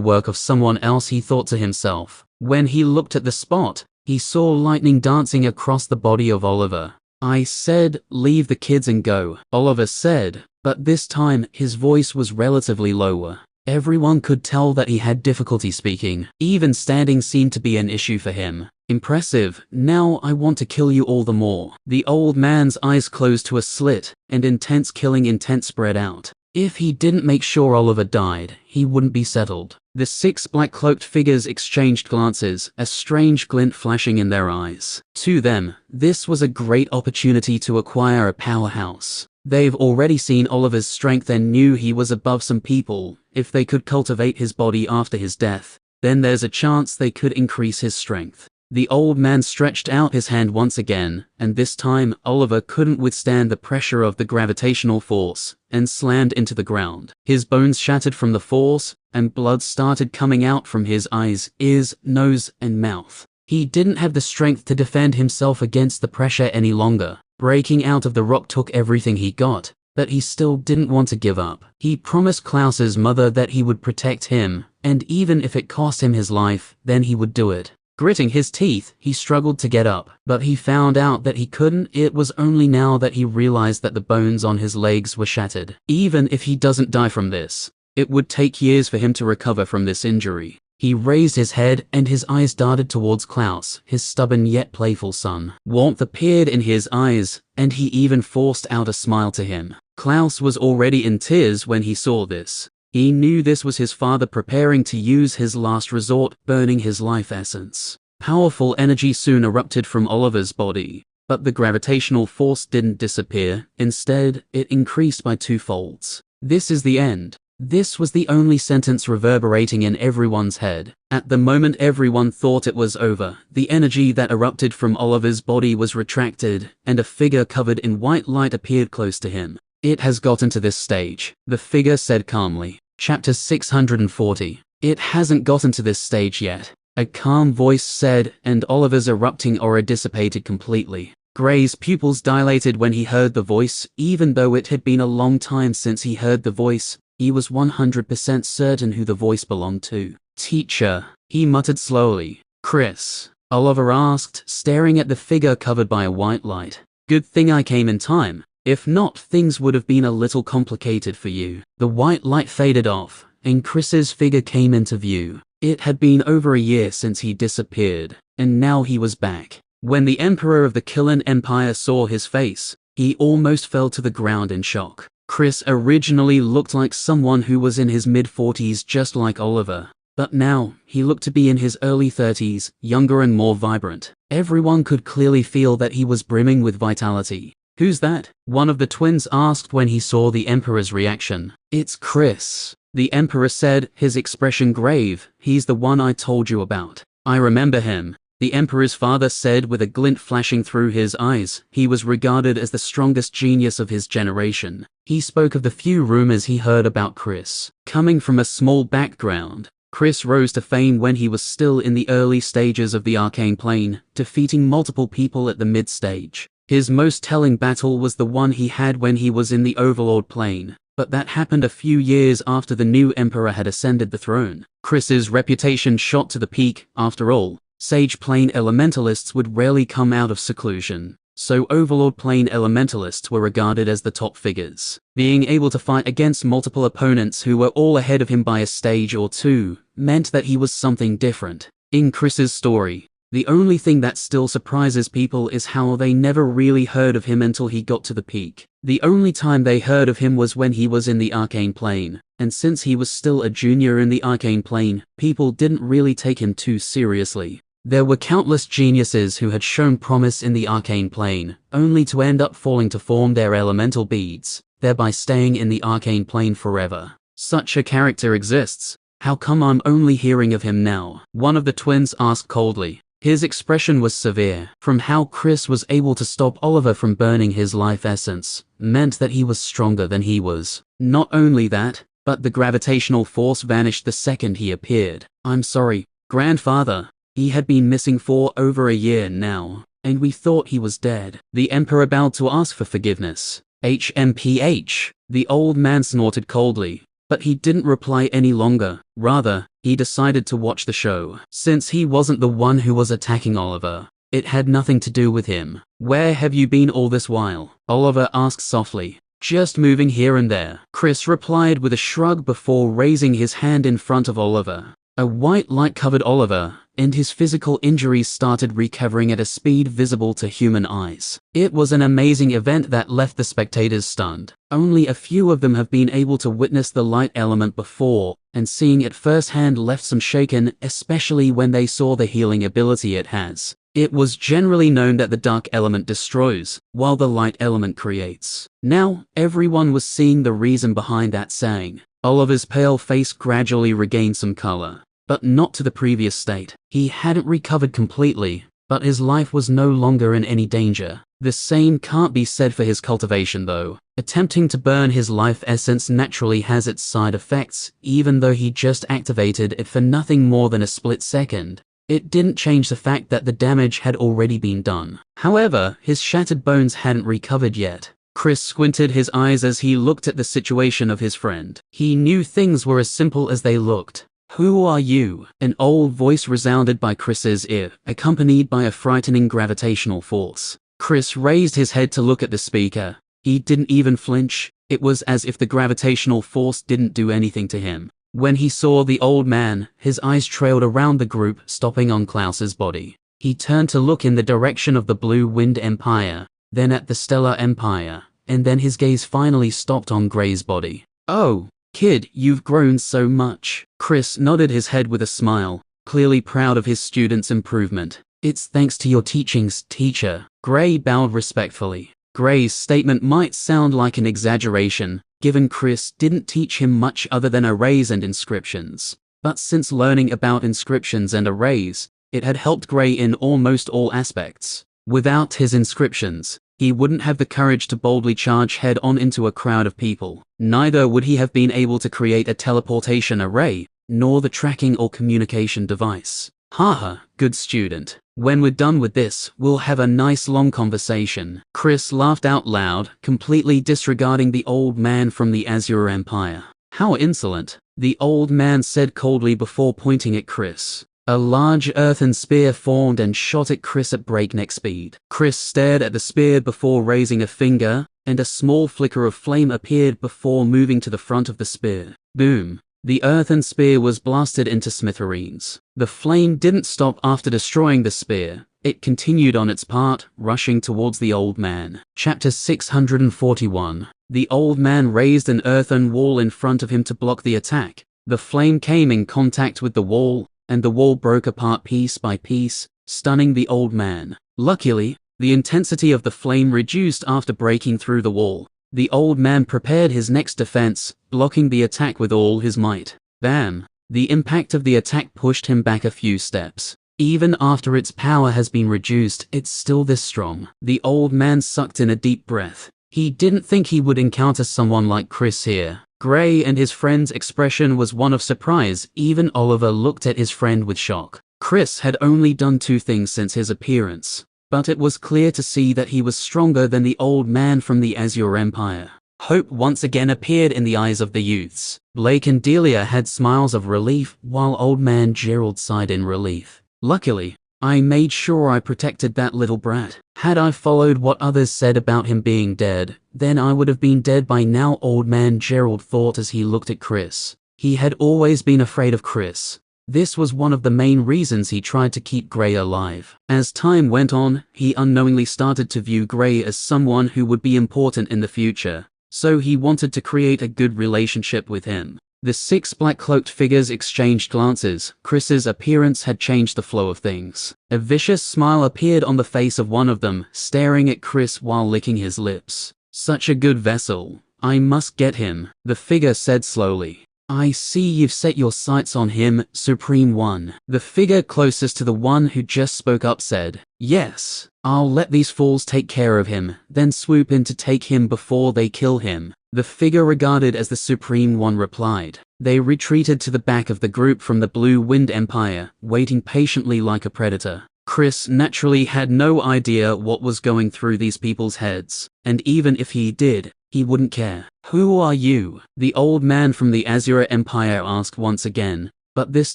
Speaker 1: work of someone else, he thought to himself. When he looked at the spot, he saw lightning dancing across the body of Oliver. I said, leave the kids and go, Oliver said, but this time his voice was relatively lower. Everyone could tell that he had difficulty speaking. Even standing seemed to be an issue for him. Impressive. Now I want to kill you all the more. The old man's eyes closed to a slit, and intense killing intent spread out. If he didn't make sure Oliver died, he wouldn't be settled. The 6 black-cloaked figures exchanged glances, a strange glint flashing in their eyes. To them, this was a great opportunity to acquire a powerhouse. They've already seen Oliver's strength and knew he was above some people. If they could cultivate his body after his death, then there's a chance they could increase his strength. The old man stretched out his hand once again, and this time Oliver couldn't withstand the pressure of the gravitational force, and slammed into the ground. His bones shattered from the force, and blood started coming out from his eyes, ears, nose, and mouth. He didn't have the strength to defend himself against the pressure any longer. Breaking out of the rock took everything he got, but he still didn't want to give up. He promised Klaus's mother that he would protect him, and even if it cost him his life, then he would do it. Gritting his teeth, he struggled to get up, but he found out that he couldn't. It was only now that he realized that the bones on his legs were shattered. Even if he doesn't die from this, it would take years for him to recover from this injury. He raised his head and his eyes darted towards Klaus, his stubborn yet playful son. Warmth appeared in his eyes, and he even forced out a smile to him. Klaus was already in tears when he saw this. He knew this was his father preparing to use his last resort, burning his life essence. Powerful energy soon erupted from Oliver's body, but the gravitational force didn't disappear. Instead, it increased by 2 folds. This is the end. This was the only sentence reverberating in everyone's head. At the moment everyone thought it was over, the energy that erupted from Oliver's body was retracted, and a figure covered in white light appeared close to him. It has gotten to this stage, the figure said calmly. Chapter 640. It hasn't gotten to this stage yet, a calm voice said, and Oliver's erupting aura dissipated completely. Gray's pupils dilated when he heard the voice. Even though it had been a long time since he heard the voice, he was 100% certain who the voice belonged to. Teacher, he muttered slowly. Chris, Oliver asked, staring at the figure covered by a white light. Good thing I came in time. If not, things would have been a little complicated for you. The white light faded off, and Chris's figure came into view. It had been over a year since he disappeared, and now he was back. When the Emperor of the Killen Empire saw his face, he almost fell to the ground in shock. Chris originally looked like someone who was in his mid-40s, just like Oliver. But now, he looked to be in his early 30s, younger and more vibrant. Everyone could clearly feel that he was brimming with vitality. Who's that? One of the twins asked when he saw the Emperor's reaction. It's Chris, the Emperor said, his expression grave. He's the one I told you about. I remember him, the Emperor's father said with a glint flashing through his eyes. He was regarded as the strongest genius of his generation. He spoke of the few rumors he heard about Chris. Coming from a small background, Chris rose to fame when he was still in the early stages of the arcane plane, defeating multiple people at the mid-stage. His most telling battle was the one he had when he was in the Overlord plane, but that happened a few years after the new Emperor had ascended the throne. Chris's reputation shot to the peak. After all, Sage Plane Elementalists would rarely come out of seclusion, so Overlord Plane Elementalists were regarded as the top figures. Being able to fight against multiple opponents who were all ahead of him by a stage or two meant that he was something different. In Chris's story, the only thing that still surprises people is how they never really heard of him until he got to the peak. The only time they heard of him was when he was in the arcane plane, and since he was still a junior in the arcane plane, people didn't really take him too seriously. There were countless geniuses who had shown promise in the arcane plane, only to end up falling to form their elemental beads, thereby staying in the arcane plane forever. Such a character exists. How come I'm only hearing of him now? One of the twins asked coldly. His expression was severe. From how Chris was able to stop Oliver from burning his life essence, meant that he was stronger than he was. Not only that, but the gravitational force vanished the second he appeared. I'm sorry, grandfather. He had been missing for over a year now, and we thought he was dead. The Emperor bowed to ask for forgiveness. HMPH. The old man snorted coldly, but he didn't reply any longer. Rather, he decided to watch the show. Since he wasn't the one who was attacking Oliver, it had nothing to do with him. Where have you been all this while? Oliver asked softly. Just moving here and there, Chris replied with a shrug before raising his hand in front of Oliver. A white light covered Oliver, and his physical injuries started recovering at a speed visible to human eyes. It was an amazing event that left the spectators stunned. Only a few of them have been able to witness the light element before, and seeing it firsthand left some shaken, especially when they saw the healing ability it has. It was generally known that the dark element destroys, while the light element creates. Now, everyone was seeing the reason behind that saying. Oliver's pale face gradually regained some color, but not to the previous state. He hadn't recovered completely, but his life was no longer in any danger. The same can't be said for his cultivation though. Attempting to burn his life essence naturally has its side effects. Even though he just activated it for nothing more than a split second, it didn't change the fact that the damage had already been done. However, his shattered bones hadn't recovered yet. Chris squinted his eyes as he looked at the situation of his friend. He knew things were as simple as they looked. Who are you? An old voice resounded by Chris's ear, accompanied by a frightening gravitational force. Chris raised his head to look at the speaker. He didn't even flinch. It was as if the gravitational force didn't do anything to him. When he saw the old man, his eyes trailed around the group, stopping on Klaus's body. He turned to look in the direction of the Blue Wind Empire, then at the Stellar Empire, and then his gaze finally stopped on Gray's body. Oh, Kid, you've grown so much. Chris nodded his head with a smile, clearly proud of his student's improvement. It's thanks to your teachings, teacher. Gray bowed respectfully. Gray's statement might sound like an exaggeration, given Chris didn't teach him much other than arrays and inscriptions. But since learning about inscriptions and arrays, it had helped Gray in almost all aspects. Without his inscriptions, he wouldn't have the courage to boldly charge head-on into a crowd of people. Neither would he have been able to create a teleportation array, nor the tracking or communication device. Haha, good student. When we're done with this, we'll have a nice long conversation. Chris laughed out loud, completely disregarding the old man from the Azure Empire. How insolent, the old man said coldly before pointing at Chris. A large earthen spear formed and shot at Chris at breakneck speed. Chris stared at the spear before raising a finger, and a small flicker of flame appeared before moving to the front of the spear. Boom. The earthen spear was blasted into smithereens. The flame didn't stop after destroying the spear. It continued on its part, rushing towards the old man. Chapter 641. The old man raised an earthen wall in front of him to block the attack. The flame came in contact with the wall, and the wall broke apart piece by piece, stunning the old man. Luckily, the intensity of the flame reduced after breaking through the wall. The old man prepared his next defense, blocking the attack with all his might. Bam! The impact of the attack pushed him back a few steps. Even after its power has been reduced, it's still this strong. The old man sucked in a deep breath. He didn't think he would encounter someone like Chris here. Gray and his friend's expression was one of surprise. Even Oliver looked at his friend with shock. Chris had only done 2 things since his appearance, but it was clear to see that he was stronger than the old man from the Azure Empire. Hope once again appeared in the eyes of the youths. Blake and Delia had smiles of relief, while old man Gerald sighed in relief. Luckily, I made sure I protected that little brat. Had I followed what others said about him being dead, then I would have been dead by now, old man Gerald thought as he looked at Chris. He had always been afraid of Chris. This was one of the main reasons he tried to keep Gray alive. As time went on, he unknowingly started to view Gray as someone who would be important in the future, so he wanted to create a good relationship with him. The 6 black-cloaked figures exchanged glances. Chris's appearance had changed the flow of things. A vicious smile appeared on the face of one of them, staring at Chris while licking his lips. Such a good vessel. I must get him, the figure said slowly. I see you've set your sights on him, Supreme One. The figure closest to the one who just spoke up said, yes, I'll let these fools take care of him, then swoop in to take him before they kill him. The figure regarded as the Supreme One replied. They retreated to the back of the group from the Blue Wind Empire, waiting patiently like a predator. Chris naturally had no idea what was going through these people's heads, and even if he did, he wouldn't care. Who are you? The old man from the Azure Empire asked once again, but this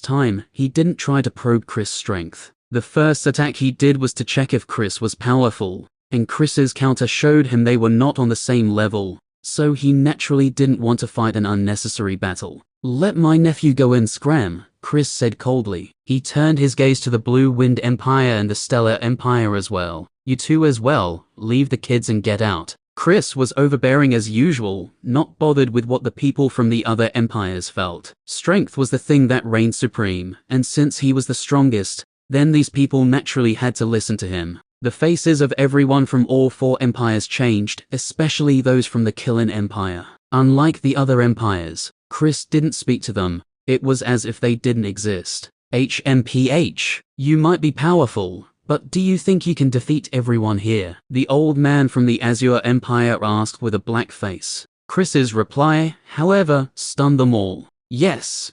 Speaker 1: time, he didn't try to probe Chris' strength. The first attack he did was to check if Chris was powerful, and Chris's counter showed him they were not on the same level, so he naturally didn't want to fight an unnecessary battle. Let my nephew go and scram, Chris said coldly. He turned his gaze to the Blue Wind Empire and the Stellar Empire as well. You two as well, leave the kids and get out. Chris was overbearing as usual, not bothered with what the people from the other empires felt. Strength was the thing that reigned supreme, and since he was the strongest, then these people naturally had to listen to him. The faces of everyone from all 4 empires changed, especially those from the Killing Empire. Unlike the other empires, Chris didn't speak to them. It was as if they didn't exist. HMPH, you might be powerful, but do you think you can defeat everyone here? The old man from the Azure Empire asked with a black face. Chris's reply, however, stunned them all. Yes,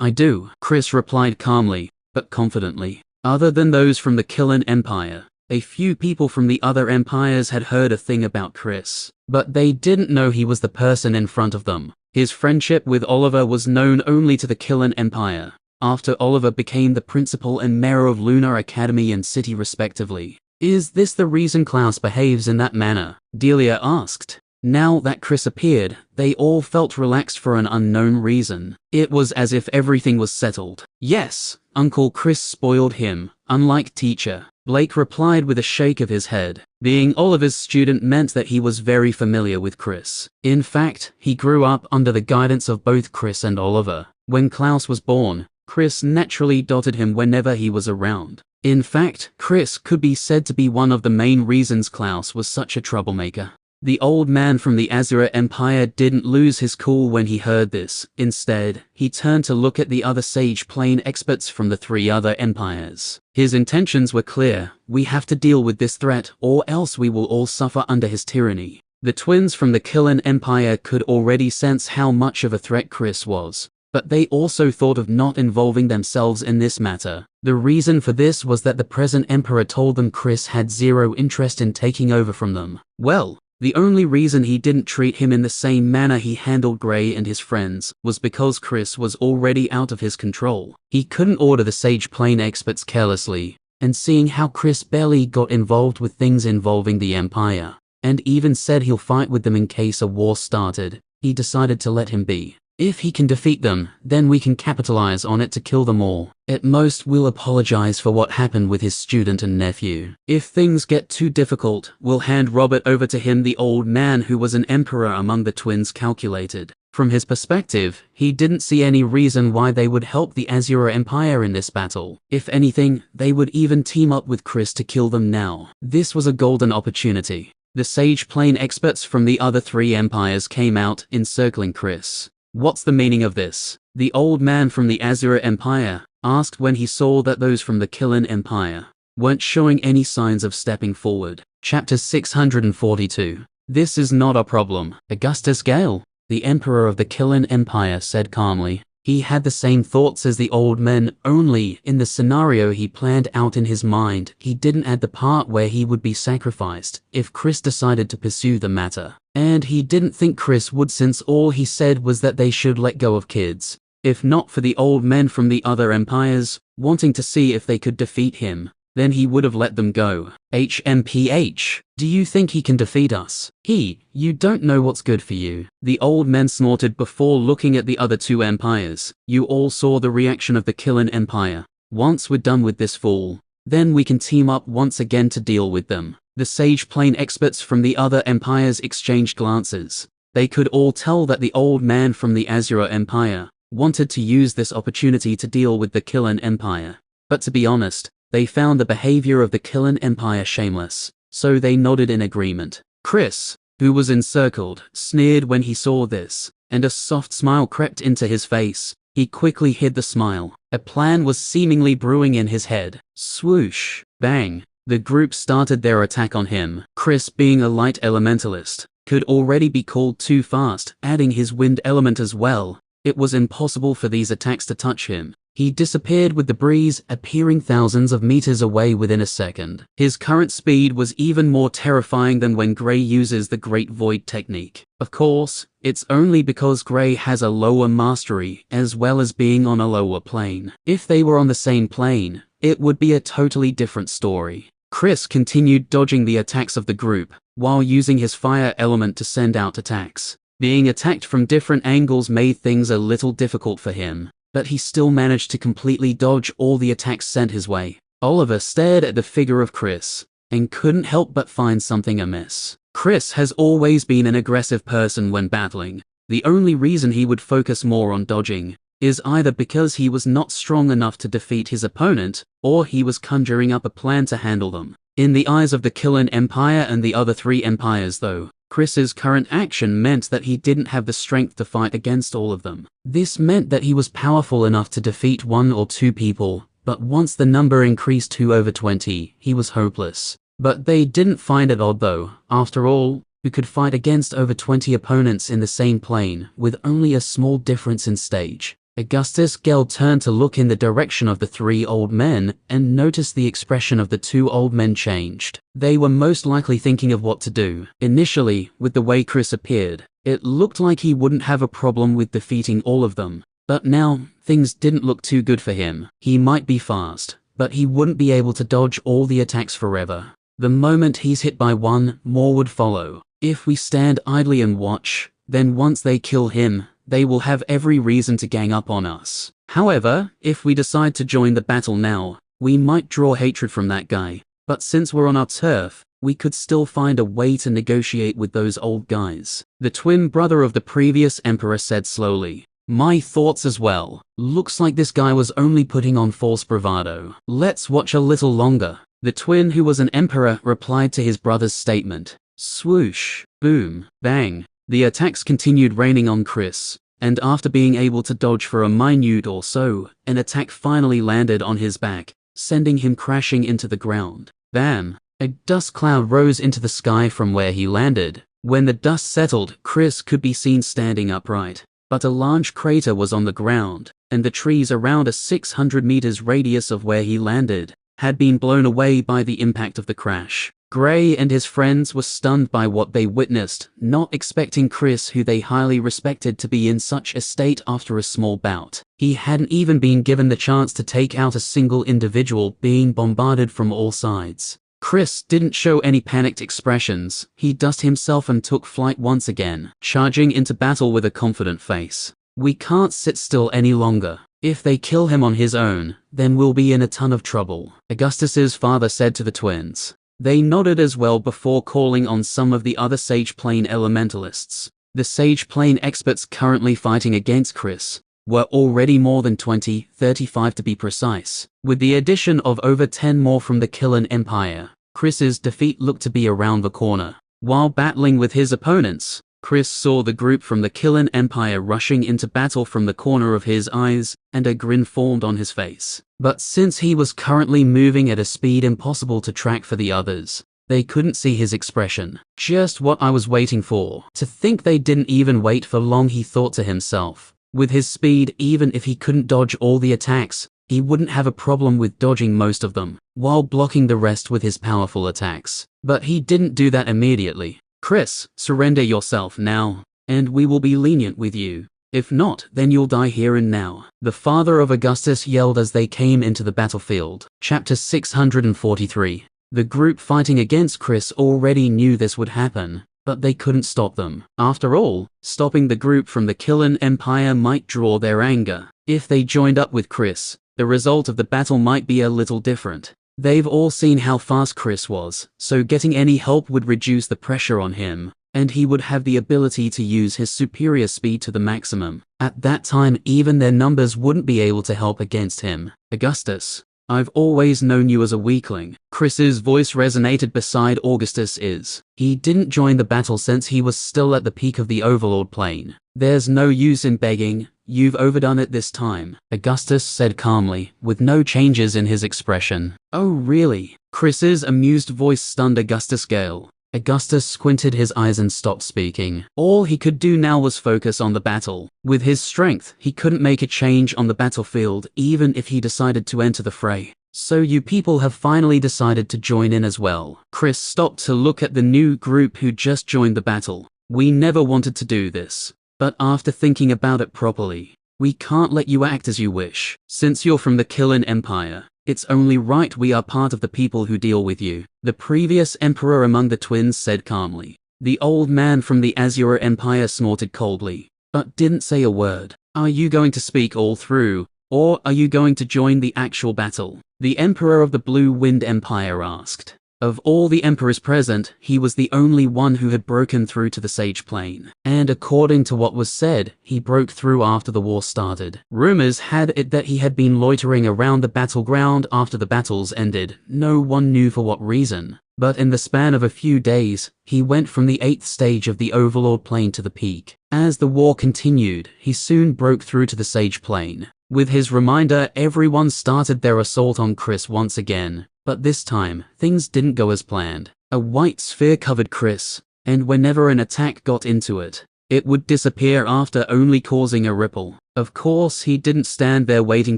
Speaker 1: I do, Chris replied calmly, but confidently. Other than those from the Killing Empire, a few people from the other empires had heard a thing about Chris, but they didn't know he was the person in front of them. His friendship with Oliver was known only to the Killing Empire, after Oliver became the principal and mayor of Lunar Academy and City respectively. Is this the reason Klaus behaves in that manner? Delia asked. Now that Chris appeared, they all felt relaxed for an unknown reason. It was as if everything was settled. Yes, Uncle Chris spoiled him, unlike Teacher. Blake replied with a shake of his head. Being Oliver's student meant that he was very familiar with Chris. In fact, he grew up under the guidance of both Chris and Oliver. When Klaus was born, Chris naturally dotted him whenever he was around. In fact, Chris could be said to be one of the main reasons Klaus was such a troublemaker. The old man from the Azure Empire didn't lose his cool when he heard this. Instead, he turned to look at the other Sage Plane experts from the 3 other empires. His intentions were clear: we have to deal with this threat, or else we will all suffer under his tyranny. The twins from the Killen Empire could already sense how much of a threat Chris was, but they also thought of not involving themselves in this matter. The reason for this was that the present emperor told them Chris had zero interest in taking over from them. Well, the only reason he didn't treat him in the same manner he handled Gray and his friends was because Chris was already out of his control. He couldn't order the Sage Plane experts carelessly, and seeing how Chris barely got involved with things involving the Empire, and even said he'll fight with them in case a war started, he decided to let him be. If he can defeat them, then we can capitalize on it to kill them all. At most, we'll apologize for what happened with his student and nephew. If things get too difficult, we'll hand Robert over to him. The old man who was an emperor among the twins calculated. From his perspective, he didn't see any reason why they would help the Azure Empire in this battle. If anything, they would even team up with Chris to kill them now. This was a golden opportunity. The Sage Plane experts from the other 3 empires came out, encircling Chris. What's the meaning of this? The old man from the Azure Empire asked when he saw that those from the Killen Empire weren't showing any signs of stepping forward. Chapter 642. This is not a problem. Augustus Gale, the emperor of the Killen Empire, said calmly. He had the same thoughts as the old men, only in the scenario he planned out in his mind, he didn't add the part where he would be sacrificed if Chris decided to pursue the matter. And he didn't think Chris would, since all he said was that they should let go of kids. If not for the old men from the other empires wanting to see if they could defeat him, then he would have let them go. HMPH, do you think he can defeat us? You don't know what's good for you. The old men snorted before looking at the other 2 empires. You all saw the reaction of the Killen Empire. Once we're done with this fool, then we can team up once again to deal with them. The Sage Plane experts from the other empires exchanged glances. They could all tell that the old man from the Azure Empire wanted to use this opportunity to deal with the Killen Empire. But to be honest, they found the behavior of the Killen Empire shameless, so they nodded in agreement. Chris, who was encircled, sneered when he saw this, and a soft smile crept into his face. He quickly hid the smile. A plan was seemingly brewing in his head. Swoosh, bang. The group started their attack on him. Chris, being a light elementalist, could already be called too fast. Adding his wind element as well, it was impossible for these attacks to touch him. He disappeared with the breeze, appearing thousands of meters away within a second. His current speed was even more terrifying than when Gray uses the Great Void technique. Of course, it's only because Gray has a lower mastery, as well as being on a lower plane. If they were on the same plane, it would be a totally different story. Chris continued dodging the attacks of the group, while using his fire element to send out attacks. Being attacked from different angles made things a little difficult for him, but he still managed to completely dodge all the attacks sent his way. Oliver stared at the figure of Chris, and couldn't help but find something amiss. Chris has always been an aggressive person when battling. The only reason he would focus more on dodging is either because he was not strong enough to defeat his opponent, or he was conjuring up a plan to handle them. In the eyes of the Killen Empire and the other 3 empires though, Chris's current action meant that he didn't have the strength to fight against all of them. This meant that he was powerful enough to defeat 1 or 2 people, but once the number increased to over 20, he was hopeless. But they didn't find it odd though. After all, who could fight against over 20 opponents in the same plane, with only a small difference in stage? Augustus Gell turned to look in the direction of the 3 old men, and noticed the expression of the 2 old men changed. They were most likely thinking of what to do. Initially, with the way Chris appeared, it looked like he wouldn't have a problem with defeating all of them. But now, things didn't look too good for him. He might be fast, but he wouldn't be able to dodge all the attacks forever. The moment he's hit by one, more would follow. If we stand idly and watch, then once they kill him, they will have every reason to gang up on us. However, if we decide to join the battle now, we might draw hatred from that guy. But since we're on our turf, we could still find a way to negotiate with those old guys. The twin brother of the previous emperor said slowly. My thoughts as well. Looks like this guy was only putting on false bravado. Let's watch a little longer. The twin, who was an emperor, replied to his brother's statement. Swoosh, boom, bang. The attacks continued raining on Chris, and after being able to dodge for a minute or so, an attack finally landed on his back, sending him crashing into the ground. Bam! A dust cloud rose into the sky from where he landed. When the dust settled, Chris could be seen standing upright. But a large crater was on the ground, and the trees around a 600 meters radius of where he landed had been blown away by the impact of the crash. Gray and his friends were stunned by what they witnessed, not expecting Chris, who they highly respected, to be in such a state after a small bout. He hadn't even been given the chance to take out a single individual, being bombarded from all sides. Chris didn't show any panicked expressions. He dusted himself and took flight once again, charging into battle with a confident face. We can't sit still any longer. If they kill him on his own, then we'll be in a ton of trouble, Augustus's father said to the twins. They nodded as well before calling on some of the other Sage Plane elementalists. The Sage Plane experts currently fighting against Chris were already more than 20, 35 to be precise. With the addition of over 10 more from the Killen Empire, Chris's defeat looked to be around the corner. While battling with his opponents, Chris saw the group from the Killen Empire rushing into battle from the corner of his eyes, and a grin formed on his face. But since he was currently moving at a speed impossible to track for the others, they couldn't see his expression. Just what I was waiting for. To think they didn't even wait for long, he thought to himself. With his speed, even if he couldn't dodge all the attacks, he wouldn't have a problem with dodging most of them, while blocking the rest with his powerful attacks. But he didn't do that immediately. Chris, surrender yourself now, and we will be lenient with you. If not, then you'll die here and now, the father of Augustus yelled as they came into the battlefield. Chapter 643. The group fighting against Chris already knew this would happen, but they couldn't stop them. After all, stopping the group from the Killen Empire might draw their anger. If they joined up with Chris, the result of the battle might be a little different. They've all seen how fast Chris was, so getting any help would reduce the pressure on him, and he would have the ability to use his superior speed to the maximum. At that time, even their numbers wouldn't be able to help against him. Augustus, I've always known you as a weakling. Chris's voice resonated beside Augustus's. He didn't join the battle since he was still at the peak of the Overlord plane. There's no use in begging. You've overdone it this time, Augustus said calmly, with no changes in his expression. Oh really? Chris's amused voice stunned Augustus Gale. Augustus squinted his eyes and stopped speaking. All he could do now was focus on the battle. With his strength, he couldn't make a change on the battlefield even if he decided to enter the fray. So you people have finally decided to join in as well. Chris stopped to look at the new group who just joined the battle. We never wanted to do this. But after thinking about it properly, we can't let you act as you wish. Since you're from the Killen Empire, it's only right we are part of the people who deal with you, the previous emperor among the twins said calmly. The old man from the Azure Empire snorted coldly, but didn't say a word. Are you going to speak all through, or are you going to join the actual battle? The emperor of the Blue Wind Empire asked. Of all the emperors present, he was the only one who had broken through to the Sage Plane. And according to what was said, he broke through after the war started. Rumors had it that he had been loitering around the battleground after the battles ended. No one knew for what reason. But in the span of a few days, he went from the 8th stage of the Overlord plane to the peak. As the war continued, he soon broke through to the Sage Plane. With his reminder, everyone started their assault on Chris once again. But this time, things didn't go as planned. A white sphere covered Chris, and whenever an attack got into it, it would disappear after only causing a ripple. Of course, he didn't stand there waiting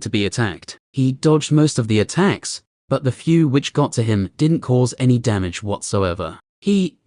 Speaker 1: to be attacked. He dodged most of the attacks, but the few which got to him didn't cause any damage whatsoever.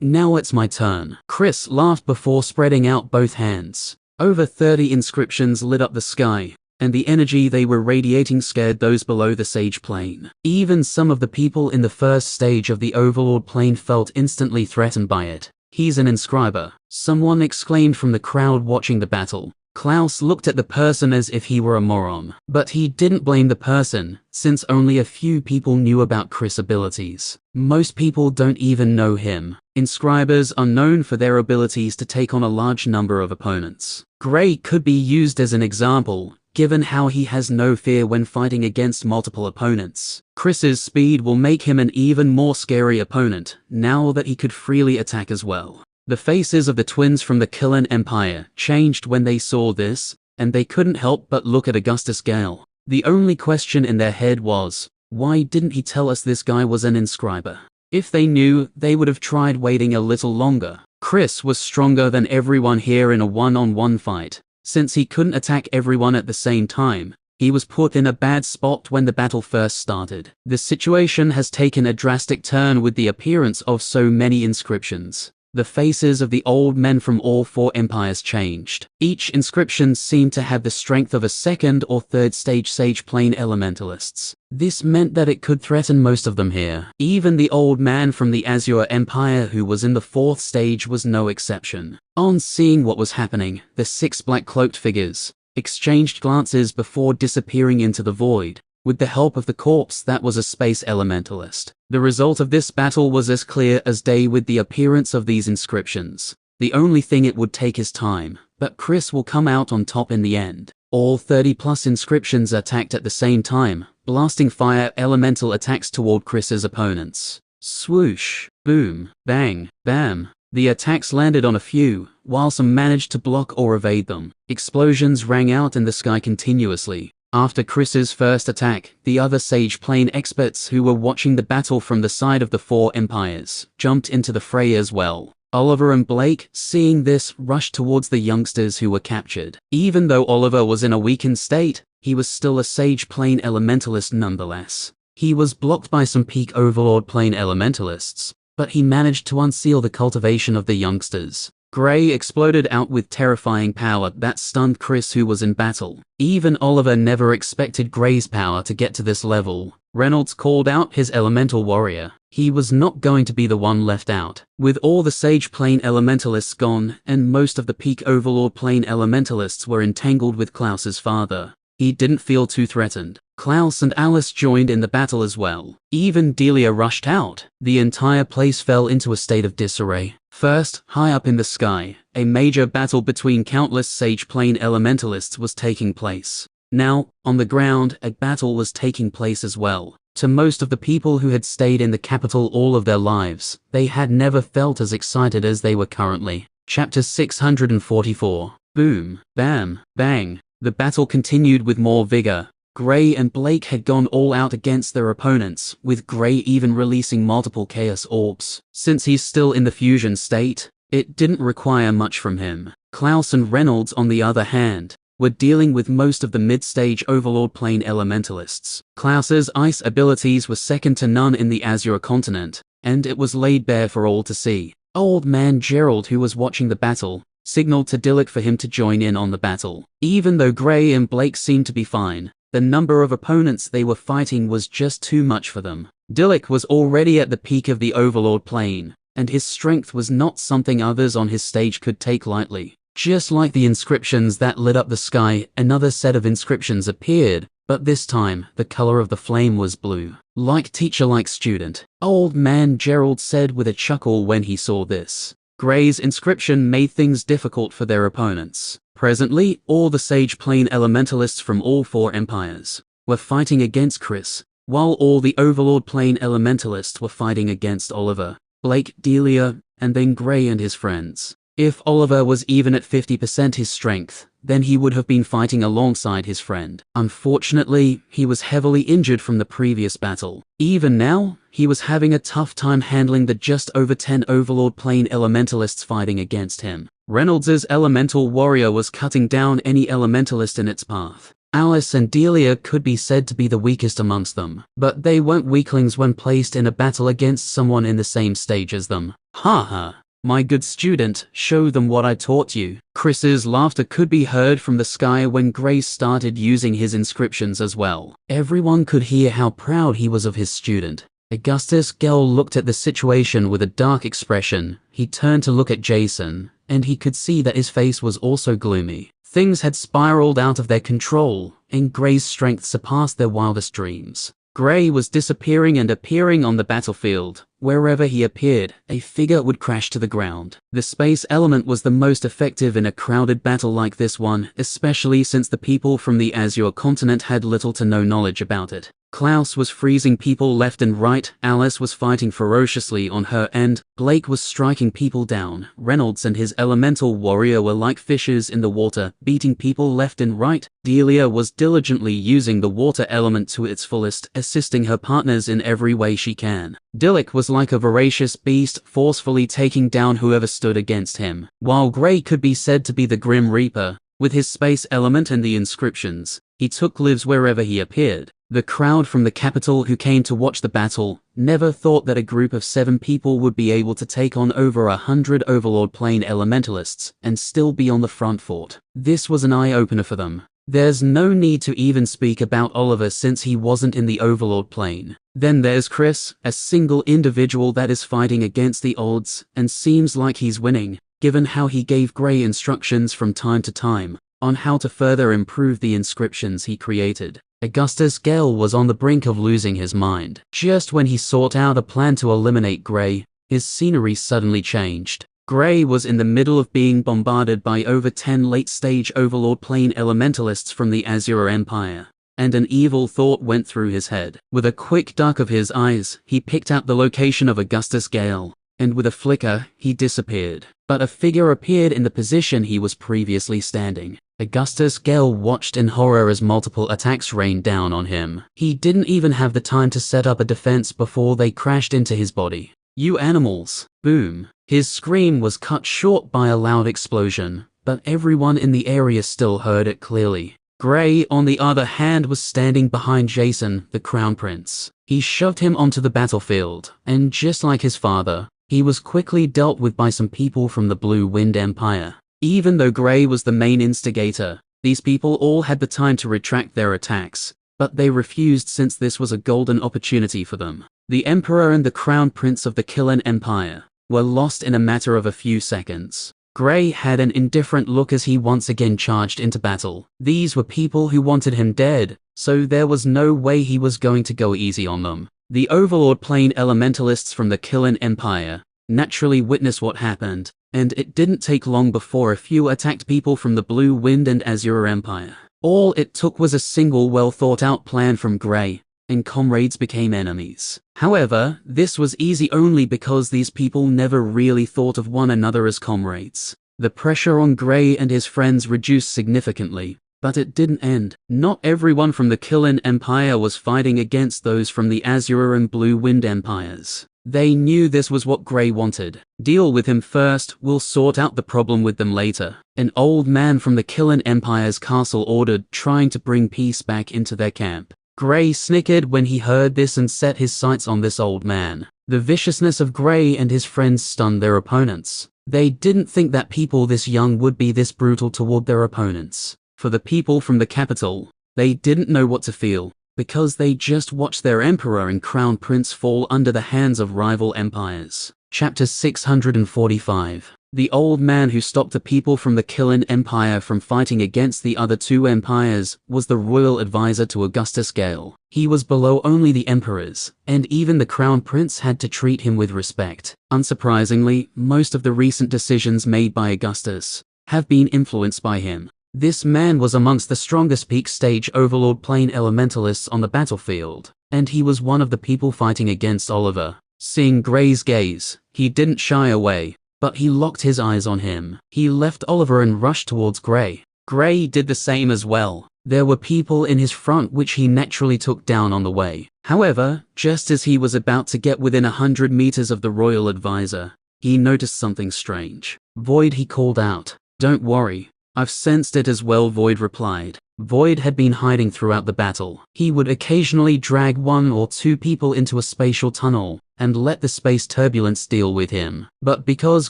Speaker 1: Now it's my turn. Chris laughed before spreading out both hands. Over 30 inscriptions lit up the sky, and the energy they were radiating scared those below the Sage Plane. Even some of the people in the first stage of the Overlord plane felt instantly threatened by it. He's an inscriber, someone exclaimed from the crowd watching the battle. Klaus looked at the person as if he were a moron. But he didn't blame the person, since only a few people knew about Chris' abilities. Most people don't even know him. Inscribers are known for their abilities to take on a large number of opponents. Gray could be used as an example, given how he has no fear when fighting against multiple opponents. Chris's speed will make him an even more scary opponent, now that he could freely attack as well. The faces of the twins from the Killen Empire changed when they saw this, and they couldn't help but look at Augustus Gale. The only question in their head was, why didn't he tell us this guy was an inscriber? If they knew, they would have tried waiting a little longer. Chris was stronger than everyone here in a one-on-one fight. Since he couldn't attack everyone at the same time, he was put in a bad spot when the battle first started. The situation has taken a drastic turn with the appearance of so many inscriptions. The faces of the old men from all four empires changed. Each inscription seemed to have the strength of a second or third stage Sage Plane Elementalists. This meant that it could threaten most of them here. Even the old man from the Azure Empire who was in the fourth stage was no exception. On seeing what was happening, the 6 black-cloaked figures exchanged glances before disappearing into the void. With the help of the corpse that was a space elementalist. The result of this battle was as clear as day with the appearance of these inscriptions. The only thing it would take is time, but Chris will come out on top in the end. All 30+ inscriptions attacked at the same time, blasting fire elemental attacks toward Chris's opponents. Swoosh, boom, bang, bam. The attacks landed on a few, while some managed to block or evade them. Explosions rang out in the sky continuously. After Chris's first attack, the other Sage Plane experts who were watching the battle from the side of the four empires jumped into the fray as well. Oliver and Blake, seeing this, rushed towards the youngsters who were captured. Even though Oliver was in a weakened state, he was still a Sage Plane Elementalist nonetheless. He was blocked by some Peak Overlord Plane Elementalists, but he managed to unseal the cultivation of the youngsters. Gray exploded out with terrifying power that stunned Chris who was in battle. Even Oliver never expected Gray's power to get to this level. Reynolds called out his elemental warrior. He was not going to be the one left out. With all the Sage Plane Elementalists gone, and most of the Peak Overlord Plane Elementalists were entangled with Klaus's father, he didn't feel too threatened. Klaus and Alice joined in the battle as well. Even Delia rushed out. The entire place fell into a state of disarray. First, high up in the sky, a major battle between countless Sage Plane Elementalists was taking place. Now, on the ground, a battle was taking place as well. To most of the people who had stayed in the capital all of their lives, they had never felt as excited as they were currently. Chapter 644. Boom, bam, bang. The battle continued with more vigor. Gray and Blake had gone all out against their opponents, with Gray even releasing multiple Chaos Orbs. Since he's still in the fusion state, it didn't require much from him. Klaus and Reynolds, on the other hand, were dealing with most of the mid-stage Overlord Plane Elementalists. Klaus's ice abilities were second to none in the Azure continent, and it was laid bare for all to see. Old man Gerald, who was watching the battle, signaled to Dillick for him to join in on the battle. Even though Gray and Blake seemed to be fine, the number of opponents they were fighting was just too much for them. Dillick was already at the peak of the Overlord plane, and his strength was not something others on his stage could take lightly. Just like the inscriptions that lit up the sky, another set of inscriptions appeared, but this time, the color of the flame was blue. Like teacher, like student, Old man Gerald said with a chuckle when he saw this. Gray's inscription made things difficult for their opponents. Presently, all the Sage Plane Elementalists from all four empires were fighting against Chris, while all the Overlord Plane Elementalists were fighting against Oliver, Blake, Delia, and then Gray and his friends. If Oliver was even at 50% his strength, then he would have been fighting alongside his friend. Unfortunately, he was heavily injured from the previous battle. Even now, he was having a tough time handling the just over 10 Overlord Plane Elementalists fighting against him. Reynolds's elemental warrior was cutting down any elementalist in its path. Alice and Delia could be said to be the weakest amongst them, but they weren't weaklings when placed in a battle against someone in the same stage as them. Haha. My good student, show them what I taught you. Chris's laughter could be heard from the sky when Gray started using his inscriptions as well. Everyone could hear how proud he was of his student. Augustus Gell looked at the situation with a dark expression. He turned to look at Jason, and he could see that his face was also gloomy. Things had spiraled out of their control, and Gray's strength surpassed their wildest dreams. Gray was disappearing and appearing on the battlefield. Wherever he appeared, a figure would crash to the ground. The space element was the most effective in a crowded battle like this one, especially since the people from the Azure continent had little to no knowledge about it. Klaus was freezing people left and right, Alice was fighting ferociously on her end, Blake was striking people down, Reynolds and his elemental warrior were like fishes in the water, beating people left and right, Delia was diligently using the water element to its fullest, assisting her partners in every way she can. Dillick was like a voracious beast, forcefully taking down whoever stood against him, while Gray could be said to be the Grim Reaper. With his space element and the inscriptions, he took lives wherever he appeared. The crowd from the capital who came to watch the battle never thought that a group of 7 people would be able to take on over 100 Overlord Plane elementalists and still be on the front fort. This was an eye-opener for them. There's no need to even speak about Oliver since he wasn't in the Overlord Plane. Then there's Chris, a single individual that is fighting against the odds and seems like he's winning, given how he gave Gray instructions from time to time on how to further improve the inscriptions he created. Augustus Gell was on the brink of losing his mind. Just when he sought out a plan to eliminate Gray, his scenery suddenly changed. Gray was in the middle of being bombarded by over 10 late-stage Overlord Plane elementalists from the Azure Empire, and an evil thought went through his head. With a quick duck of his eyes, he picked out the location of Augustus Gale, and with a flicker, he disappeared. But a figure appeared in the position he was previously standing. Augustus Gale watched in horror as multiple attacks rained down on him. He didn't even have the time to set up a defense before they crashed into his body. "You animals!" Boom. His scream was cut short by a loud explosion, but everyone in the area still heard it clearly. Gray, on the other hand, was standing behind Jason, the Crown Prince. He shoved him onto the battlefield, and just like his father, he was quickly dealt with by some people from the Blue Wind Empire. Even though Gray was the main instigator, these people all had the time to retract their attacks, but they refused since this was a golden opportunity for them. The Emperor and the Crown Prince of the Killen Empire were lost in a matter of a few seconds. Gray had an indifferent look as he once again charged into battle. These were people who wanted him dead, so there was no way he was going to go easy on them. The Overlord Plane elementalists from the Killen Empire naturally witnessed what happened, and it didn't take long before a few attacked people from the Blue Wind and Azure Empire. All it took was a single well-thought-out plan from Gray, and comrades became enemies. However, this was easy only because these people never really thought of one another as comrades. The pressure on Gray and his friends reduced significantly, but it didn't end. Not everyone from the Killen Empire was fighting against those from the Azure and Blue Wind Empires. They knew this was what Gray wanted. Deal with him first, we'll sort out the problem with them later. An old man from the Killen Empire's castle ordered, trying to bring peace back into their camp. Gray snickered when he heard this and set his sights on this old man. The viciousness of Gray and his friends stunned their opponents. They didn't think that people this young would be this brutal toward their opponents. For the people from the capital, they didn't know what to feel, because they just watched their emperor and crown prince fall under the hands of rival empires. Chapter 645. The old man who stopped the people from the Killen Empire from fighting against the other 2 empires was the royal advisor to Augustus Gale. He was below only the emperors, and even the crown prince had to treat him with respect. Unsurprisingly, most of the recent decisions made by Augustus have been influenced by him. This man was amongst the strongest peak stage Overlord Plane elementalists on the battlefield, and he was one of the people fighting against Oliver. Seeing Gray's gaze, he didn't shy away, but he locked his eyes on him. He left Oliver and rushed towards Gray. Gray did the same as well. There were people in his front which he naturally took down on the way. However, just as he was about to get within 100 meters of the royal advisor, he noticed something strange. "Void," he called out. "Don't worry. I've sensed it as well," Void replied. Void had been hiding throughout the battle. He would occasionally drag 1 or 2 people into a spatial tunnel and let the space turbulence deal with him. But because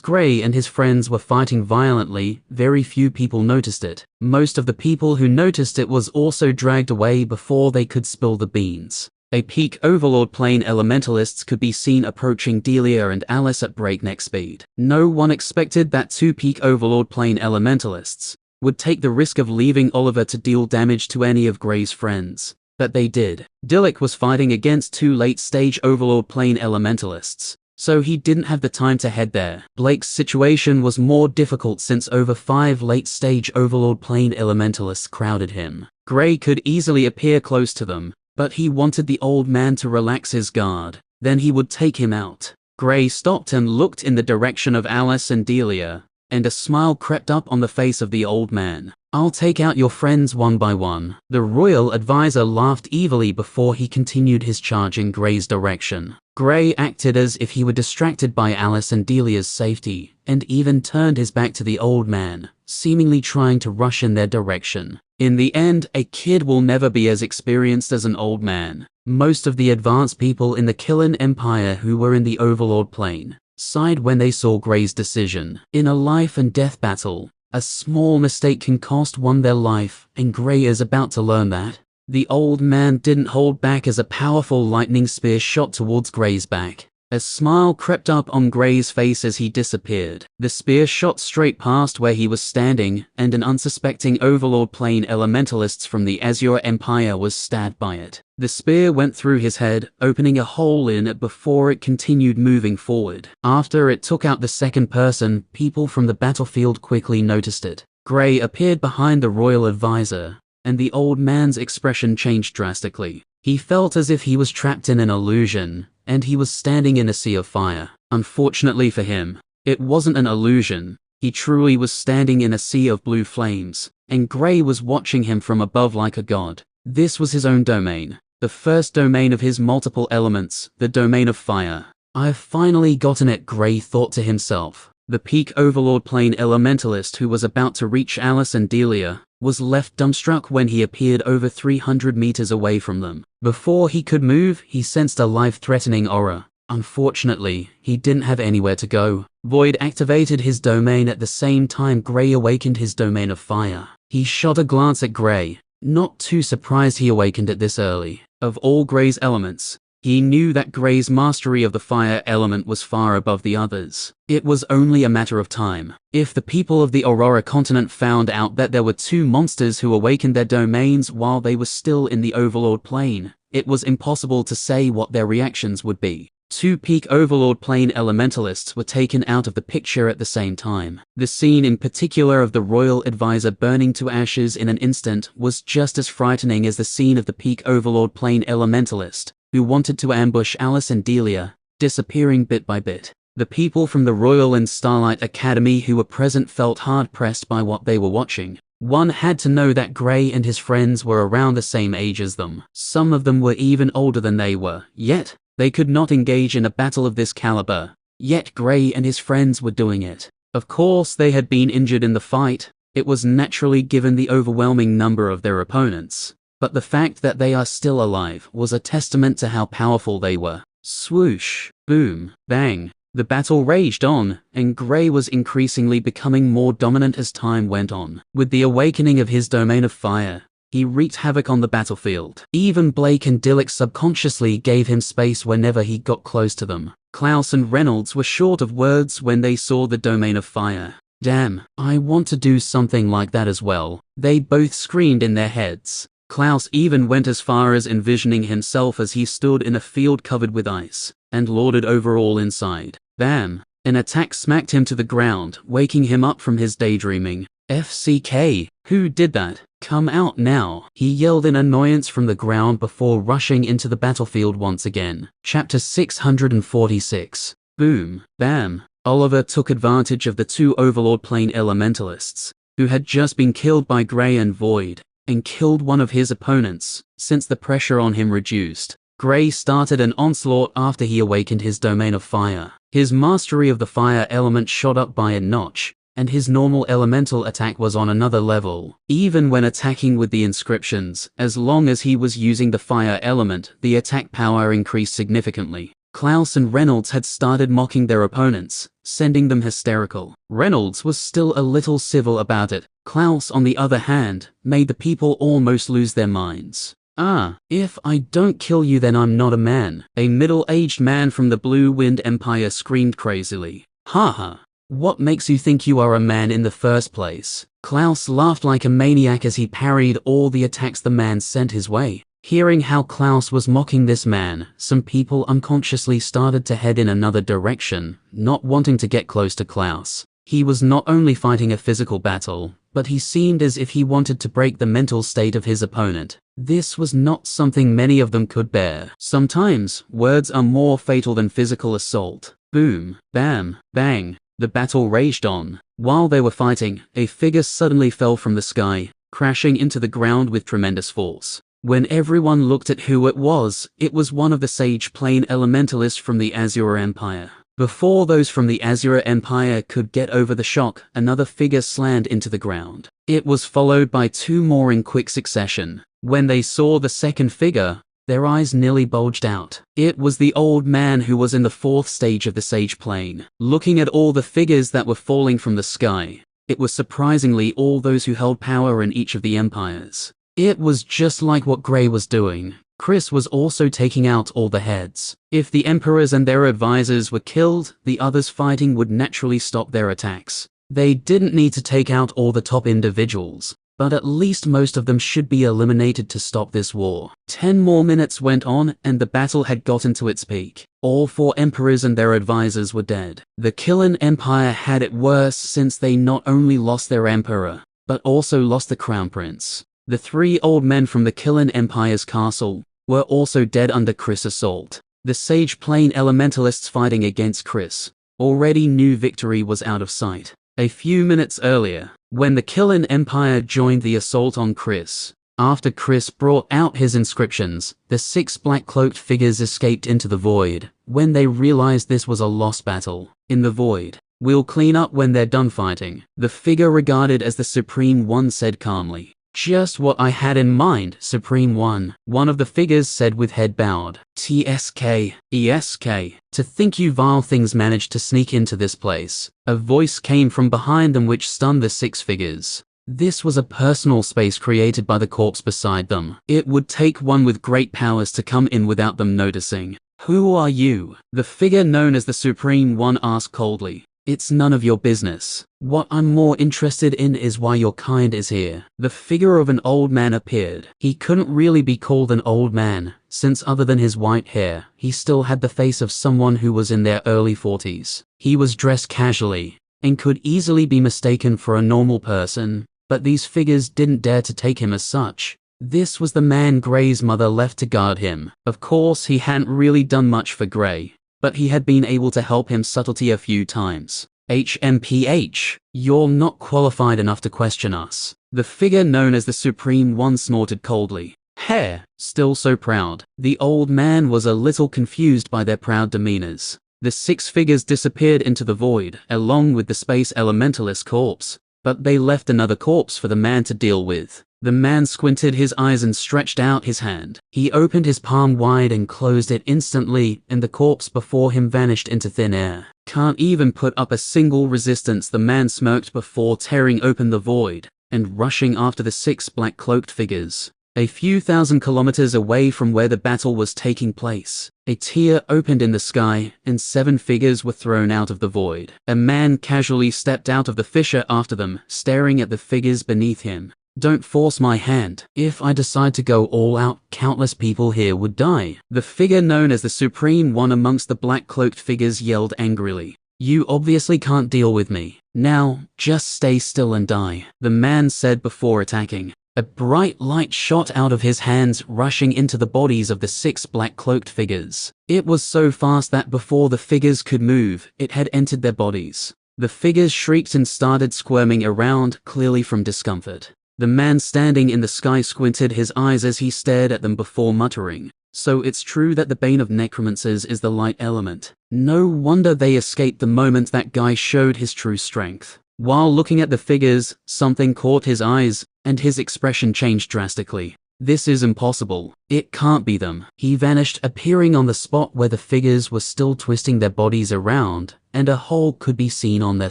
Speaker 1: Gray and his friends were fighting violently, very few people noticed it. Most of the people who noticed it was also dragged away before they could spill the beans. A peak overlord plane elementalists could be seen approaching Delia and Alice at breakneck speed. No one expected that two peak overlord plane elementalists would take the risk of leaving Oliver to deal damage to any of Gray's friends. But they did. Dillick was fighting against two late-stage overlord plane elementalists, so he didn't have the time to head there. Blake's situation was more difficult since over 5 late-stage overlord plane elementalists crowded him. Gray could easily appear close to them, but he wanted the old man to relax his guard, then he would take him out. Gray stopped and looked in the direction of Alice and Delia, and a smile crept up on the face of the old man. "I'll take out your friends one by one." The royal advisor laughed evilly before he continued his charge in Gray's direction. Gray acted as if he were distracted by Alice and Delia's safety, and even turned his back to the old man, seemingly trying to rush in their direction. In the end, a kid will never be as experienced as an old man. Most of the advanced people in the Killen Empire who were in the Overlord plane sighed when they saw Gray's decision. In a life and death battle, a small mistake can cost one their life, and Gray is about to learn that. The old man didn't hold back as a powerful lightning spear shot towards Gray's back. A smile crept up on Gray's face as he disappeared. The spear shot straight past where he was standing, and an unsuspecting Overlord plane elementalist from the Azure Empire was stabbed by it. The spear went through his head, opening a hole in it before it continued moving forward. After it took out the second person, people from the battlefield quickly noticed it. Gray appeared behind the royal advisor, and the old man's expression changed drastically. He felt as if he was trapped in an illusion, and he was standing in a sea of fire. Unfortunately for him, it wasn't an illusion. He truly was standing in a sea of blue flames, and Gray was watching him from above like a god. This was his own domain, the first domain of his multiple elements, the domain of fire. "I've finally gotten it," Gray thought to himself. The peak Overlord plane elementalist who was about to reach Alice and Delia was left dumbstruck when he appeared over 300 meters away from them. Before he could move, he sensed a life-threatening aura. Unfortunately, he didn't have anywhere to go. Void activated his domain at the same time Gray awakened his domain of fire. He shot a glance at Gray, not too surprised he awakened it this early. Of all Gray's elements, he knew that Gray's mastery of the fire element was far above the others. It was only a matter of time. If the people of the Aurora continent found out that there were two monsters who awakened their domains while they were still in the Overlord plane, it was impossible to say what their reactions would be. Two peak Overlord plane elementalists were taken out of the picture at the same time. The scene in particular of the royal advisor burning to ashes in an instant was just as frightening as the scene of the peak Overlord plane elementalist who wanted to ambush Alice and Delia, disappearing bit by bit. The people from the Royal and Starlight Academy who were present felt hard-pressed by what they were watching. One had to know that Gray and his friends were around the same age as them. Some of them were even older than they were, yet they could not engage in a battle of this caliber. Yet Gray and his friends were doing it. Of course, they had been injured in the fight. It was naturally given the overwhelming number of their opponents. But the fact that they are still alive was a testament to how powerful they were. Swoosh, boom, bang. The battle raged on, and Gray was increasingly becoming more dominant as time went on. With the awakening of his domain of fire, he wreaked havoc on the battlefield. Even Blake and Dillick subconsciously gave him space whenever he got close to them. Klaus and Reynolds were short of words when they saw the domain of fire. "Damn, I want to do something like that as well," they both screamed in their heads. Klaus even went as far as envisioning himself as he stood in a field covered with ice, and lorded over all inside. Bam! An attack smacked him to the ground, waking him up from his daydreaming. "FCK, who did that? Come out now," he yelled in annoyance from the ground before rushing into the battlefield once again. Chapter 646. Boom, bam. Oliver took advantage of the two Overlord plane elementalists, who had just been killed by Gray and Void, and killed one of his opponents. Since the pressure on him reduced, Gray started an onslaught after he awakened his domain of fire. His mastery of the fire element shot up by a notch, and his normal elemental attack was on another level. Even when attacking with the inscriptions, as long as he was using the fire element, the attack power increased significantly. Klaus and Reynolds had started mocking their opponents, sending them hysterical. Reynolds was still a little civil about it. Klaus, on the other hand, made the people almost lose their minds. "Ah, if I don't kill you then I'm not a man," a middle-aged man from the Blue Wind Empire screamed crazily. "Haha. What makes you think you are a man in the first place?" Klaus laughed like a maniac as he parried all the attacks the man sent his way. Hearing how Klaus was mocking this man, some people unconsciously started to head in another direction, not wanting to get close to Klaus. He was not only fighting a physical battle, but he seemed as if he wanted to break the mental state of his opponent. This was not something many of them could bear. Sometimes, words are more fatal than physical assault. Boom, bam, bang. The battle raged on. While they were fighting, a figure suddenly fell from the sky, crashing into the ground with tremendous force. When everyone looked at who it was one of the Sage Plane Elementalists from the Azure Empire. Before those from the Azure Empire could get over the shock, another figure slammed into the ground. It was followed by two more in quick succession. When they saw the second figure, their eyes nearly bulged out. It was the old man who was in the fourth stage of the Sage Plane. Looking at all the figures that were falling from the sky, it was surprisingly all those who held power in each of the empires. It was just like what Grey was doing. Chris was also taking out all the heads. If the emperors and their advisors were killed, the others fighting would naturally stop their attacks. They didn't need to take out all the top individuals, but at least most of them should be eliminated to stop this war. 10 more minutes went on and the battle had gotten to its peak. All 4 emperors and their advisors were dead. The Killen Empire had it worse since they not only lost their emperor, but also lost the crown prince. The 3 old men from the Killen Empire's castle were also dead under Chris' assault. The Sage Plane Elementalists fighting against Chris already knew victory was out of sight. A few minutes earlier, when the Killen Empire joined the assault on Chris, after Chris brought out his inscriptions, the 6 black-cloaked figures escaped into the void when they realized this was a lost battle. In the void, "We'll clean up when they're done fighting," the figure regarded as the Supreme One said calmly. "Just what I had in mind, Supreme One," one of the figures said with head bowed. "TSK, ESK, to think you vile things managed to sneak into this place." A voice came from behind them which stunned the 6 figures. This was a personal space created by the corpse beside them. It would take one with great powers to come in without them noticing. "Who are you?" the figure known as the Supreme One asked coldly. "It's none of your business. What I'm more interested in is why your kind is here." The figure of an old man appeared. He couldn't really be called an old man, since other than his white hair, he still had the face of someone who was in their early 40s. He was dressed casually, and could easily be mistaken for a normal person, but these figures didn't dare to take him as such. This was the man Grey's mother left to guard him. Of course, he hadn't really done much for Grey, but he had been able to help him subtlety a few times. "HMPH, you're not qualified enough to question us." The figure known as the Supreme One snorted coldly. Hair, still so proud. The old man was a little confused by their proud demeanors. The 6 figures disappeared into the void, along with the Space Elementalist corpse, but they left another corpse for the man to deal with. The man squinted his eyes and stretched out his hand. He opened his palm wide and closed it instantly, and the corpse before him vanished into thin air. "Can't even put up a single resistance," the man smirked before tearing open the void and rushing after the 6 black-cloaked figures. A few thousand kilometers away from where the battle was taking place, a tear opened in the sky and 7 figures were thrown out of the void. A man casually stepped out of the fissure after them, staring at the figures beneath him. "Don't force my hand. If I decide to go all out, countless people here would die." The figure known as the Supreme One amongst the black-cloaked figures yelled angrily. "You obviously can't deal with me. Now, just stay still and die," the man said before attacking. A bright light shot out of his hands, rushing into the bodies of the 6 black-cloaked figures. It was so fast that before the figures could move, it had entered their bodies. The figures shrieked and started squirming around, clearly from discomfort. The man standing in the sky squinted his eyes as he stared at them before muttering, "So it's true that the bane of necromancers is the light element. No wonder they escaped the moment that guy showed his true strength." While looking at the figures, something caught his eyes, and his expression changed drastically. "This is impossible. It can't be them." He vanished, appearing on the spot where the figures were still twisting their bodies around, and a hole could be seen on their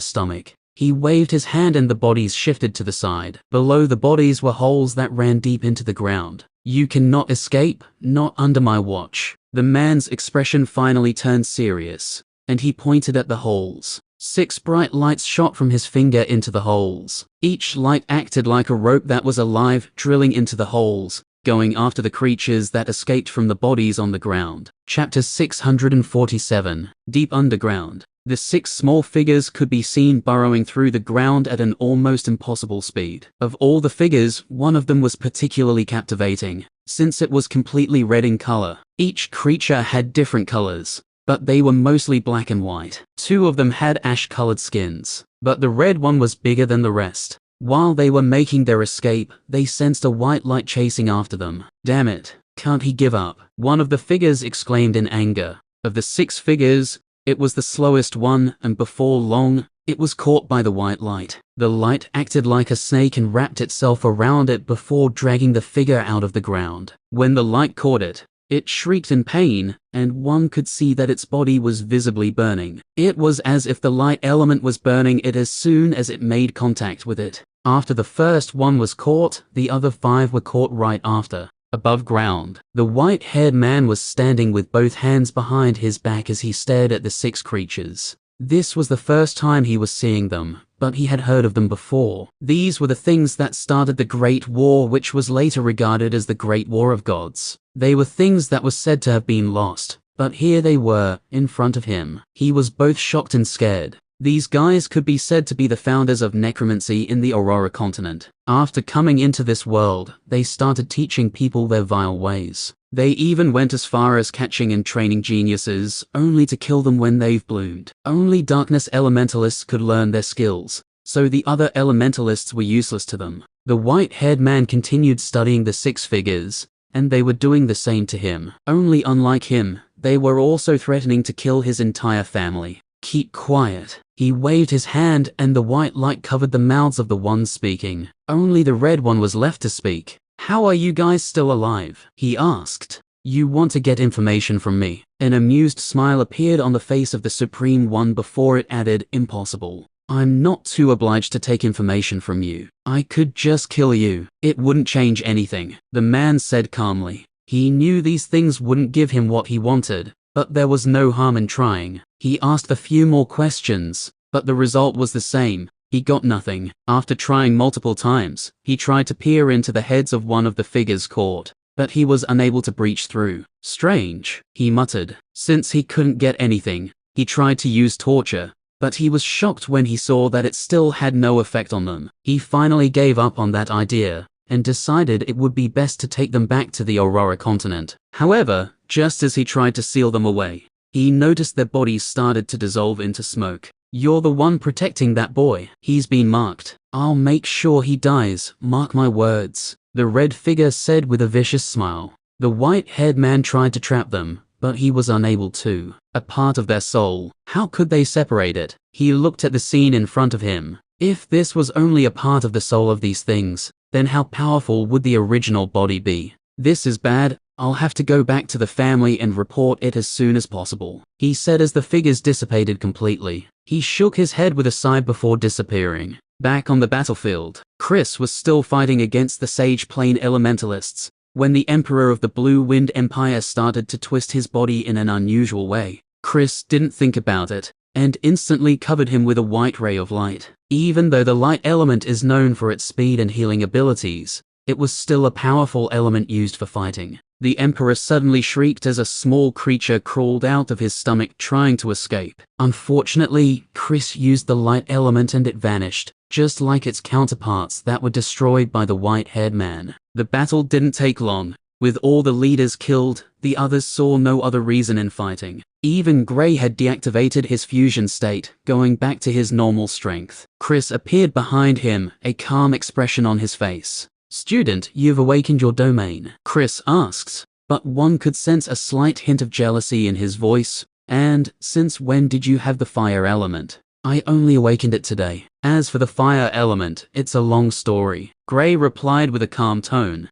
Speaker 1: stomach. He waved his hand and the bodies shifted to the side. Below the bodies were holes that ran deep into the ground. You cannot escape, not under my watch. The man's expression finally turned serious, and he pointed at the holes. 6 bright lights shot from his finger into the holes. Each light acted like a rope that was alive, drilling into the holes, going after the creatures that escaped from the bodies on the ground. Chapter 647. Deep underground. The 6 small figures could be seen burrowing through the ground at an almost impossible speed. Of all the figures, one of them was particularly captivating, since it was completely red in color. Each creature had different colors, but they were mostly black and white. 2 of them had ash-colored skins, but the red one was bigger than the rest. While they were making their escape, they sensed a white light chasing after them. Damn it, can't he give up? One of the figures exclaimed in anger. Of the 6 figures, it was the slowest one, and before long, it was caught by the white light. The light acted like a snake and wrapped itself around it before dragging the figure out of the ground. When the light caught it, it shrieked in pain, and one could see that its body was visibly burning. It was as if the light element was burning it as soon as it made contact with it. After the first one was caught, the other 5 were caught right after. Above ground, the white-haired man was standing with both hands behind his back as he stared at the 6 creatures. This was the first time he was seeing them, but he had heard of them before. These were the things that started the Great War, which was later regarded as the Great War of Gods. They were things that were said to have been lost, but here they were, in front of him. He was both shocked and scared. These guys could be said to be the founders of necromancy in the Aurora continent. After coming into this world, they started teaching people their vile ways. They even went as far as catching and training geniuses, only to kill them when they've bloomed. Only darkness elementalists could learn their skills, so the other elementalists were useless to them. The white-haired man continued studying the 6 figures, and they were doing the same to him. Only unlike him, they were also threatening to kill his entire family. Keep quiet. He waved his hand and the white light covered the mouths of the ones speaking. Only the red one was left to speak. How are you guys still alive? He asked. You want to get information from me? An amused smile appeared on the face of the Supreme One before it added, impossible. I'm not too obliged to take information from you. I could just kill you. It wouldn't change anything, the man said calmly. He knew these things wouldn't give him what he wanted, but there was no harm in trying. He asked a few more questions, but the result was the same. He got nothing. After trying multiple times, he tried to peer into the heads of one of the figures caught, but he was unable to breach through. Strange, he muttered. Since he couldn't get anything, he tried to use torture, but he was shocked when he saw that it still had no effect on them. He finally gave up on that idea, and decided it would be best to take them back to the Aurora continent. However, just as he tried to seal them away, he noticed their bodies started to dissolve into smoke. You're the one protecting that boy. He's been marked. I'll make sure he dies, mark my words, the red figure said with a vicious smile. The white-haired man tried to trap them, but he was unable to. A part of their soul. How could they separate it? He looked at the scene in front of him. If this was only a part of the soul of these things, then how powerful would the original body be? This is bad. I'll have to go back to the family and report it as soon as possible, he said as the figures dissipated completely. He shook his head with a sigh before disappearing. Back on the battlefield, Chris was still fighting against the Sage Plane Elementalists, when the Emperor of the Blue Wind Empire started to twist his body in an unusual way. Chris didn't think about it, and instantly covered him with a white ray of light. Even though the light element is known for its speed and healing abilities, it was still a powerful element used for fighting. The Emperor suddenly shrieked as a small creature crawled out of his stomach trying to escape. Unfortunately, Chris used the light element and it vanished, just like its counterparts that were destroyed by the white-haired man. The battle didn't take long. With all the leaders killed, the others saw no other reason in fighting. Even Gray had deactivated his fusion state, going back to his normal strength. Chris appeared behind him, a calm expression on his face. Student, you've awakened your domain, Chris asks, but one could sense a slight hint of jealousy in his voice. And, since when did you have the fire element? I only awakened it today. As for the fire element, it's a long story, Gray replied with a calm tone.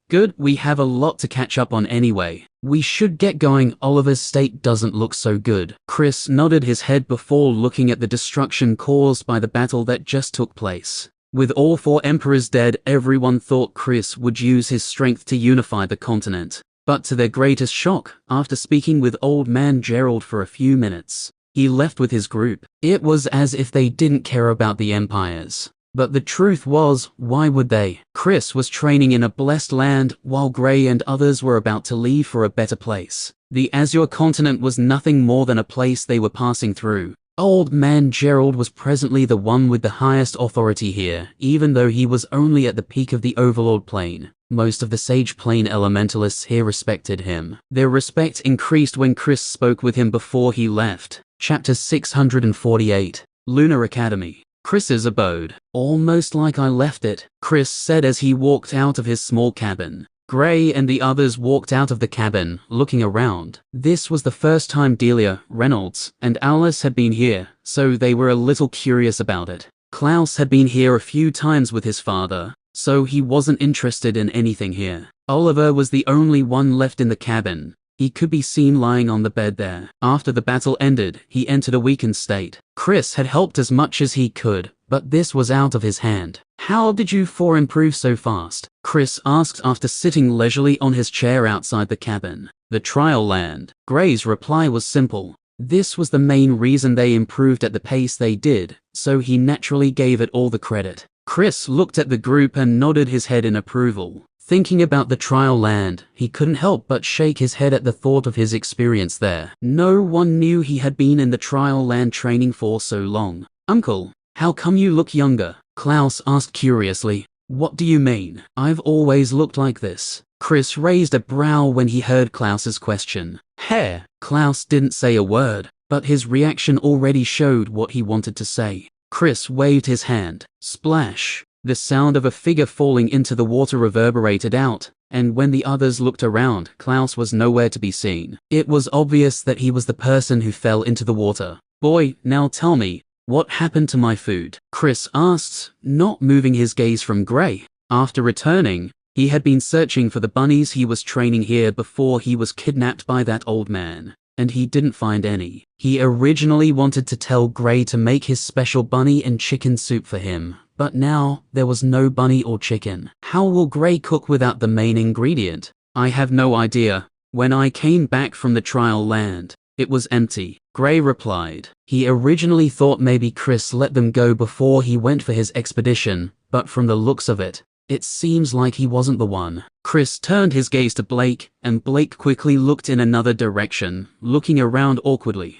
Speaker 1: Good, we have a lot to catch up on anyway. We should get going. Oliver's state doesn't look so good. Chris nodded his head before looking at the destruction caused by the battle that just took place. With all 4 emperors dead, everyone thought Chris would use his strength to unify the continent. But to their greatest shock, after speaking with Old Man Gerald for a few minutes, he left with his group. It was as if they didn't care about the empires. But the truth was, why would they? Chris was training in a blessed land, while Gray and others were about to leave for a better place. The Azure continent was nothing more than a place they were passing through. Old Man Gerald was presently the one with the highest authority here, even though he was only at the peak of the Overlord plane. Most of the Sage Plane elementalists here respected him. Their respect increased when Chris spoke with him before he left. Chapter 648. Lunar Academy. Chris's abode. Almost like I left it, Chris said as he walked out of his small cabin. Gray and the others walked out of the cabin, looking around. This was the first time Delia, Reynolds, and Alice had been here, so they were a little curious about it. Klaus had been here a few times with his father, so he wasn't interested in anything here. Oliver was the only one left in the cabin. He could be seen lying on the bed there. After the battle ended, he entered a weakened state. Chris had helped as much as he could, but this was out of his hand. How did you 4 improve so fast? Chris asked after sitting leisurely on his chair outside the cabin. The trial land. Gray's reply was simple. This was the main reason they improved at the pace they did, so he naturally gave it all the credit. Chris looked at the group and nodded his head in approval. Thinking about the trial land, he couldn't help but shake his head at the thought of his experience there. No one knew he had been in the trial land training for so long. Uncle, how come you look younger? Klaus asked curiously. What do you mean? I've always looked like this. Chris raised a brow when he heard Klaus's question. Hair. Klaus didn't say a word, but his reaction already showed what he wanted to say. Chris waved his hand. Splash. The sound of a figure falling into the water reverberated out, and when the others looked around, Klaus was nowhere to be seen. It was obvious that he was the person who fell into the water. Boy, now tell me, what happened to my food? Chris asked, not moving his gaze from Gray. After returning, he had been searching for the bunnies he was training here before he was kidnapped by that old man, and he didn't find any. He originally wanted to tell Gray to make his special bunny and chicken soup for him, but now there was no bunny or chicken. How will Gray cook without the main ingredient? I have no idea. When I came back from the trial land, it was empty. Gray replied. He originally thought maybe Chris let them go before he went for his expedition, but from the looks of it, it seems like he wasn't the one. Chris turned his gaze to Blake, and Blake quickly looked in another direction, looking around awkwardly.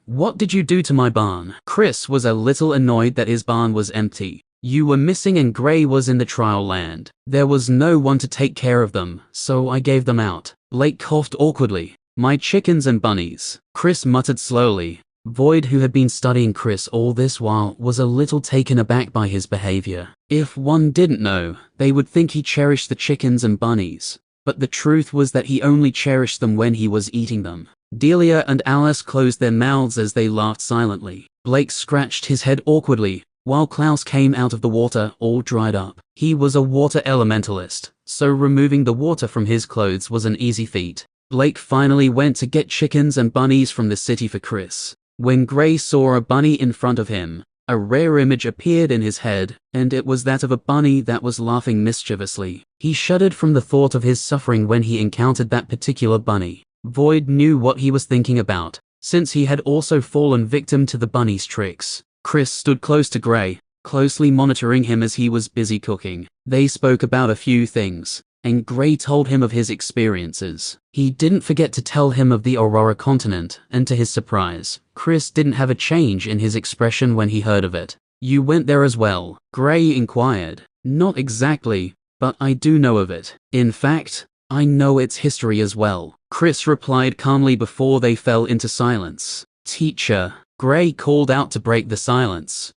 Speaker 1: What did you do to my barn? Chris was a little annoyed that his barn was empty. You were missing and Gray was in the trial land. There was no one to take care of them, so I gave them out. Blake coughed awkwardly. My chickens and bunnies. Chris muttered slowly. Void, who had been studying Chris all this while, was a little taken aback by his behavior. If one didn't know, they would think he cherished the chickens and bunnies. But the truth was that he only cherished them when he was eating them. Delia and Alice closed their mouths as they laughed silently. Blake scratched his head awkwardly, while Klaus came out of the water, all dried up. He was a water elementalist, so removing the water from his clothes was an easy feat. Blake finally went to get chickens and bunnies from the city for Chris. When Gray saw a bunny in front of him, a rare image appeared in his head, and it was that of a bunny that was laughing mischievously. He shuddered from the thought of his suffering when he encountered that particular bunny. Void knew what he was thinking about, since he had also fallen victim to the bunny's tricks. Chris stood close to Gray, closely monitoring him as he was busy cooking. They spoke about a few things, and Gray told him of his experiences. He didn't forget to tell him of the Aurora continent, and to his surprise, Chris didn't have a change in his expression when he heard of it. You went there as well? Gray inquired. Not exactly, but I do know of it. In fact, I know its history as well. Chris replied calmly before they fell into silence. Teacher, Gray called out to break the silence.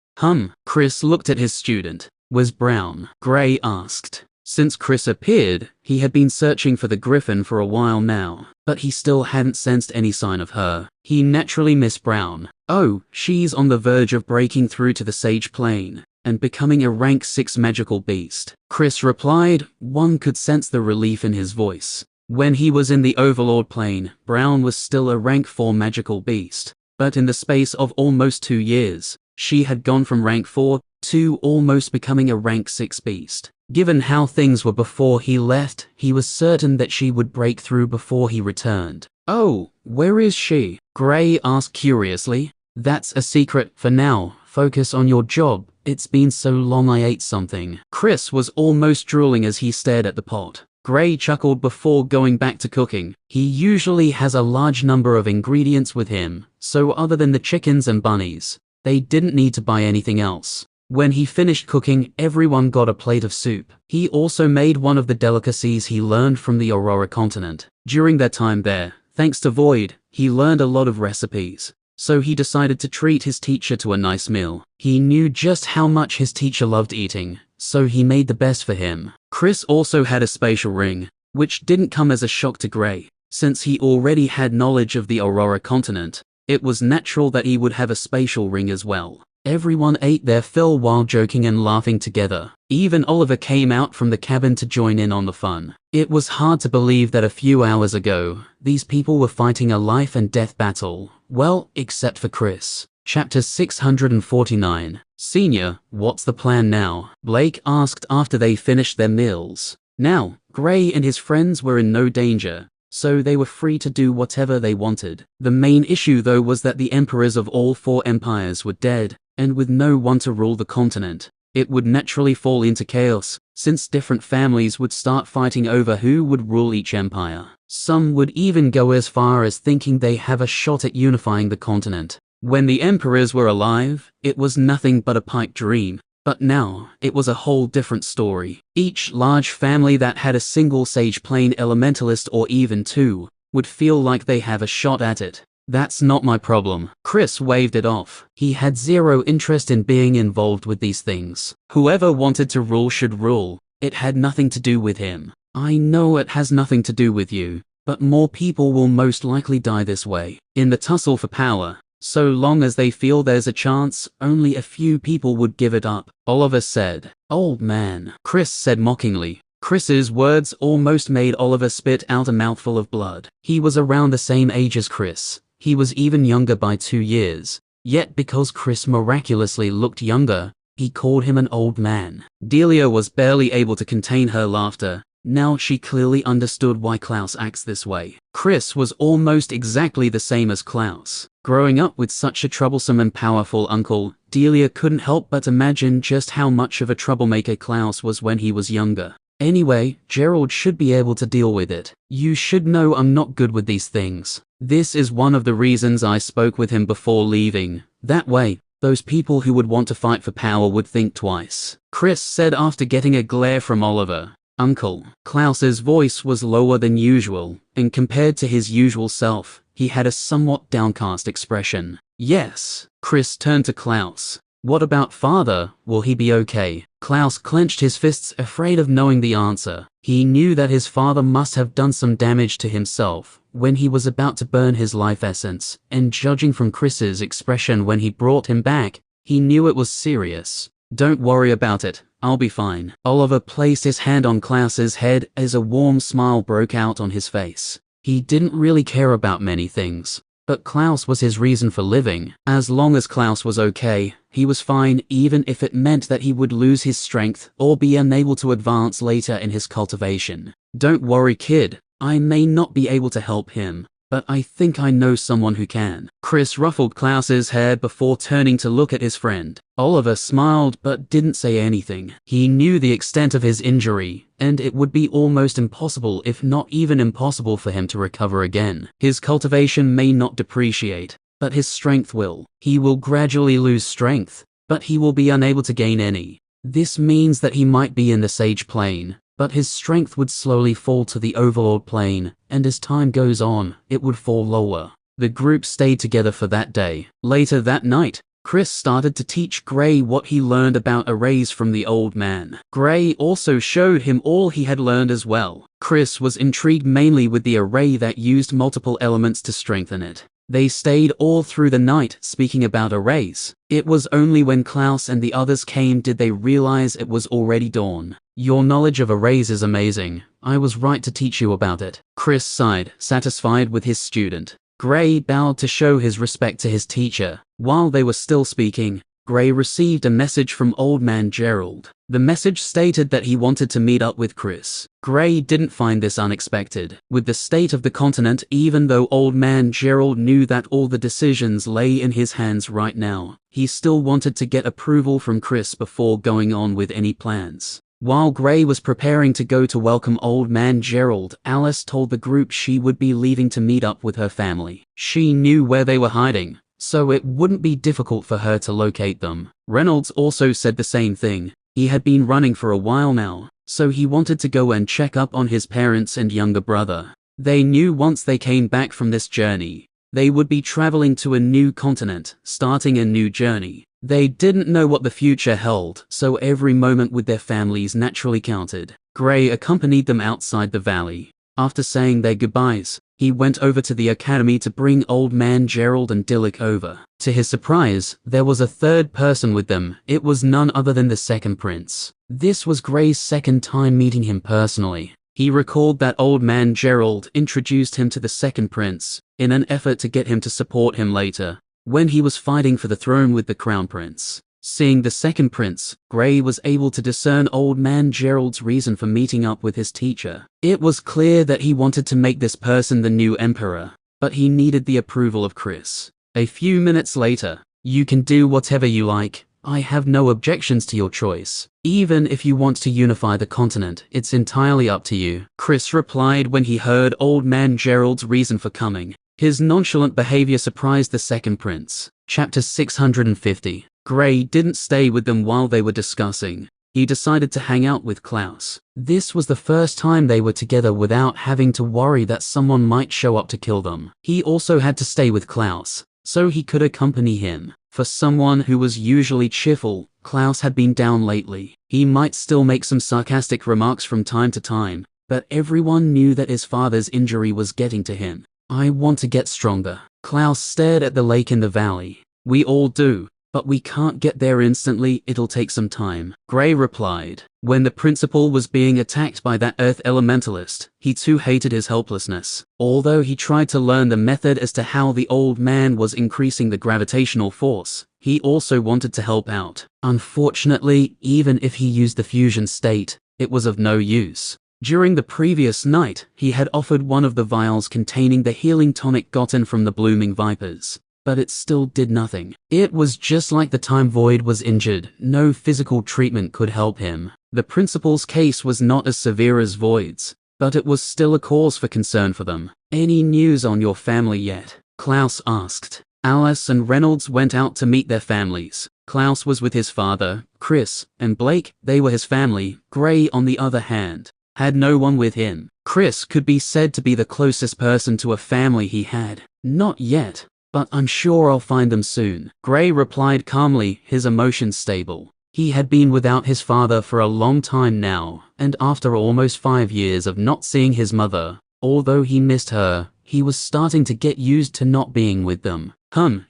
Speaker 1: Chris looked at his student. Was Brown? Gray asked. Since Chris appeared, he had been searching for the Griffin for a while now, but he still hadn't sensed any sign of her. He naturally missed Brown. Oh, she's on the verge of breaking through to the Sage Plane and becoming a rank 6 magical beast. Chris replied. One could sense the relief in his voice. When he was in the Overlord plane, Brown was still a rank 4 magical beast, but in the space of almost 2 years, She had gone from rank 4 to almost becoming a rank 6 beast. Given how things were before he left, he was certain that she would break through before he returned. "Oh, where is she?" Gray asked curiously. "That's a secret for now. Focus on your job. It's been so long I ate something." Chris was almost drooling as he stared at the pot. Gray chuckled before going back to cooking. He usually has a large number of ingredients with him, so other than the chickens and bunnies, they didn't need to buy anything else. When he finished cooking, everyone got a plate of soup. He also made one of the delicacies he learned from the Aurora continent. During their time there, thanks to Void, he learned a lot of recipes. So he decided to treat his teacher to a nice meal. He knew just how much his teacher loved eating, so he made the best for him. Chris also had a spatial ring, which didn't come as a shock to Gray. Since he already had knowledge of the Aurora continent, it was natural that he would have a spatial ring as well. Everyone ate their fill while joking and laughing together. Even Oliver came out from the cabin to join in on the fun. It was hard to believe that a few hours ago, these people were fighting a life and death battle. Well, except for Chris. Chapter 649. Senior, what's the plan now? Blake asked after they finished their meals. Now, Gray and his friends were in no danger, so they were free to do whatever they wanted. The main issue though was that the emperors of all 4 empires were dead, and with no one to rule the continent, it would naturally fall into chaos, since different families would start fighting over who would rule each empire. Some would even go as far as thinking they have a shot at unifying the continent. When the emperors were alive, it was nothing but a pipe dream. But now, it was a whole different story. Each large family that had a single Sage Plane Elementalist or even 2, would feel like they have a shot at it. That's not my problem. Chris waved it off. He had zero interest in being involved with these things. Whoever wanted to rule should rule. It had nothing to do with him. I know it has nothing to do with you, but more people will most likely die this way. In the tussle for power, so long as they feel there's a chance, only a few people would give it up, Oliver said. Old man, Chris said mockingly. Chris's words almost made Oliver spit out a mouthful of blood. He was around the same age as Chris. He was even younger by 2 years. Yet because Chris miraculously looked younger, he called him an old man. Delia was barely able to contain her laughter. Now she clearly understood why Klaus acts this way. Chris was almost exactly the same as Klaus. Growing up with such a troublesome and powerful uncle, Delia couldn't help but imagine just how much of a troublemaker Klaus was when he was younger. Anyway, Gerald should be able to deal with it. You should know I'm not good with these things. This is one of the reasons I spoke with him before leaving. That way, those people who would want to fight for power would think twice. Chris said after getting a glare from Oliver. Uncle. Klaus's voice was lower than usual, and compared to his usual self, he had a somewhat downcast expression. Yes. Chris turned to Klaus. What about father? Will he be okay? Klaus clenched his fists, afraid of knowing the answer. He knew that his father must have done some damage to himself when he was about to burn his life essence, and judging from Chris's expression when he brought him back, he knew it was serious. Don't worry about it, I'll be fine. Oliver placed his hand on Klaus's head as a warm smile broke out on his face. He didn't really care about many things, but Klaus was his reason for living. As long as Klaus was okay, he was fine, even if it meant that he would lose his strength or be unable to advance later in his cultivation. Don't worry, kid. I may not be able to help him, but I think I know someone who can. Chris ruffled Klaus's hair before turning to look at his friend. Oliver smiled but didn't say anything. He knew the extent of his injury, and it would be almost impossible, if not even impossible, for him to recover again. His cultivation may not depreciate, but his strength will. He will gradually lose strength, but he will be unable to gain any. This means that he might be in the Sage Plane, but his strength would slowly fall to the Overlord Plane, and as time goes on, it would fall lower. The group stayed together for that day. Later that night, Chris started to teach Gray what he learned about arrays from the old man. Gray also showed him all he had learned as well. Chris was intrigued mainly with the array that used multiple elements to strengthen it. They stayed all through the night speaking about arrays. It was only when Klaus and the others came did they realize it was already dawn. Your knowledge of arrays is amazing. I was right to teach you about it. Chris sighed, satisfied with his student. Gray bowed to show his respect to his teacher. While they were still speaking, Gray received a message from Old Man Gerald. The message stated that he wanted to meet up with Chris. Gray didn't find this unexpected. With the state of the continent, even though Old Man Gerald knew that all the decisions lay in his hands right now, he still wanted to get approval from Chris before going on with any plans. While Gray was preparing to go to welcome Old Man Gerald, Alice told the group she would be leaving to meet up with her family. She knew where they were hiding, so it wouldn't be difficult for her to locate them. Reynolds also said the same thing. He had been running for a while now, so he wanted to go and check up on his parents and younger brother. They knew once they came back from this journey, they would be traveling to a new continent, starting a new journey. They didn't know what the future held, so every moment with their families naturally counted. Gray accompanied them outside the valley. After saying their goodbyes, he went over to the academy to bring Old Man Gerald and Dillick over. To his surprise, there was a third person with them. It was none other than the second prince. This was Gray's second time meeting him personally. He recalled that Old Man Gerald introduced him to the second prince, in an effort to get him to support him later, when he was fighting for the throne with the crown prince. Seeing the second prince, Gray was able to discern Old Man Gerald's reason for meeting up with his teacher. It was clear that he wanted to make this person the new emperor, but he needed the approval of Chris. A few minutes later, "You can do whatever you like. I have no objections to your choice. Even if you want to unify the continent, it's entirely up to you," Chris replied when he heard Old Man Gerald's reason for coming. His nonchalant behavior surprised the second prince. Chapter 650. Gray didn't stay with them while they were discussing. He decided to hang out with Klaus. This was the first time they were together without having to worry that someone might show up to kill them. He also had to stay with Klaus, so he could accompany him. For someone who was usually cheerful, Klaus had been down lately. He might still make some sarcastic remarks from time to time, but everyone knew that his father's injury was getting to him. "I want to get stronger." Klaus stared at the lake in the valley. "We all do, but we can't get there instantly. It'll take some time," Gray replied. When the principal was being attacked by that earth elementalist, he too hated his helplessness. Although he tried to learn the method as to how the old man was increasing the gravitational force, he also wanted to help out. Unfortunately, even if he used the fusion state, it was of no use. During the previous night, he had offered one of the vials containing the healing tonic gotten from the blooming vipers, but it still did nothing. It was just like the time Void was injured. No physical treatment could help him. The principal's case was not as severe as Void's, but it was still a cause for concern for them. "Any news on your family yet?" Klaus asked. Alice and Reynolds went out to meet their families. Klaus was with his father, Chris, and Blake. They were his family. Gray, on the other hand, had no one with him. Chris could be said to be the closest person to a family he had. "Not yet, but I'm sure I'll find them soon," Gray replied calmly, his emotions stable. He had been without his father for a long time now, and after almost 5 years of not seeing his mother, although he missed her, he was starting to get used to not being with them.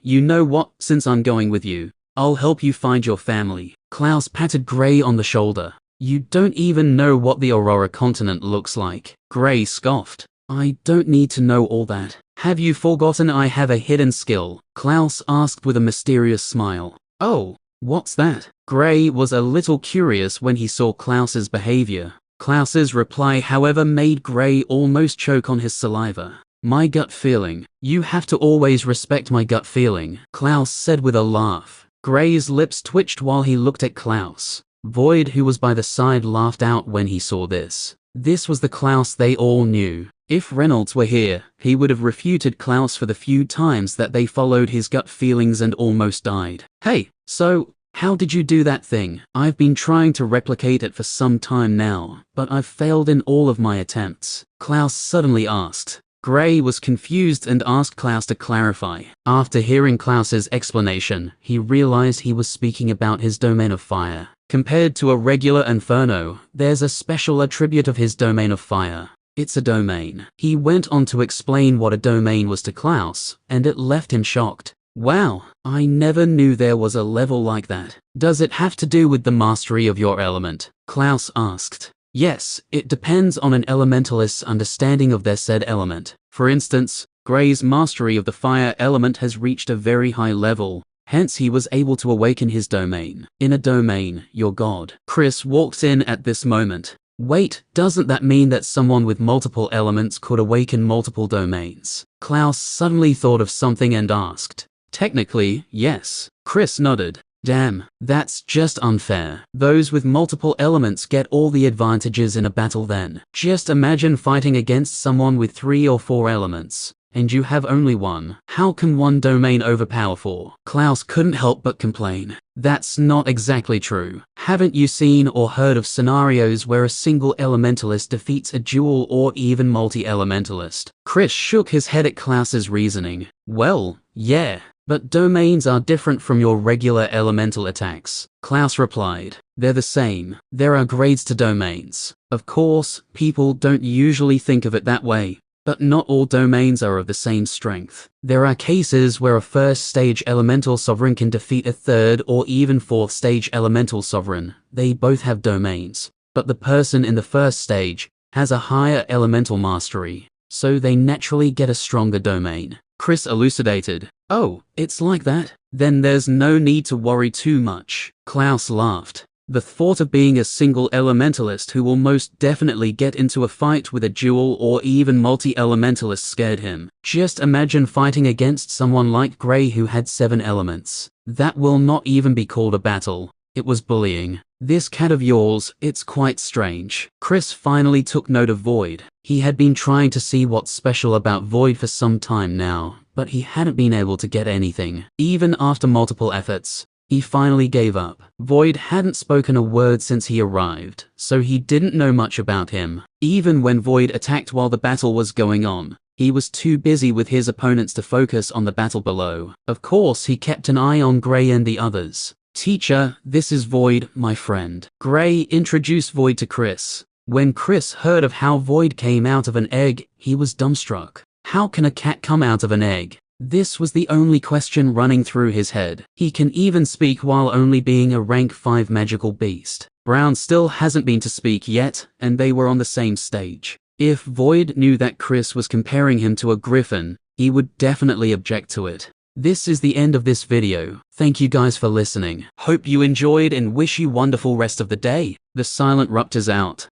Speaker 1: You know what, since I'm going with you, I'll help you find your family." Klaus patted Gray on the shoulder. "You don't even know what the Aurora continent looks like." Gray scoffed. "I don't need to know all that." "Have you forgotten I have a hidden skill?" Klaus asked with a mysterious smile. "Oh, what's that?" Gray was a little curious when he saw Klaus's behavior. Klaus's reply, however, made Gray almost choke on his saliva. "My gut feeling. You have to always respect my gut feeling," Klaus said with a laugh. Gray's lips twitched while he looked at Klaus. Void, who was by the side, laughed out when he saw this. This was the Klaus they all knew. If Reynolds were here, he would have refuted Klaus for the few times that they followed his gut feelings and almost died. "Hey, so, how did you do that thing?" "I've been trying to replicate it for some time now, but I've failed in all of my attempts," Klaus suddenly asked. Gray was confused and asked Klaus to clarify. After hearing Klaus's explanation, he realized he was speaking about his domain of fire. Compared to a regular inferno, there's a special attribute of his domain of fire. It's a domain. He went on to explain what a domain was to Klaus, and it left him shocked. "Wow, I never knew there was a level like that." "Does it have to do with the mastery of your element?" Klaus asked. "Yes, it depends on an elementalist's understanding of their said element. For instance, Gray's mastery of the fire element has reached a very high level, Hence he was able to awaken his domain. In a domain, your god. Chris walks in at this moment. Wait, doesn't that mean that someone with multiple elements could awaken multiple domains? Klaus suddenly thought of something and asked. Technically, yes. Chris nodded. Damn, that's just unfair. Those with multiple elements get all the advantages in a battle then. Just imagine fighting against someone with 3 or 4 elements, and you have only one. How can one domain overpower 4? Klaus couldn't help but complain. That's not exactly true. Haven't you seen or heard of scenarios where a single elementalist defeats a dual or even multi-elementalist? Chris shook his head at Klaus's reasoning. Well, yeah. But domains are different from your regular elemental attacks. Klaus replied. They're the same. There are grades to domains. Of course, people don't usually think of it that way, but not all domains are of the same strength. There are cases where a first stage elemental sovereign can defeat a third or even fourth stage elemental sovereign. They both have domains, but the person in the first stage has a higher elemental mastery, so they naturally get a stronger domain. Chris elucidated. Oh, it's like that? Then there's no need to worry too much. Klaus laughed. The thought of being a single elementalist who will most definitely get into a fight with a dual or even multi-elementalist scared him. Just imagine fighting against someone like Gray who had 7 elements. That will not even be called a battle. It was bullying. This cat of yours, it's quite strange. Chris finally took note of Void. He had been trying to see what's special about Void for some time now, but he hadn't been able to get anything. Even after multiple efforts, he finally gave up. Void hadn't spoken a word since he arrived, so he didn't know much about him. Even when Void attacked while the battle was going on, he was too busy with his opponents to focus on the battle below. Of course, he kept an eye on Gray and the others. Teacher, this is Void, my friend. Gray introduced Void to Chris. When Chris heard of how Void came out of an egg, he was dumbstruck. How can a cat come out of an egg? This was the only question running through his head. He can even speak while only being a rank 5 magical beast. Brown still hasn't been to speak yet, and they were on the same stage. If Void knew that Chris was comparing him to a griffin, he would definitely object to it. This is the end of this video. Thank you guys for listening. Hope you enjoyed and wish you wonderful rest of the day. The Silent Ruptor's out.